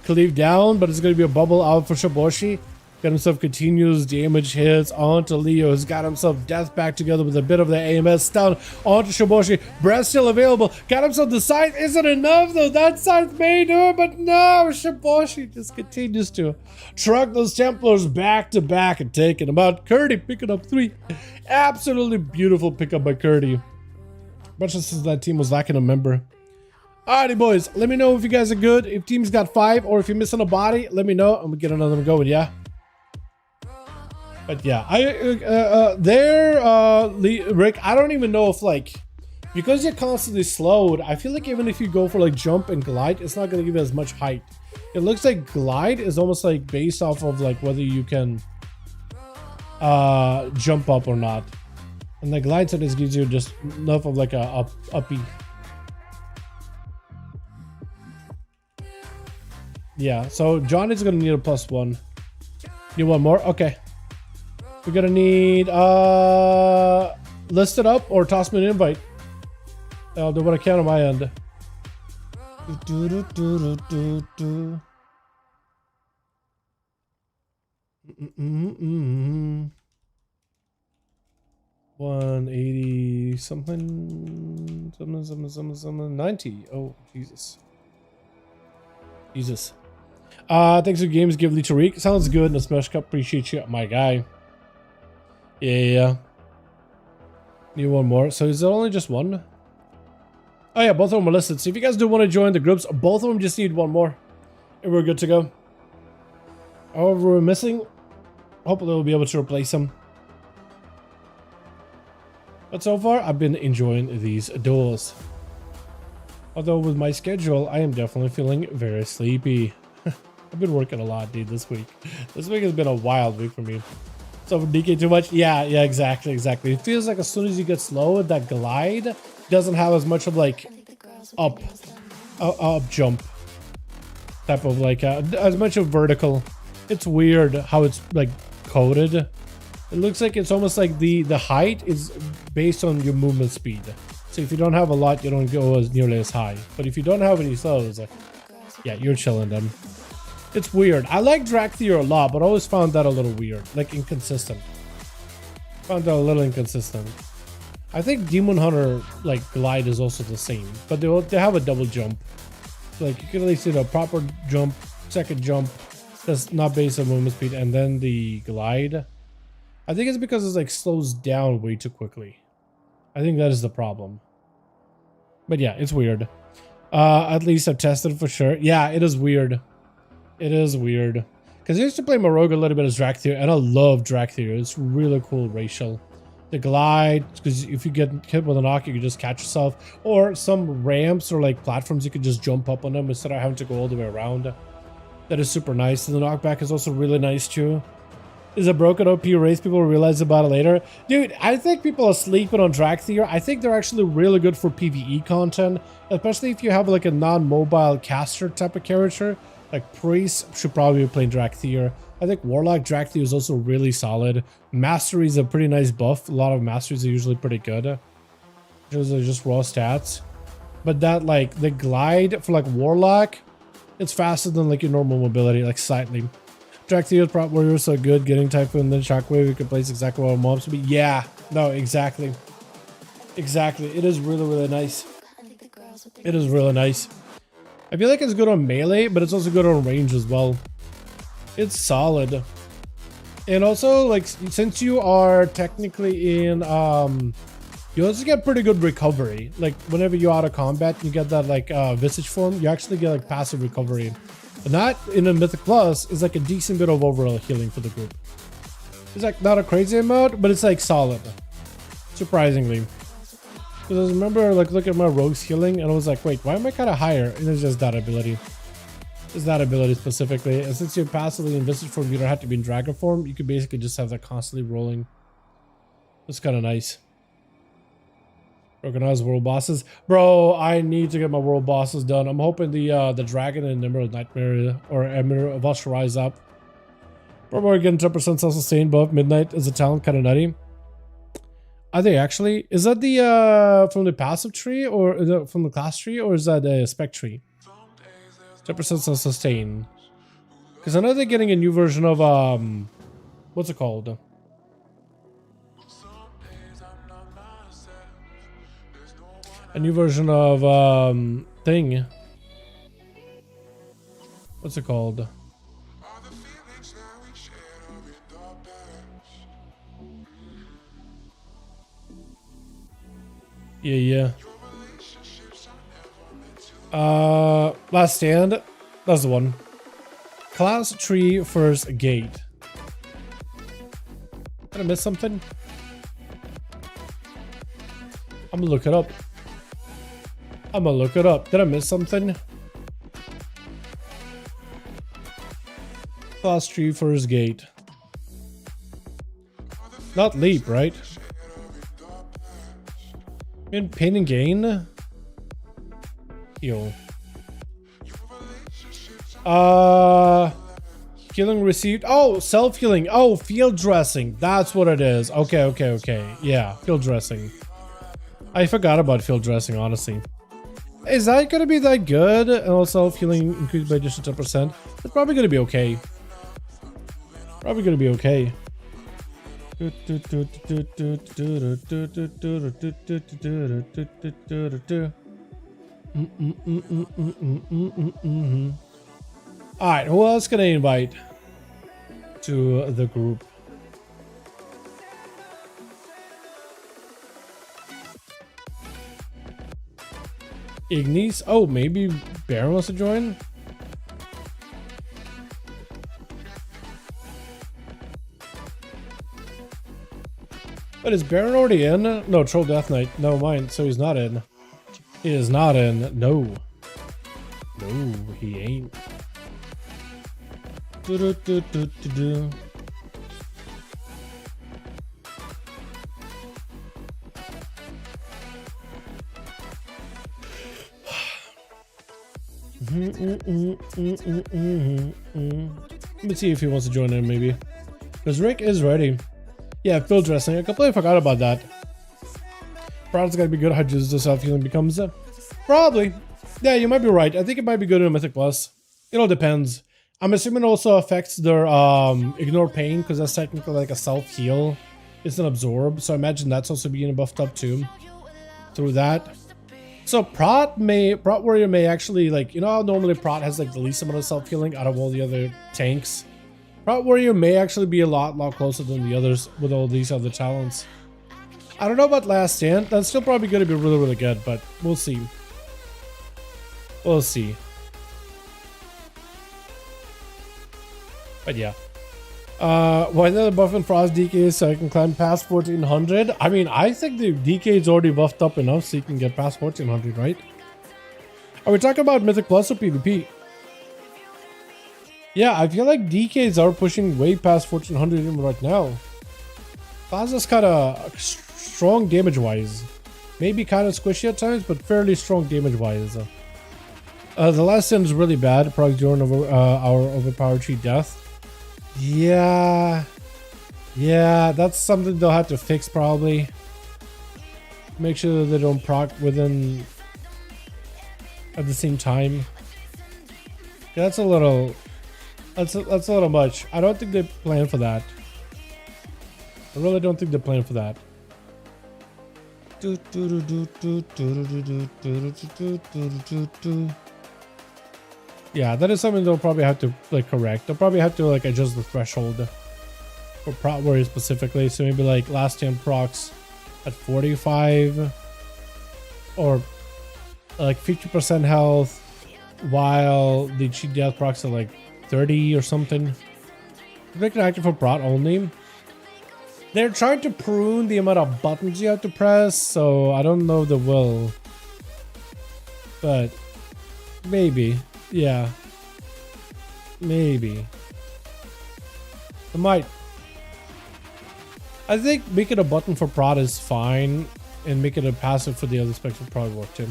Cleave down, but it's going to be a bubble out for Shaboshi. Got himself continuous damage hits onto Leo. He's got himself death back together with a bit of the AMS down onto Shaboshi. Breath still available. Got himself the scythe. Isn't enough though. That scythe may do it, but no. Shaboshi just continues to truck those Templars back to back and taking them out. Curdy picking up 3. Absolutely beautiful pickup by Curdy. Much as that team was lacking a member. Alrighty, boys. Let me know if you guys are good. If team's got 5 or if you're missing a body, let me know and we get another one going, yeah? But yeah, Rick, I don't even know if like, because you're constantly slowed, I feel like even if you go for like jump and glide, it's not going to give you as much height. It looks like glide is almost like based off of like whether you can jump up or not. And the glide set just gives you just enough of like a uppy. Yeah, so John is going to need a +1. You want more? Okay. We're gonna need list it up or toss me an invite. I'll do what I can on my end. Do. 180 something 90. Oh Jesus. Thanks for games, give Lee Tariq. Sounds good. And a Smash Cup, appreciate you, my guy. Yeah. Need one more. So is it only just one? Oh yeah, both of them are listed. So if you guys do want to join the groups, both of them just need one more. And we're good to go. However, we're missing. Hopefully we'll be able to replace them. But so far, I've been enjoying these duels. Although with my schedule, I am definitely feeling very sleepy. I've been working a lot, dude, this week. This week has been a wild week for me. So DK too much? Yeah, exactly. It feels like as soon as you get slow, that glide doesn't have as much of like up jump type of like as much of vertical. It's weird how it's like coded. It looks like it's almost like the height is based on your movement speed. So if you don't have a lot, you don't go as nearly as high. But if you don't have any slows, yeah, you're chilling then. It's weird. I like drag theory a lot, but I always found that a little weird, like inconsistent. Found that a little inconsistent. I think Demon Hunter like glide is also the same, but they have a double jump. Like you can at least do a proper jump, second jump that's not based on movement speed, and then the glide. I think it's because it's like slows down way too quickly. I think that is the problem. But yeah, it's weird. At least I've tested for sure. Yeah, it is weird. It is weird. Because I used to play Maroga a little bit as drag theory, and I love drag theory. It's really cool racial. The glide, because if you get hit with a knock, you can just catch yourself. Or some ramps or like platforms, you can just jump up on them instead of having to go all the way around. That is super nice. And the knockback is also really nice too. Is a broken OP race? People will realize about it later. Dude, I think people are sleeping on drag theory. I think they're actually really good for PvE content, especially if you have like a non-mobile caster type of character. Like Priest should probably be playing drag theory. I think Warlock drag theory is also really solid. Mastery is a pretty nice buff. A lot of masteries are usually pretty good. Those are just raw stats. But that like the glide for like Warlock, it's faster than like your normal mobility, like slightly. Drag theory prop warrior so good. Getting Typhoon and then Shockwave, you can place exactly what mobs would be. Yeah, no, exactly. Exactly. It is really, really nice. It is really nice. I feel like it's good on melee, but it's also good on range as well. It's solid. And also, like, since you are technically in, you also get pretty good recovery. Like, whenever you're out of combat, you get that, like, visage form, you actually get, like, passive recovery. And that, in a Mythic Plus, is, like, a decent bit of overall healing for the group. It's, like, not a crazy amount, but it's, like, solid. Surprisingly. Because I remember like looking at my rogue's healing and I was like, wait, why am I kind of higher? And it's just that ability. It's that ability specifically. And since you're passively in visage form, you don't have to be in dragon form. You could basically just have that constantly rolling. It's kind of nice. Organized world bosses. Bro, I need to get my world bosses done. I'm hoping the dragon and Emerald Nightmare or Emerald of Us rise up. Probably getting 10% self-sustain above midnight is a talent, kind of nutty. Are they actually? Is that the from the passive tree or is that from the class tree, or is that a spec tree? 10% sustain. Because I know they're getting a new version of what's it called? A new version of thing. What's it called? Yeah. Last Stand. That's the one. Class tree first gate. Did I miss something? I'm gonna look it up. Did I miss something? Class tree first gate. Not leap, right? In pain and gain? Heal. Healing received. Oh, self-healing. Oh, field dressing. That's what it is. Okay. Yeah, field dressing. I forgot about field dressing, honestly. Is that gonna be that good? And also self-healing increased by just 10%. It's probably gonna be okay. Alright, who else can I invite to the group? Ignis. Oh, maybe Baron wants to join. But is Baron already in? No, Troll Death Knight. No, mine. So he's not in. He is not in. No. No, he ain't. Do do do do do do. Let me see if he wants to join in, maybe. Because Rick is ready. Yeah, field dressing. I completely forgot about that. Probably gotta be good how just the self-healing becomes. Probably. Yeah, you might be right. I think it might be good in a Mythic Plus. It all depends. I'm assuming it also affects their ignore pain, because that's technically like a self-heal. It's an absorb, so I imagine that's also being buffed up too. Through that. So Prot Warrior may actually, like, you know how normally Prot has like the least amount of self-healing out of all the other tanks? Prot Warrior may actually be a lot closer than the others with all these other talents. I don't know about Last Stand. That's still probably going to be really good, but we'll see. We'll see. But yeah. Why not buffing Frost DK so I can climb past 1400? I mean, I think the DK is already buffed up enough so you can get past 1400, right? Are we talking about Mythic Plus or PvP? Yeah, I feel like DKs are pushing way past 1400 even right now. Plaza's kind of strong damage-wise. Maybe kind of squishy at times, but fairly strong damage-wise. The last stand is really bad, probably during our overpowered tree death. Yeah, that's something they'll have to fix probably. Make sure that they don't proc within at the same time. Yeah, that's a little much. I don't think they plan for that. I really don't think they plan for that. Yeah, that is something they'll probably have to like correct. They'll probably have to like adjust the threshold for Prot Warrior specifically. So maybe like last 10 procs at 45 or like 50% health, while the cheat death procs are like 30 or something. Make it active for Prot only. They're trying to prune the amount of buttons you have to press, so I don't know if they will. But maybe. Yeah. Maybe. It might. I think making a button for Prot is fine, and making a passive for the other specs will probably work too.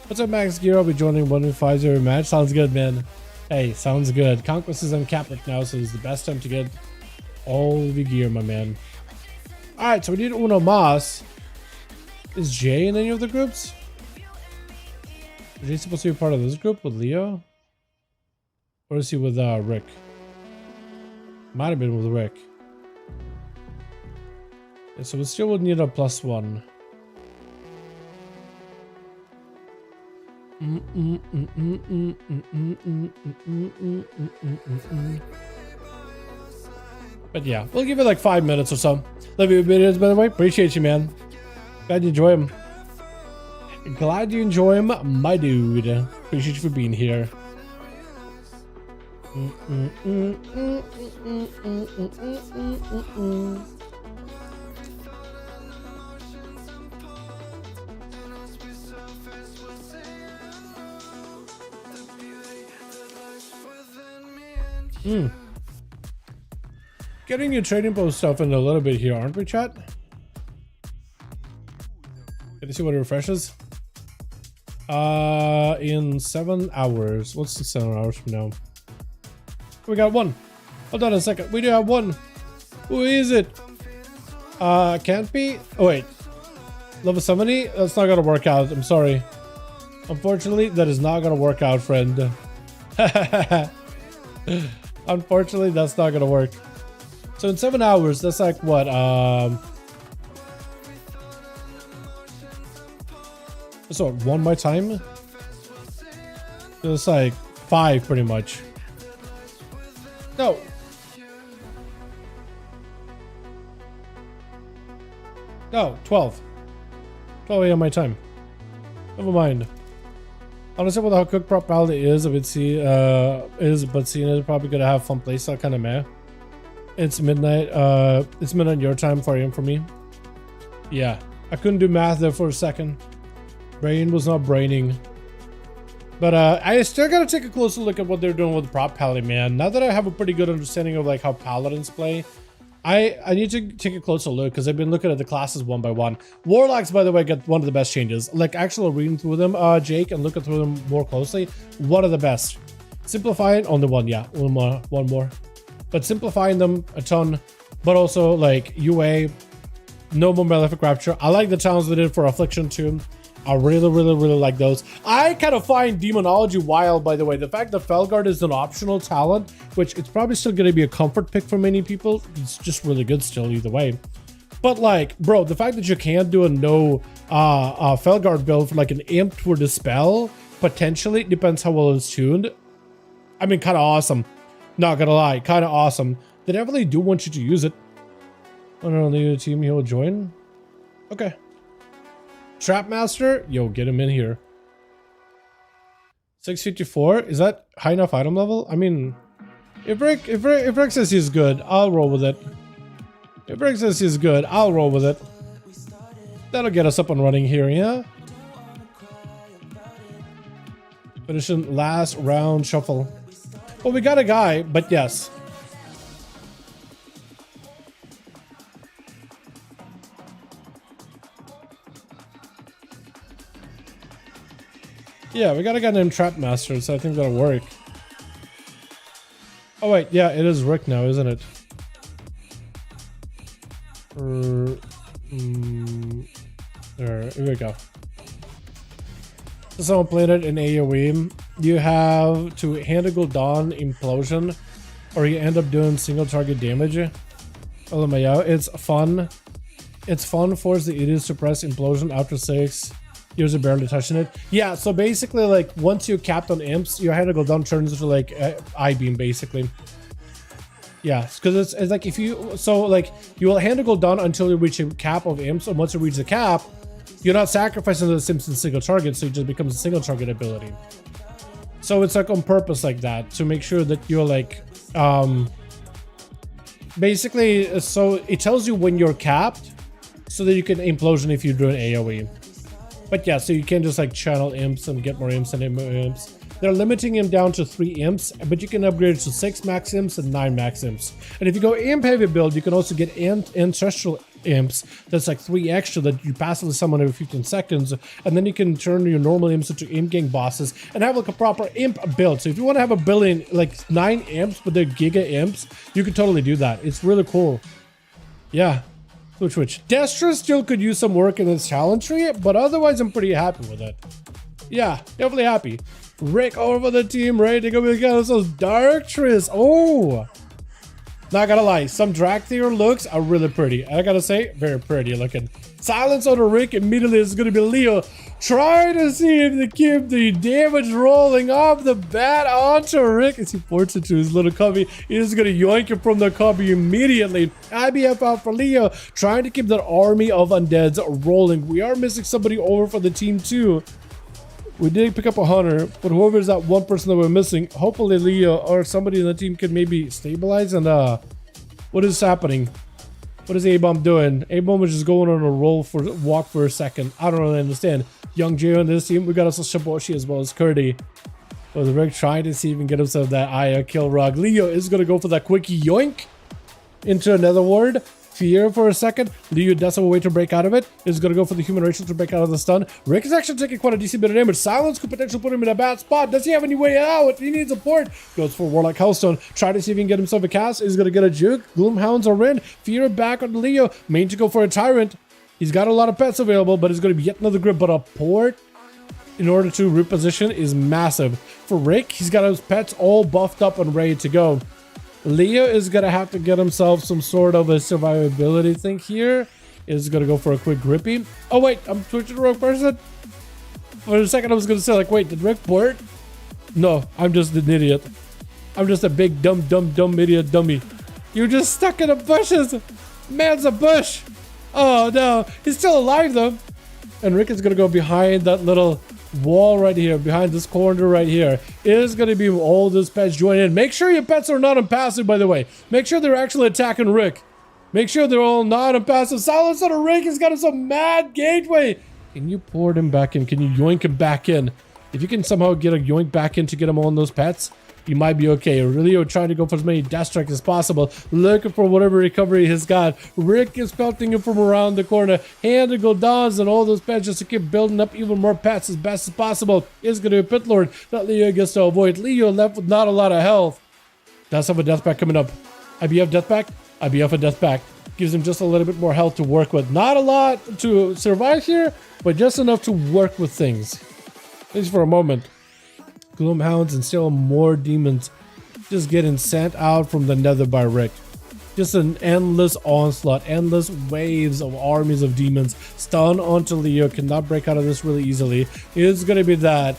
What's up, Max Gear? I'll be joining 1v5 match. Sounds good, man. Hey, sounds good. Conquest is uncapped right now, so it's the best time to get all the gear, my man. Alright, so we need Uno Mas. Is Jay in any of the groups? Is Jay supposed to be part of this group with Leo? Or is he with Rick? Might have been with Rick. Yeah, so we still would need a +1. But yeah, we'll give it like 5 minutes or so. Love your videos, by the way. Appreciate you, man. Glad you enjoy them. Glad you enjoy them, my dude. Appreciate you for being here. Getting your trading post stuff in a little bit here, aren't we, chat? Can you see what it refreshes? In 7 hours. What's the 7 hours from now? We got one. Hold on a second. We do have one. Who is it? Can't be? Oh, wait. Level 70? That's not gonna work out. I'm sorry. Unfortunately, that is not gonna work out, friend. Unfortunately, that's not gonna work. So in 7 hours, that's like what? So 1 my time? So it's like 5 pretty much. No. No, 12. 12 a.m. my time. Never mind. Honestly, with how cooked prop palette is, I would see but seeing it probably gonna have fun playstyle kind of meh. It's midnight. It's midnight your time, 4 AM for me. Yeah, I couldn't do math there for a second. Brain was not braining. But I still gotta take a closer look at what they're doing with the prop palette, man. Now that I have a pretty good understanding of like how paladins play, I need to take a closer look because I've been looking at the classes one by one. Warlocks, by the way, get one of the best changes. Like actually reading through them, Jake, and looking through them more closely, one of the best. Simplifying on the one, yeah, one more. But simplifying them a ton, but also like UA, no more malefic rapture. I like the challenge they did for Affliction too. I really like those. I kind of find Demonology wild, by the way. The fact that Felguard is an optional talent, which it's probably still going to be a comfort pick for many people. It's just really good still either way. But like, bro, the fact that you can't do a no Felguard build for like an imp for Dispel, potentially, depends how well it's tuned. I mean, kind of awesome. Not gonna lie, kind of awesome. They definitely do want you to use it. I don't know, the team he'll join. Okay. Trapmaster, yo, get him in here. 654, is that high enough item level? I mean, if Rick says he's good, I'll roll with it. If Rick says he's good, I'll roll with it. That'll get us up and running here, yeah? Finishing last round shuffle. Well, we got a guy, but yes. Yeah, we got a guy named Trapmaster, so I think that'll work. Oh wait, yeah, it is Rick now, isn't it? There, here we go. So someone played it in AoE. You have to handle Dawn Implosion, or you end up doing single target damage. LMAO, it's fun. It's fun, force the idiots to press Implosion after 6. You're barely touching it. Yeah, so basically, like, once you're capped on imps, your handle down turns into like I-beam, basically. Yeah, because it's like if you, so like you will handle down until you reach a cap of imps, and once you reach the cap, you're not sacrificing the Simpson single target, so it just becomes a single target ability. So it's like on purpose like that to make sure that you're like, basically, so it tells you when you're capped, so that you can implosion if you're doing AoE. But yeah, so you can just like channel imps and get more imps and imps. They're limiting him down to 3 imps, but you can upgrade it to 6 max imps and 9 max imps. And if you go imp heavy build, you can also get ancestral imps. That's like 3 extra that you passively summon every 15 seconds. And then you can turn your normal imps into imp gang bosses and have like a proper imp build. So if you want to have a billion, like 9 imps, but they're giga imps, you can totally do that. It's really cool. Yeah. Which Destra still could use some work in this challenge tree, but otherwise I'm pretty happy with it. Yeah, definitely happy. Rick over the team, ready to go against those Dark Tris. Oh, not gonna lie, some Drakthir looks are really pretty. I gotta say, very pretty looking. Silence on the Rick immediately is gonna be Leo. Try to see if they keep the damage rolling off the bat onto Rick as he forces it to his little cubby. He is gonna yoink it from the cubby immediately. IBF out for Leo, trying to keep that army of undeads rolling. We are missing somebody over for the team too. We did pick up a hunter, but whoever is that one person that we're missing, hopefully Leo or somebody in the team can maybe stabilize. And what is happening? What is A-Bomb doing? A-Bomb is just going on a roll for walk for a second. I don't really understand. Young Jay on this team. We got also Shiboshi as well as Kurdy. But the Rick trying to see if he can get himself that Aya kill rug. Leo is going to go for that quickie yoink into another ward. Fear for a second. Leo does have a way to break out of it. Is going to go for the human racial to break out of the stun. Rick is actually taking quite a decent bit of damage. Silence could potentially put him in a bad spot. Does he have any way out? He needs support. Goes for Warlock Hellstone. Try to see if he can get himself a cast. Is going to get a juke. Gloomhounds are in. Fear back on Leo. Main to go for a Tyrant. He's got a lot of pets available, but it's going to be yet another grip. But a port in order to reposition is massive. For Rick, he's got his pets all buffed up and ready to go. Leo is going to have to get himself some sort of a survivability thing here. Is going to go for a quick grippy. Oh, wait, I'm switching to the wrong person. For a second, I was going to say, like, wait, did Rick port? No, I'm just an idiot. I'm just a big, dumb idiot dummy. You're just stuck in the bushes. Man's a bush. Oh, no. He's still alive, though. And Rick is going to go behind that little wall right here, behind this corner right here, is going to be all those pets join in. Make sure your pets are not on passive, by the way. Make sure they're actually attacking Rick. Make sure they're all not on passive. Silence on a Rick has got some mad gateway. Can you pour him back in? Can you yoink him back in? If you can somehow get a yoink back in to get him on those pets, you might be okay. Leo trying to go for as many death strikes as possible, looking for whatever recovery he's got. Rick is pelting him from around the corner. Hand to go dons and all those pets just to keep building up even more pets as best as possible. Is going to be a pit lord that Leo gets to avoid. Leo left with not a lot of health. Does have a death pack coming up. IBF death pack. IBF a death pack. Gives him just a little bit more health to work with. Not a lot to survive here, but just enough to work with things. At least for a moment. Gloomhounds and still more demons just getting sent out from the nether by Rick. Just an endless onslaught, endless waves of armies of demons. Stun onto Leo, cannot break out of this really easily. It's going to be that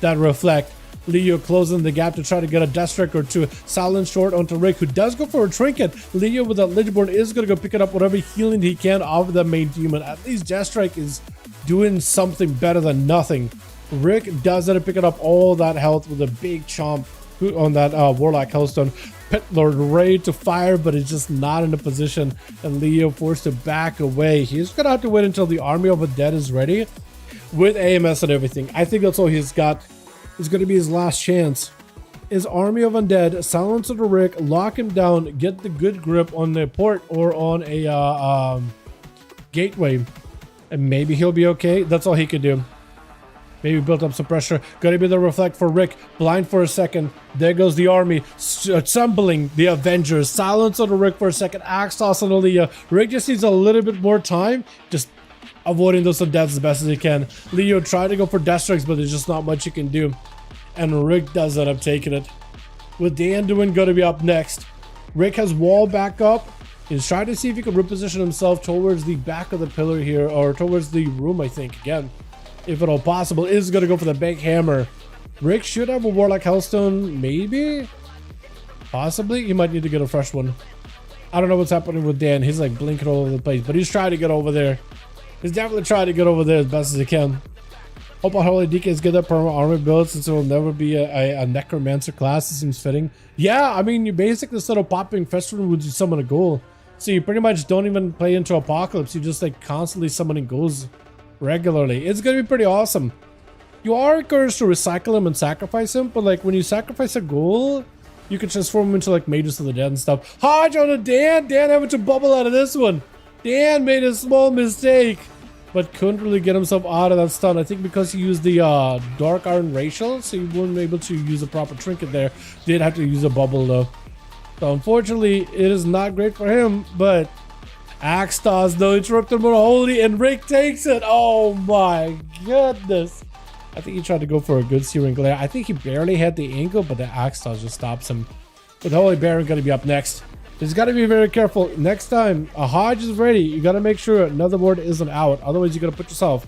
reflect. Leo closing the gap to try to get a death strike or two. Silent short onto Rick, who does go for a trinket. Leo with that Lichborn is going to go pick it up whatever healing he can off of the main demon. At least death strike is doing something better than nothing. Rick does end up picking up all that health with a big chomp on that Warlock Hellstone. Pit Lord ready to fire, but is just not in a position, and Leo forced to back away. He's gonna have to wait until the army of the dead is ready with AMS and everything. I think that's all he's got. It's gonna be his last chance. His army of undead, silence of the Rick, lock him down, get the good grip on the port or on a gateway, and maybe he'll be okay. That's all he could do. Maybe built up some pressure. Gonna be the reflect for Rick. Blind for a second. There goes the army. Assembling the Avengers. Silence on the Rick for a second. Axe toss on Leo. Rick just needs a little bit more time. Just avoiding those deaths as best as he can. Leo tried to go for death strikes, but there's just not much you can do. And Rick does end up taking it. With Dan doing gonna be up next. Rick has wall back up. He's trying to see if he can reposition himself towards the back of the pillar here, or towards the room, I think, again. If at all possible, is going to go for the big hammer. Rick should have a Warlock Hellstone, maybe? Possibly? He might need to get a fresh one. I don't know what's happening with Dan. He's like blinking all over the place, but he's trying to get over there. He's definitely trying to get over there as best as he can. Hope Holy DKs get that perma armor build, since it will never be a Necromancer class. It seems fitting. Yeah, I mean, you basically, instead of popping Festival, would you summon a ghoul? So you pretty much don't even play into Apocalypse. You just like constantly summoning ghouls regularly. It's gonna be pretty awesome. You are encouraged to recycle him and sacrifice him, but like when you sacrifice a ghoul, you can transform him into like Mages of the Dead and stuff. Hodge on a Dan having to bubble out of this one. Dan made a small mistake, but couldn't really get himself out of that stun. I think because he used the Dark Iron Racial, so he wasn't able to use a proper trinket there. Did have to use a bubble though. So unfortunately, it is not great for him, but Axe toss though, interrupted more holy, and Rick takes it. Oh my goodness. I think he tried to go for a good Searing Glare. I think he barely had the angle, but the Axe toss just stops him. But Holy Baron gonna be up next. He's gotta be very careful. Next time a Hodge is ready, you gotta make sure Motherboard isn't out. Otherwise, you're gonna put yourself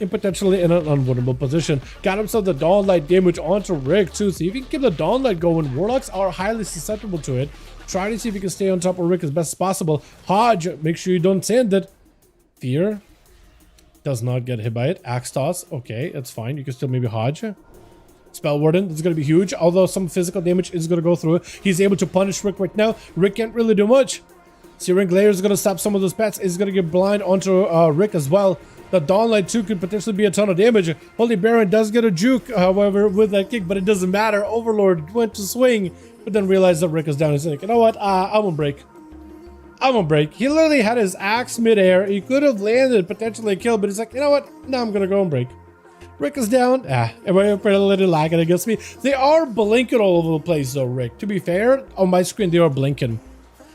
in potentially in an unwinnable position. Got himself the Dawnlight damage onto Rick too. So if you can keep the Dawnlight going, Warlocks are highly susceptible to it. Try to see if you can stay on top of Rick as best as possible. Hodge, make sure you don't send it. Fear does not get hit by it. Axe toss, okay, that's fine. You can still maybe Hodge. Spell Warden, this is going to be huge. Although some physical damage is going to go through. He's able to punish Rick right now. Rick can't really do much. Searing Glare is going to stop some of those pets. Is going to get blind onto Rick as well. The Dawnlight 2 could potentially be a ton of damage. Holy Baron does get a juke, however, with that kick, but it doesn't matter. Overlord went to swing, but then realized that Rick is down. He's like, you know what? I'm gonna break. I'm gonna break. He literally had his axe midair. He could have landed, potentially a kill, but he's like, you know what? No, I'm gonna go and break. Rick is down. Everybody a little lagging against me. They are blinking all over the place though, Rick. To be fair, on my screen, they are blinking.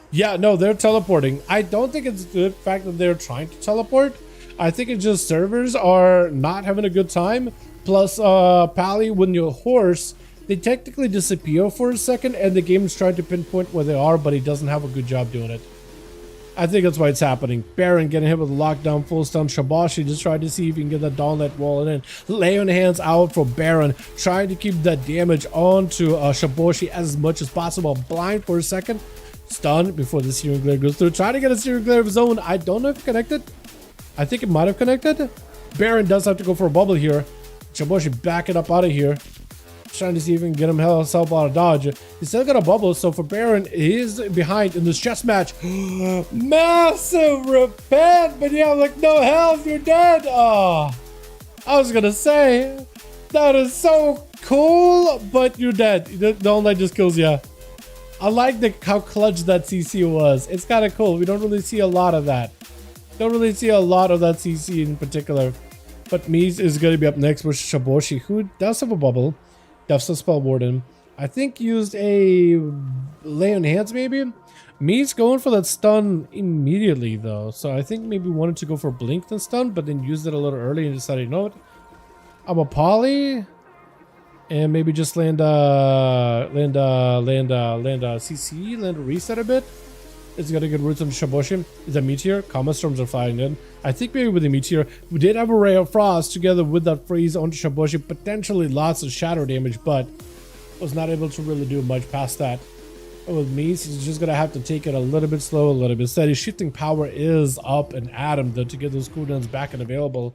Yeah, no, they're teleporting. I don't think it's the fact that they're trying to teleport. I think it's just servers are not having a good time. Plus, Pally, when you're horse, they technically disappear for a second and the game is trying to pinpoint where they are, but he doesn't have a good job doing it. I think that's why it's happening. Baron getting hit with a lockdown, full stun. Shabashi just tried to see if he can get that Dawnlight wall in. Laying hands out for Baron, trying to keep that damage onto Shabashi as much as possible. Blind for a second. Stun before the Searing Glare goes through. Trying to get a Searing Glare of his own. I don't know if it connected. I think it might have connected. Baron does have to go for a bubble here. Shiboshi backing up out of here. Trying to see if we can get him himself out of dodge. He's still got a bubble, so for Baron, he is behind in this chess match. Massive repent, but you have like no health, you're dead. Oh, I was gonna say, that is so cool, but you're dead. The online just kills you. I like how clutch that CC was. It's kind of cool. We don't really see a lot of that. Don't really see a lot of that CC in particular. But Mies is going to be up next with Shiboshi, who does have a bubble. Does a spell warden. I think used a lay on hands maybe. Mies going for that stun immediately though. So I think maybe wanted to go for blink and stun, but then used it a little early and decided, you know what? I'm a poly. And maybe just land a CC, land a reset a bit. It's got a good roots on Shiboshi. Is a meteor? Comet storms are flying in. I think maybe with the meteor, we did have a ray of frost together with that freeze onto Shiboshi. Potentially lots of shadow damage, but was not able to really do much past that. And with Mies, he's just gonna have to take it a little bit slow, a little bit steady. Shifting power is up and at him though to get those cooldowns back and available.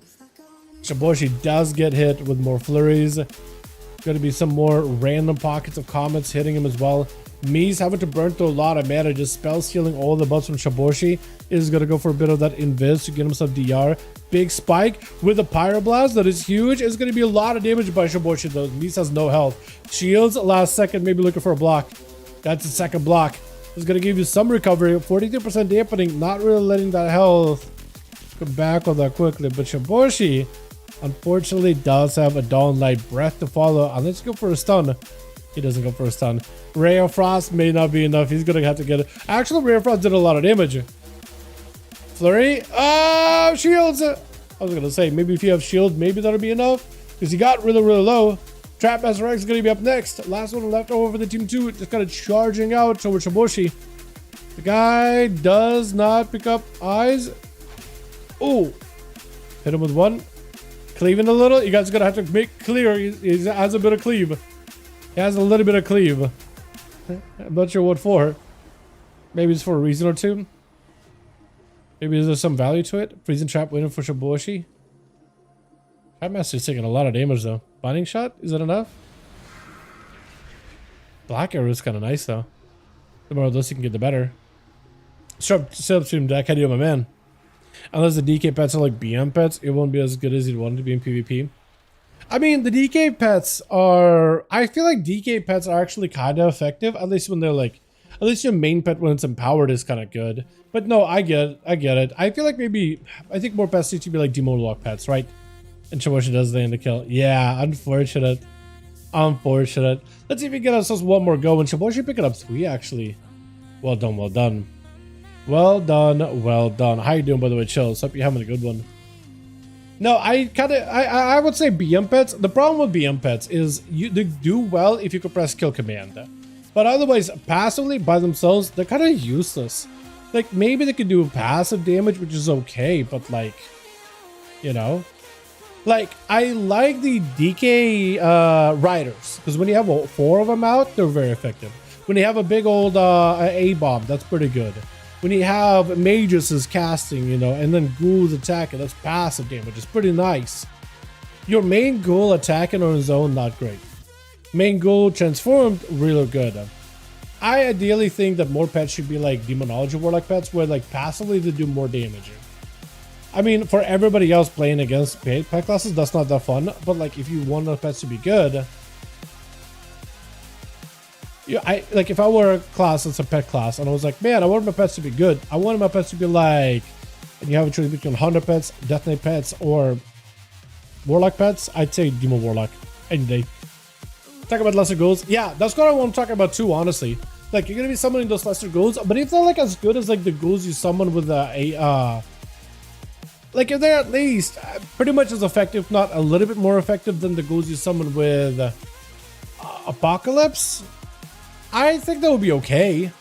Shiboshi does get hit with more flurries. Gonna be some more random pockets of comets hitting him as well. Mies having to burn through a lot of mana, just spell stealing all the buffs from Shiboshi. Is gonna go for a bit of that invis to get himself DR. Big spike with a pyroblast that is huge. It's gonna be a lot of damage by Shiboshi though. Mies has no health. Shields last second, maybe looking for a block. That's the second block. It's gonna give you some recovery. 42% dampening, not really letting that health come back all that quickly. But Shiboshi unfortunately does have a Dawn Light Breath to follow. Let's go for a stun. He doesn't go for a stun. Ray of Frost may not be enough. He's gonna have to get it. Actually, Ray of Frost did a lot of damage. Flurry. Oh, shields. I was gonna say, maybe if you have shield, maybe that'll be enough. Because he got really, really low. Trapmaster X is gonna be up next. Last one left over for the team 2. Just kind of charging out towards Shiboshi. The guy does not pick up eyes. Oh. Hit him with one. Cleaving a little. You guys are gonna have to make clear. He has a bit of cleave. He has a little bit of cleave. I'm not sure what for. Maybe it's for a reason or two. Maybe there's some value to it. Freezing trap waiting for Shiboshi. Trapmaster's taking a lot of damage though. Binding shot? Is that enough? Black arrow is kind of nice though. The more of those you can get, the better. Slipstream deck, how do you do, my man? Unless the DK pets are like BM pets, it won't be as good as you'd want it to be in PvP. I mean, the DK pets are... I feel like DK pets are actually kind of effective, at least when they're like... At least your main pet when it's empowered is kind of good. But no, I get it. I feel like maybe... I think more pets need to be like demo lock pets, right? And Shiboshi does land the kill. Yeah, unfortunate. Unfortunate. Let's see if we get ourselves one more go. And Shiboshi picking up 3, actually. Well done, well done. Well done, well done. How you doing, by the way, Chills? Hope you're having a good one. No, I would say BM pets. The problem with BM pets is they do well if you can press kill command. But otherwise, passively by themselves, they're kind of useless. Like, maybe they could do passive damage, which is okay, but like, you know. Like, I like the DK riders, because when you have 4 of them out, they're very effective. When you have a big old A-bomb, that's pretty good. When you have mages casting, you know, and then ghouls attacking, that's passive damage. It's pretty nice. Your main ghoul attacking on his own, not great. Main ghoul transformed, really good. I ideally think that more pets should be like Demonology Warlock pets, where like passively they do more damage. I mean, for everybody else playing against pet classes, that's not that fun. But like, if you want the pets to be good, yeah, like if I were a class that's a pet class, and I was like, man, I want my pets to be good. I want my pets to be like, and you have a choice between Hunter pets, Death Knight pets, or Warlock pets. I'd say Demo Warlock any day. Talk about lesser goals. Yeah, that's what I want to talk about too, honestly. Like, you're gonna be summoning those lesser goals, but if they're like as good as like the goals you summon with like if they're at least pretty much as effective, if not a little bit more effective than the goals you summon with Apocalypse, I think that would be okay.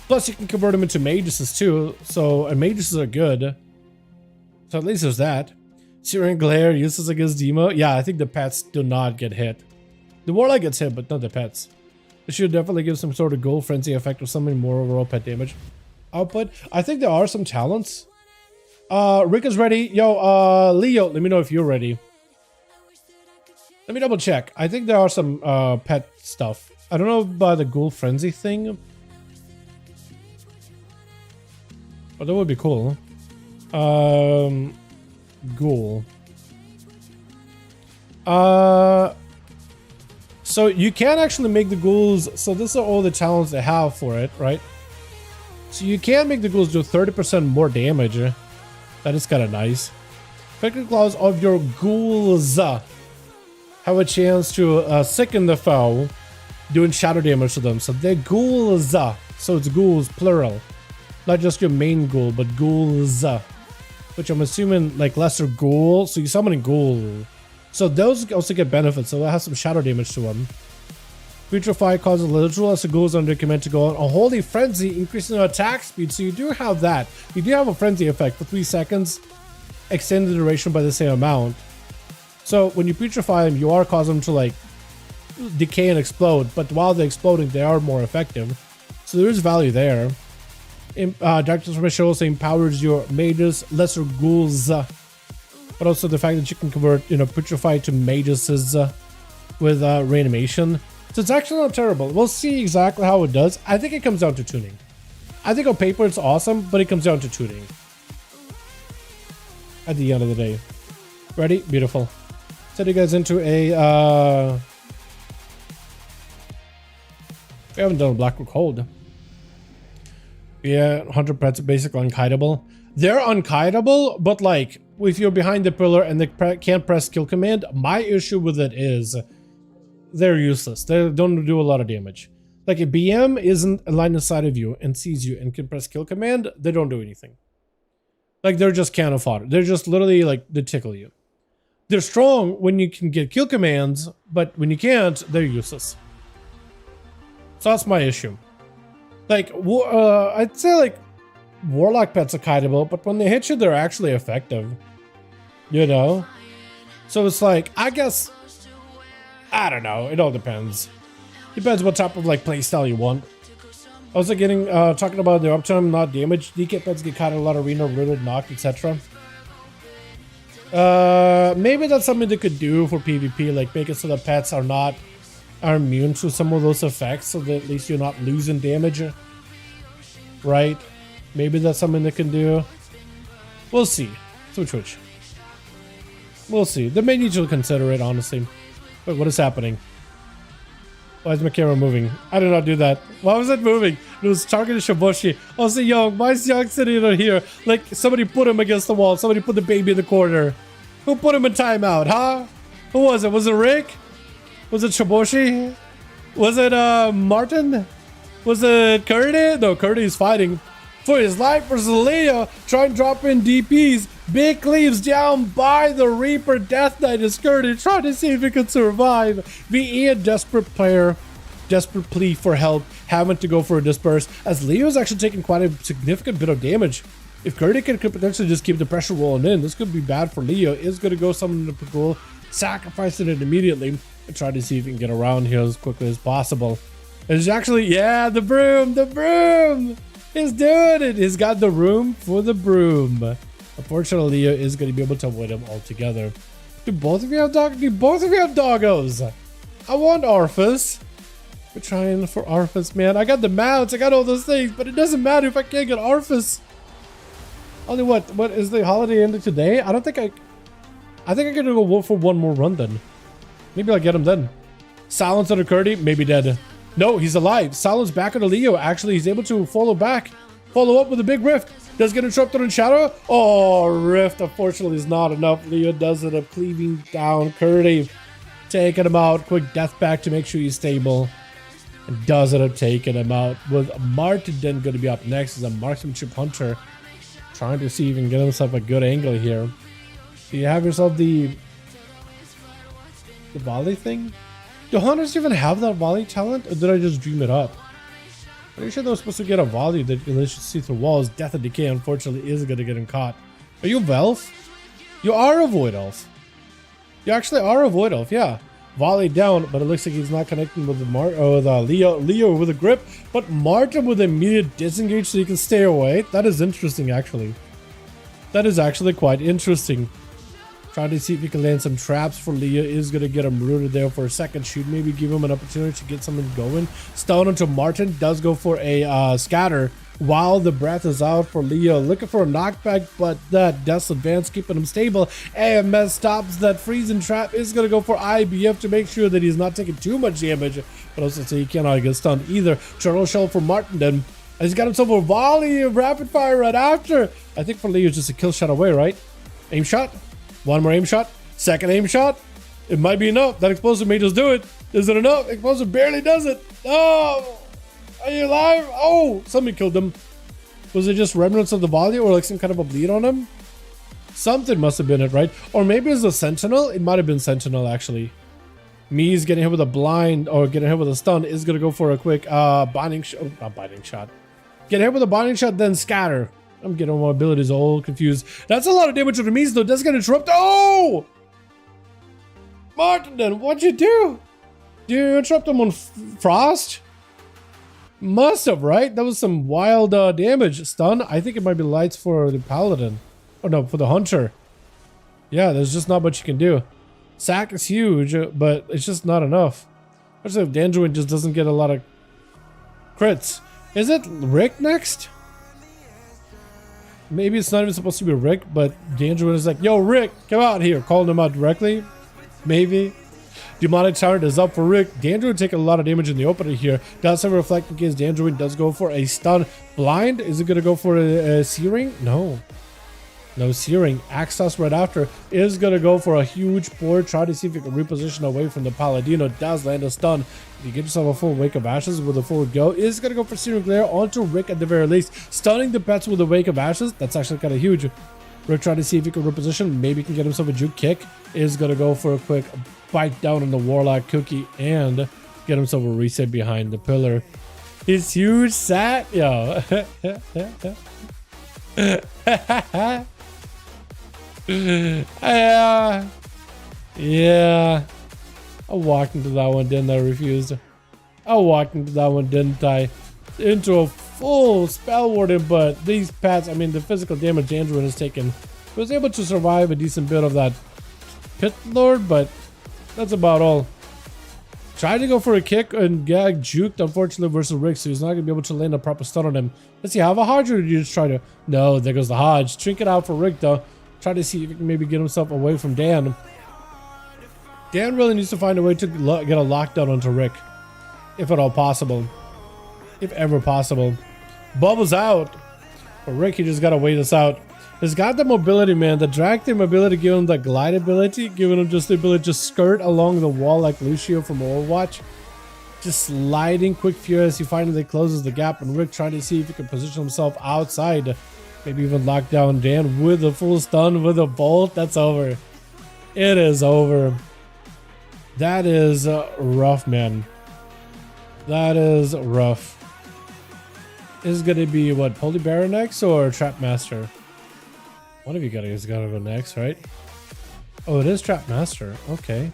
Plus, you can convert them into mages too. So, and mages are good. So at least there's that. Searing Glare uses against Demo. Yeah, I think the pets do not get hit. The Warlock gets hit, but not the pets. It should definitely give some sort of Goal Frenzy effect or something more overall pet damage output. I think there are some talents. Rick is ready. Yo, Leo, let me know if you're ready. Let me double check. I think there are some pet stuff. I don't know about the ghoul frenzy thing. But that would be cool. Ghoul. So you can actually make the ghouls. So these are all the talents they have for it, right? So you can make the ghouls do 30% more damage. That is kind of nice. Critical claws of your ghouls have a chance to sicken the foe, doing shadow damage to them. So they're ghouls. So it's ghouls plural, not just your main ghoul, but ghouls, which I'm assuming like lesser ghoul. So you summon a ghoul. So those also get benefits. So that has some shadow damage to them. Putrefy causes literal as the ghouls under command to go on a holy frenzy, increasing their attack speed. So you do have that. You do have a frenzy effect for 3 seconds, extend the duration by the same amount. So when you putrefy them, you are causing them to like decay and explode. But while they're exploding, they are more effective. So there is value there. Darkness from also empowers your mages, lesser ghouls, but also the fact that you can convert, you know, putrefy to mages with reanimation. So it's actually not terrible. We'll see exactly how it does. I think it comes down to tuning. I think on paper it's awesome, but it comes down to tuning at the end of the day. Ready? Beautiful. Set you guys into a we haven't done a Blackrook hold. Yeah, 100 pets are basically unkiteable. They're unkiteable, but like if you're behind the pillar and they can't press kill command, my issue with it is they're useless. They don't do a lot of damage. Like if BM isn't a line of sight of you and sees you and can press kill command, they don't do anything. Like they're just cannon fodder. They're just literally like they tickle you. They're strong when you can get kill commands, but when you can't, they're useless. So that's my issue. Like I'd say like Warlock pets are kiteable, but when they hit you, they're actually effective. You know? So it's like, I guess, I don't know. It all depends. Depends what type of like playstyle you want. I was like talking about the uptime, not damage. DK pets get caught in a lot of arena, rooted, knocked, etc. Maybe that's something they could do for PvP, like make it so the pets are immune to some of those effects, so that at least you're not losing damage. Right? Maybe that's something they can do. We'll see. Switch. We'll see. They may need to consider it, honestly. Wait, what is happening? Why is my camera moving? I did not do that. Why was it moving? It was targeting Shibushi. I was like, Young, why is Young sitting right here? Like, somebody put him against the wall. Somebody put the baby in the corner. Who put him in timeout, huh? Who was it? Was it Rick? Was it Shibushi? Was it Martin? Was it Curdy? No, Curdy's fighting for his life versus Leo. Try and drop in DPs. Big cleaves down by the Reaper. Death Knight is Curdy trying to see if he can survive. VE a desperate player. Desperate plea for help. Having to go for a disperse. As Leo's actually taking quite a significant bit of damage. If Curdy could potentially just keep the pressure rolling in, this could be bad for Leo. Is going to go summon the goal. Sacrificing it immediately. And try to see if he can get around here as quickly as possible. It's actually, yeah, the broom. The broom. He's doing it. He's got the room for the broom. Unfortunately, Leo is going to be able to avoid him altogether. Do both of you have doggos? I want Arthas. We're trying for Arthas, man. I got the mounts. I got all those things, but it doesn't matter if I can't get Arthas. Only what is the holiday ended today? I think I'm going to go for one more run then. Maybe I'll get him then. Silence under Curdy, maybe dead. No, he's alive. Silence back under Leo. Actually, he's able to follow up with a big rift. Does get interrupted in shadow. Oh, rift unfortunately is not enough. Leo does it up, cleaving down Curdy, taking him out. Quick death back to make sure he's stable, and does it up, taking him out. With Martin then going to be up next as a marksmanship hunter, trying to see if he can get himself a good angle here. Do you have yourself the volley thing? Do hunters even have that volley talent, or did I just dream it up? Pretty sure they were supposed to get a volley that can let you see through walls. Death and Decay, unfortunately, is going to get him caught. Are you Velf? You are a Void Elf. You actually are a Void Elf, yeah. Volley down, but it looks like he's not connecting with Leo with a grip, but Martin with immediate disengage so he can stay away. That is interesting, actually. That is actually quite interesting. Trying to see if he can land some traps for Leah. Is going to get him rooted there for a second shoot. Maybe give him an opportunity to get something going. Stun onto Martin. Does go for a scatter while the breath is out for Leo. Looking for a knockback, but that Death's Advance keeping him stable. AMS stops that freezing trap. Is going to go for IBF to make sure that he's not taking too much damage. But also so he cannot get stunned either. Turtle Shell for Martin then. He's got himself a volley of rapid fire right after. I think for Leo just a kill shot away, right? Aim shot. One more aim shot. Second aim shot. It might be enough. That explosive may just do it. Is it enough? Explosive barely does it. Oh, are you alive? Oh, somebody killed him. Was it just remnants of the volley or like some kind of a bleed on him? Something must have been it, right? Or maybe it's a sentinel. It might have been sentinel actually. Me's getting hit with a blind or getting hit with a stun is gonna go for a quick binding shot. Oh, not binding shot. Get hit with a binding shot, then scatter. I'm getting my abilities all confused. That's a lot of damage to the Mies though. That's gonna interrupt. Oh! Martin, then what'd you do? Did you interrupt him on Frost? Must have, right? That was some wild damage. Stun? I think it might be lights for the Paladin. Oh no, for the Hunter. Yeah, there's just not much you can do. Sack is huge, but it's just not enough. Especially if Dandruin just doesn't get a lot of crits. Is it Rick next? Maybe it's not even supposed to be Rick, but Dandruin is like, yo, Rick, come out here. Calling him out directly. Maybe. Demonic Tyrant is up for Rick. Dandruin taking a lot of damage in the opener here. Does have a reflect in case Dandruin does go for a stun. Blind? Is it going to go for a searing? No. No searing. Axos right after is going to go for a huge pour. Try to see if he can reposition away from the Paladino. Does land a stun. If you get yourself a full Wake of Ashes with a forward go, is going to go for searing glare onto Rick at the very least. Stunning the pets with a Wake of Ashes. That's actually kind of huge. Rick trying to see if he can reposition. Maybe he can get himself a juke kick. Is going to go for a quick bite down on the Warlock cookie and get himself a reset behind the pillar. His huge sat. Yo. Yeah. I walked into that one, didn't I? Refused. I walked into that one, didn't I? Into a full spell warden, but these pats, I mean, the physical damage Andrew has taken, was able to survive a decent bit of that Pit Lord, but that's about all. Tried to go for a kick and gag juked, unfortunately, versus Rick, so he's not going to be able to land a proper stun on him. Let's see, have a Hodge, or did you just try to... No, there goes the Hodge. Trinket out for Rick, though. Try to see if he can maybe get himself away from Dan. Dan really needs to find a way to get a lockdown onto Rick, if at all possible. If ever possible. Bubbles out. For Rick, he just got to wait this out. He's got the mobility, man. The drag team ability, giving him the glide ability, giving him just the ability to skirt along the wall like Lucio from Overwatch. Just sliding quick fury as he finally closes the gap, and Rick trying to see if he can position himself outside. Maybe even lock down Dan with a full stun, with a bolt. That's over. It is over. That is rough, man. That is rough. Is going to be, what, Holy Baron next or Trap Master? One of you guys got to go next, right? Oh, it is Trap Master. Okay.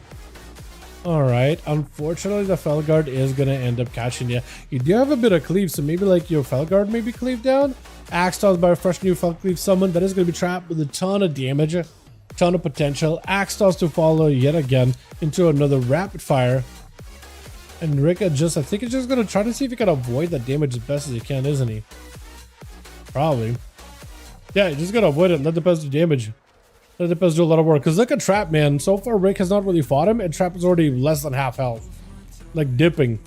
Alright. Unfortunately, the Felguard is going to end up catching you. You do have a bit of cleave, so maybe like your Felguard maybe cleave down. Axe tossed by a fresh new Fel cleave summon. That is going to be trapped with a ton of damage. Ton of potential. Axe toss to follow yet again into another rapid fire. And Rick I think he's just going to try to see if he can avoid that damage as best as he can, isn't he? Probably. Yeah, you just got to avoid it. Let the pets do damage. Let the pets do a lot of work. Because look at Trap, man. So far, Rick has not really fought him. And Trap is already less than half health. Like dipping.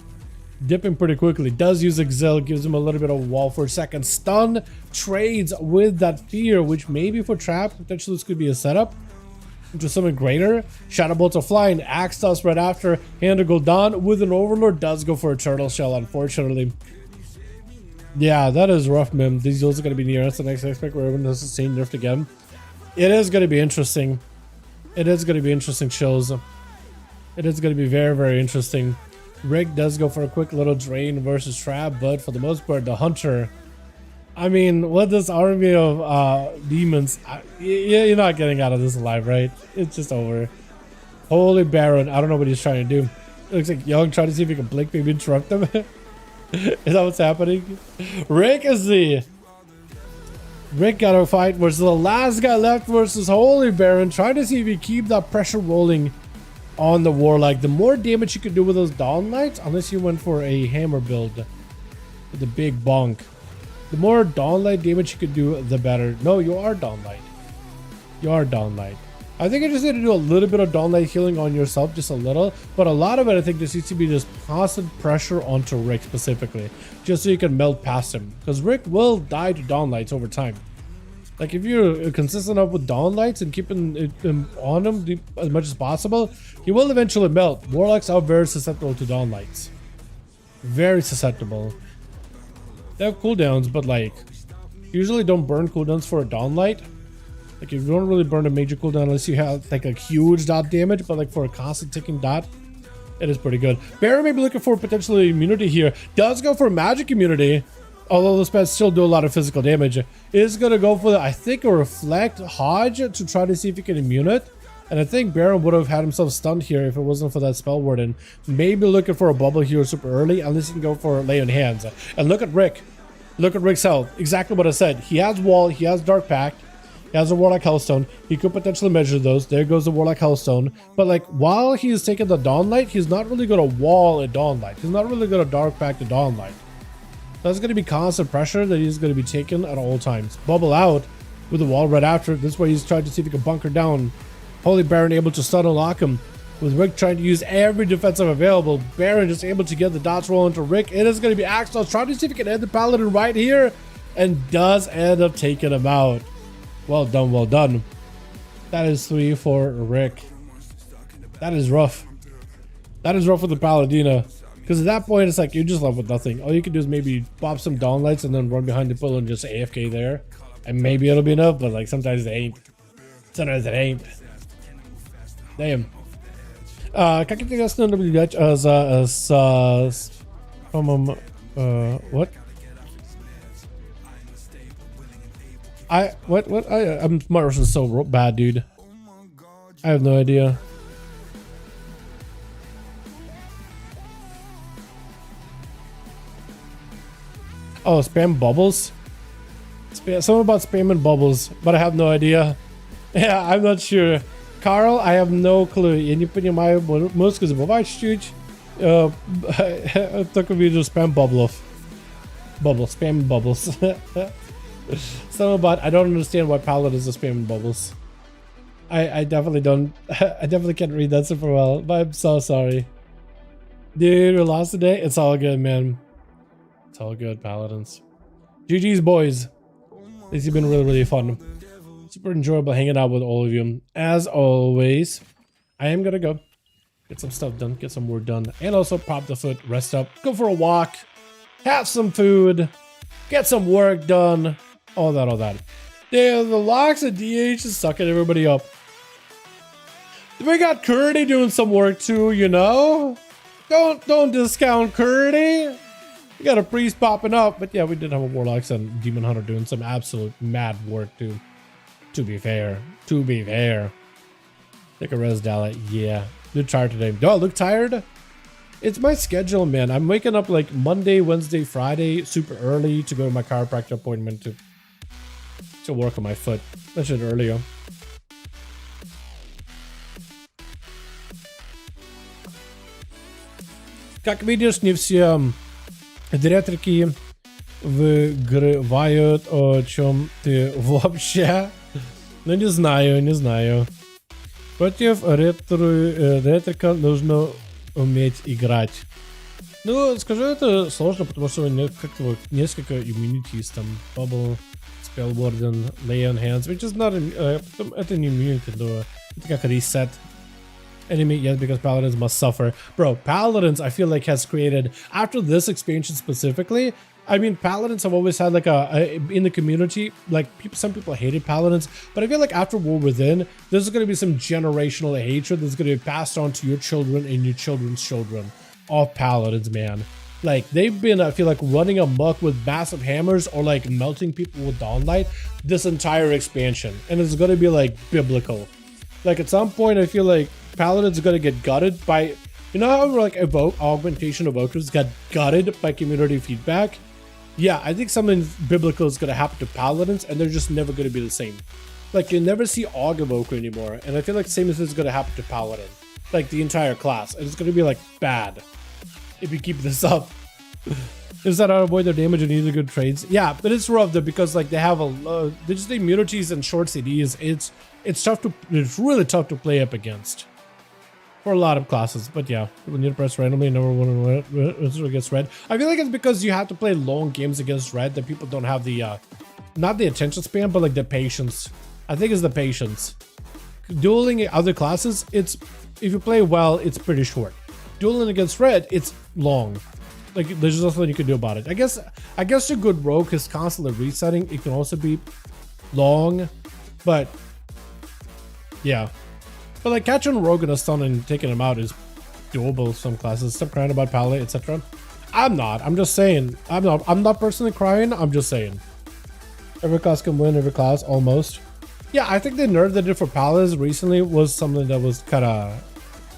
Dipping pretty quickly. Does use Exile. Gives him a little bit of a wall for a second. Stun trades with that fear. Which maybe for Trap, potentially this could be a setup into something greater. Shadow bolts are flying. Axe toss right after. Hand to go down with an Overlord. Does go for a Turtle Shell, unfortunately. Yeah, that is rough, man. These duels are going to be near us. The next aspect where everyone does the same nerfed again. It is going to be interesting. It is going to be interesting shows. It is going to be very, very interesting. Rick does go for a quick little drain versus Trap, but for the most part, the Hunter... I mean, with this army of demons, you're not getting out of this alive, right? It's just over. Holy Baron, I don't know what he's trying to do. It looks like Young trying to see if he can blink, maybe interrupt them. Is that what's happening? Rick is the Rick got a fight versus the last guy left versus Holy Baron, trying to see if he keep that pressure rolling on the Warlock. The more damage you could do with those Dawn Lights, unless you went for a hammer build with a big bonk, the more Dawn Light damage you could do, the better. No, you are Dawn Light. You are Dawn Light. I think I just need to do a little bit of Dawn Light healing on yourself, just a little, but a lot of it I think just needs to be just constant pressure onto Rick specifically, just so you can melt past him, because Rick will die to Dawn Lights over time. Like if you're consistent enough with Dawn Lights and keeping it on him as much as possible, he will eventually melt. Warlocks are very susceptible to Dawn Lights. Very susceptible. They have cooldowns, but like usually don't burn cooldowns for a Dawn Light. Like you don't really burn a major cooldown unless you have like a huge dot damage, but like for a constant ticking dot, it is pretty good. Baron may be looking for potentially immunity here. Does go for magic immunity, although the spells still do a lot of physical damage. Is gonna go for the, I think, a reflect Hodge to try to see if he can immune it. And I think Baron would have had himself stunned here if it wasn't for that spell warden. Maybe looking for a bubble here super early, unless he can go for lay on hands. And look at Rick. Look at Rick's health. Exactly what I said. He has wall, he has dark pact, he has a Warlock Hellstone. He could potentially measure those. There goes the Warlock Hellstone. But like while he's taking the Dawn Light, he's not really gonna wall a Dawn Light. He's not really gonna dark pact a Dawn Light. That's gonna be constant pressure that he's gonna be taking at all times. Bubble out with the wall right after. This way he's trying to see if he can bunker down. Holy Baron able to stun and lock him. With Rick trying to use every defensive available, Baron just able to get the dots rolling to Rick. It is going to be Axel trying to see if he can end the Paladin right here, and does end up taking him out. Well done, well done. That is 3 for Rick. That is rough. That is rough with the Paladina. Because at that point, it's like you're just left with nothing. All you can do is maybe pop some Dawn Lights and then run behind the pillar and just AFK there. And maybe it'll be enough, but like sometimes it ain't. Sometimes it ain't. Damn. Как интересно наблюдать what? My Russian is so bad, dude. I have no idea. Oh, spam bubbles? Something about spamming bubbles, but I have no idea. Yeah, I'm not sure. Carl, I have no clue. Я не понимаю, мозг забывает чуть-чуть. Только вижу спам бубблов. Bubbles, spam bubbles. Something about, I don't understand why Paladins are spamming bubbles. I definitely don't. I definitely can't read that super well, but I'm so sorry. Dude, we lost today. It's all good, man. It's all good, Paladins. GG's, boys. This has been really, really fun. Super enjoyable hanging out with all of you. As always, I am gonna go get some stuff done, get some work done, and also prop the foot, rest up, go for a walk, have some food, get some work done, all that, all that. Damn, the locks at DH is sucking everybody up. We got Curdy doing some work too, you know? Don't discount Curdy. We got a priest popping up, but yeah, we did have a Warlocks and Demon Hunter doing some absolute mad work too. To be fair. Take a rest, Dala. Yeah. You're tired today. Do I look tired? It's my schedule, man. I'm waking up like Monday, Wednesday, Friday, super early to go to my chiropractor appointment to work on my foot. Mentioned earlier. Как видишь, не все директорки выигрывают, о чем ты вообще? Ну, не знаю. Против ретрика нужно уметь играть. Ну, скажу, это сложно, потому что у него как-то несколько immunities, там, Bubble, Spell Warden, Lay on Hands, which is not, это не immunity, но это как reset enemy, yes, because Paladins must suffer. Bro, Paladins, I feel like has created, after this expansion specifically, I mean, Paladins have always had like in the community, like some people hated Paladins, but I feel like after War Within, there's going to be some generational hatred that's going to be passed on to your children and your children's children of Paladins, man. Like they've been, I feel like, running amok with massive hammers or like melting people with Dawnlight this entire expansion, and it's going to be like biblical. Like at some point, I feel like Paladins are going to get gutted by, you know how like augmentation evokers got gutted by community feedback? Yeah, I think something biblical is going to happen to paladins, and they're just never going to be the same. Like, you never see Aug Evoker anymore, and I feel like the same as is going to happen to paladin. Like, the entire class. And it's going to be, like, bad if you keep this up. Is that how to avoid their damage and either good trades? Yeah, but it's rough, though, because, like, they have they just immunities and short CDs. It's really tough to play up against. For a lot of classes, but yeah, we need to press randomly. Number one against red. I feel like it's because you have to play long games against red that people don't have the, not the attention span, but like the patience. I think it's the patience. Dueling other classes, if you play well, it's pretty short. Dueling against red, it's long. Like there's just nothing you can do about it. I guess a good rogue is constantly resetting. It can also be long, but yeah. But like catching rogue in a stun and taking him out is doable some classes. Stop crying about palette, etc. I'm not. I'm just saying. I'm not personally crying. I'm just saying. Every class can win. Every class almost. Yeah, I think the nerf they did for palettes recently was something that was kind of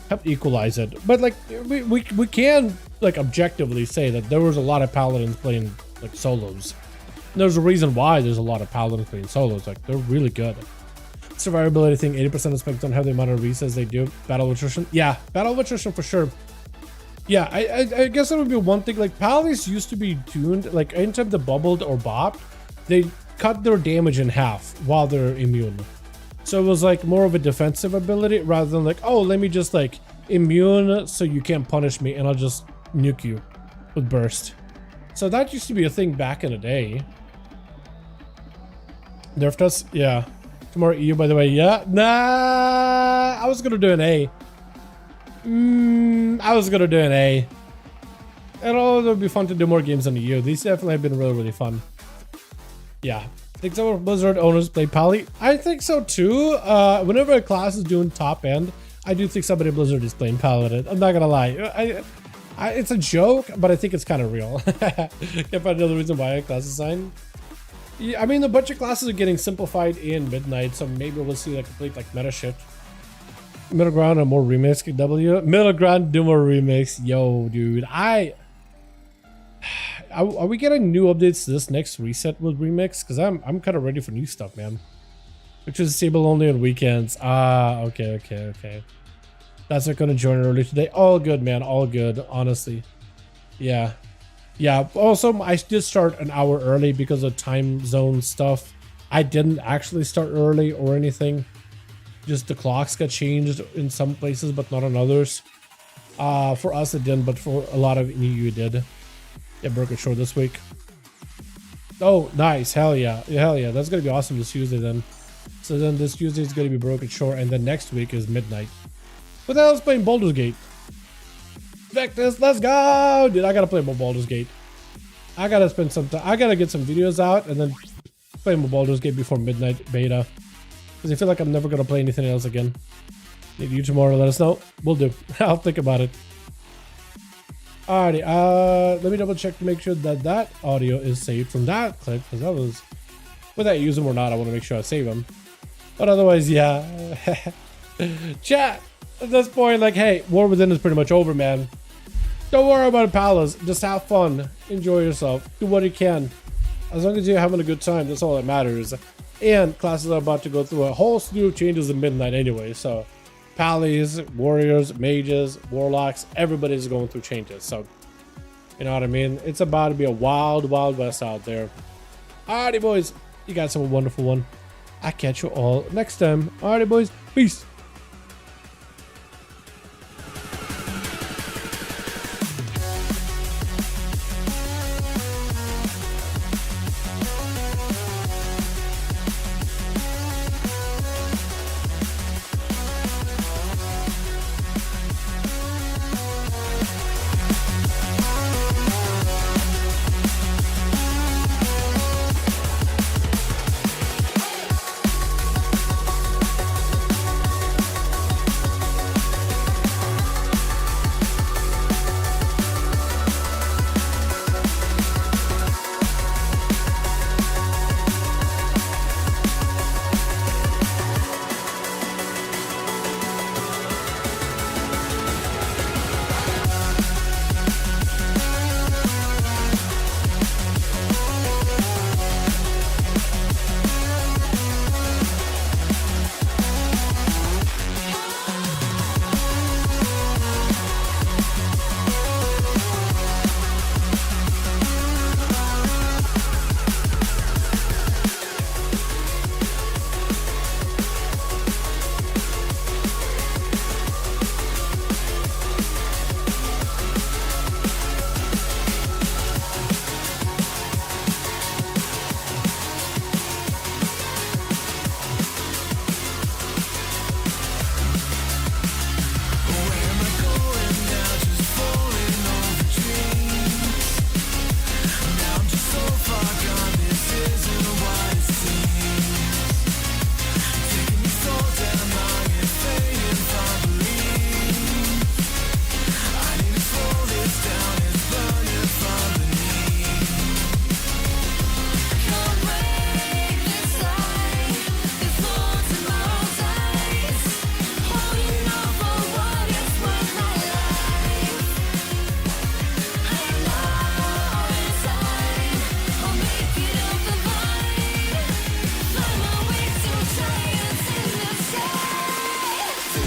helped equalize it. But like we can like objectively say that there was a lot of paladins playing like solos. And there's a reason why there's a lot of paladins playing solos. Like they're really good. Survivability thing, 80% of specs don't have the amount of resets they do. Battle attrition, yeah, battle attrition for sure. Yeah, I guess that would be one thing. Like paladins used to be tuned, like anytime they bubbled or bopped, they cut their damage in half while they're immune. So it was like more of a defensive ability rather than like, oh, let me just like immune so you can't punish me and I'll just nuke you with burst. So that used to be a thing back in the day. Nerfed us, yeah. More EU, by the way. Yeah, nah, I was gonna do an A. I was gonna do an A. And it would be fun to do more games on EU. These definitely have been really fun. Yeah, think some of Blizzard owners play Pally. I think so too. Whenever a class is doing top end, I do think somebody at Blizzard is playing Paladin. I'm not gonna lie. It's a joke, but I think it's kind of real. Can't find another reason why a class is signed. Yeah, I mean, a bunch of classes are getting simplified in Midnight, so maybe we'll see like complete like meta shift. Middle ground and more remix. W. Middle ground, do more remix. Yo, dude, are we getting new updates to this next reset with remix? Because I'm kind of ready for new stuff, man. Which is stable only on weekends. Ah, okay. That's not gonna join early today. All good, man. All good. Honestly, yeah. Yeah, also I did start an hour early because of time zone stuff. I didn't actually start early or anything. Just the clocks got changed in some places, but not in others. For us it didn't, but for a lot of EU it did. Yeah, broke it short this week. Oh, nice. Hell yeah. Hell yeah. That's going to be awesome this Tuesday then. So then this Tuesday is going to be broken short, and then next week is Midnight. What the hell is playing Baldur's Gate? Vectus, let's go! Dude, I gotta play more Baldur's Gate. I gotta spend some time. I gotta get some videos out and then play more Baldur's Gate before Midnight Beta. Because I feel like I'm never gonna play anything else again. Need you tomorrow, let us know. We'll do. I'll think about it. Alrighty, let me double check to make sure that that audio is saved from that clip. Because that was... whether I use them or not, I want to make sure I save them. But otherwise, yeah. Chat! At this point, like, hey, War Within is pretty much over, man. Don't worry about Palace. Just have fun. Enjoy yourself. Do what you can. As long as you're having a good time, that's all that matters. And classes are about to go through a whole slew of changes in Midnight anyway. So, Pallies, Warriors, Mages, Warlocks, everybody's going through changes. So, you know what I mean? It's about to be a wild, wild west out there. Alrighty, boys. You guys have a wonderful one. I'll catch you all next time. Alrighty, boys. Peace.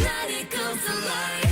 that it comes to life.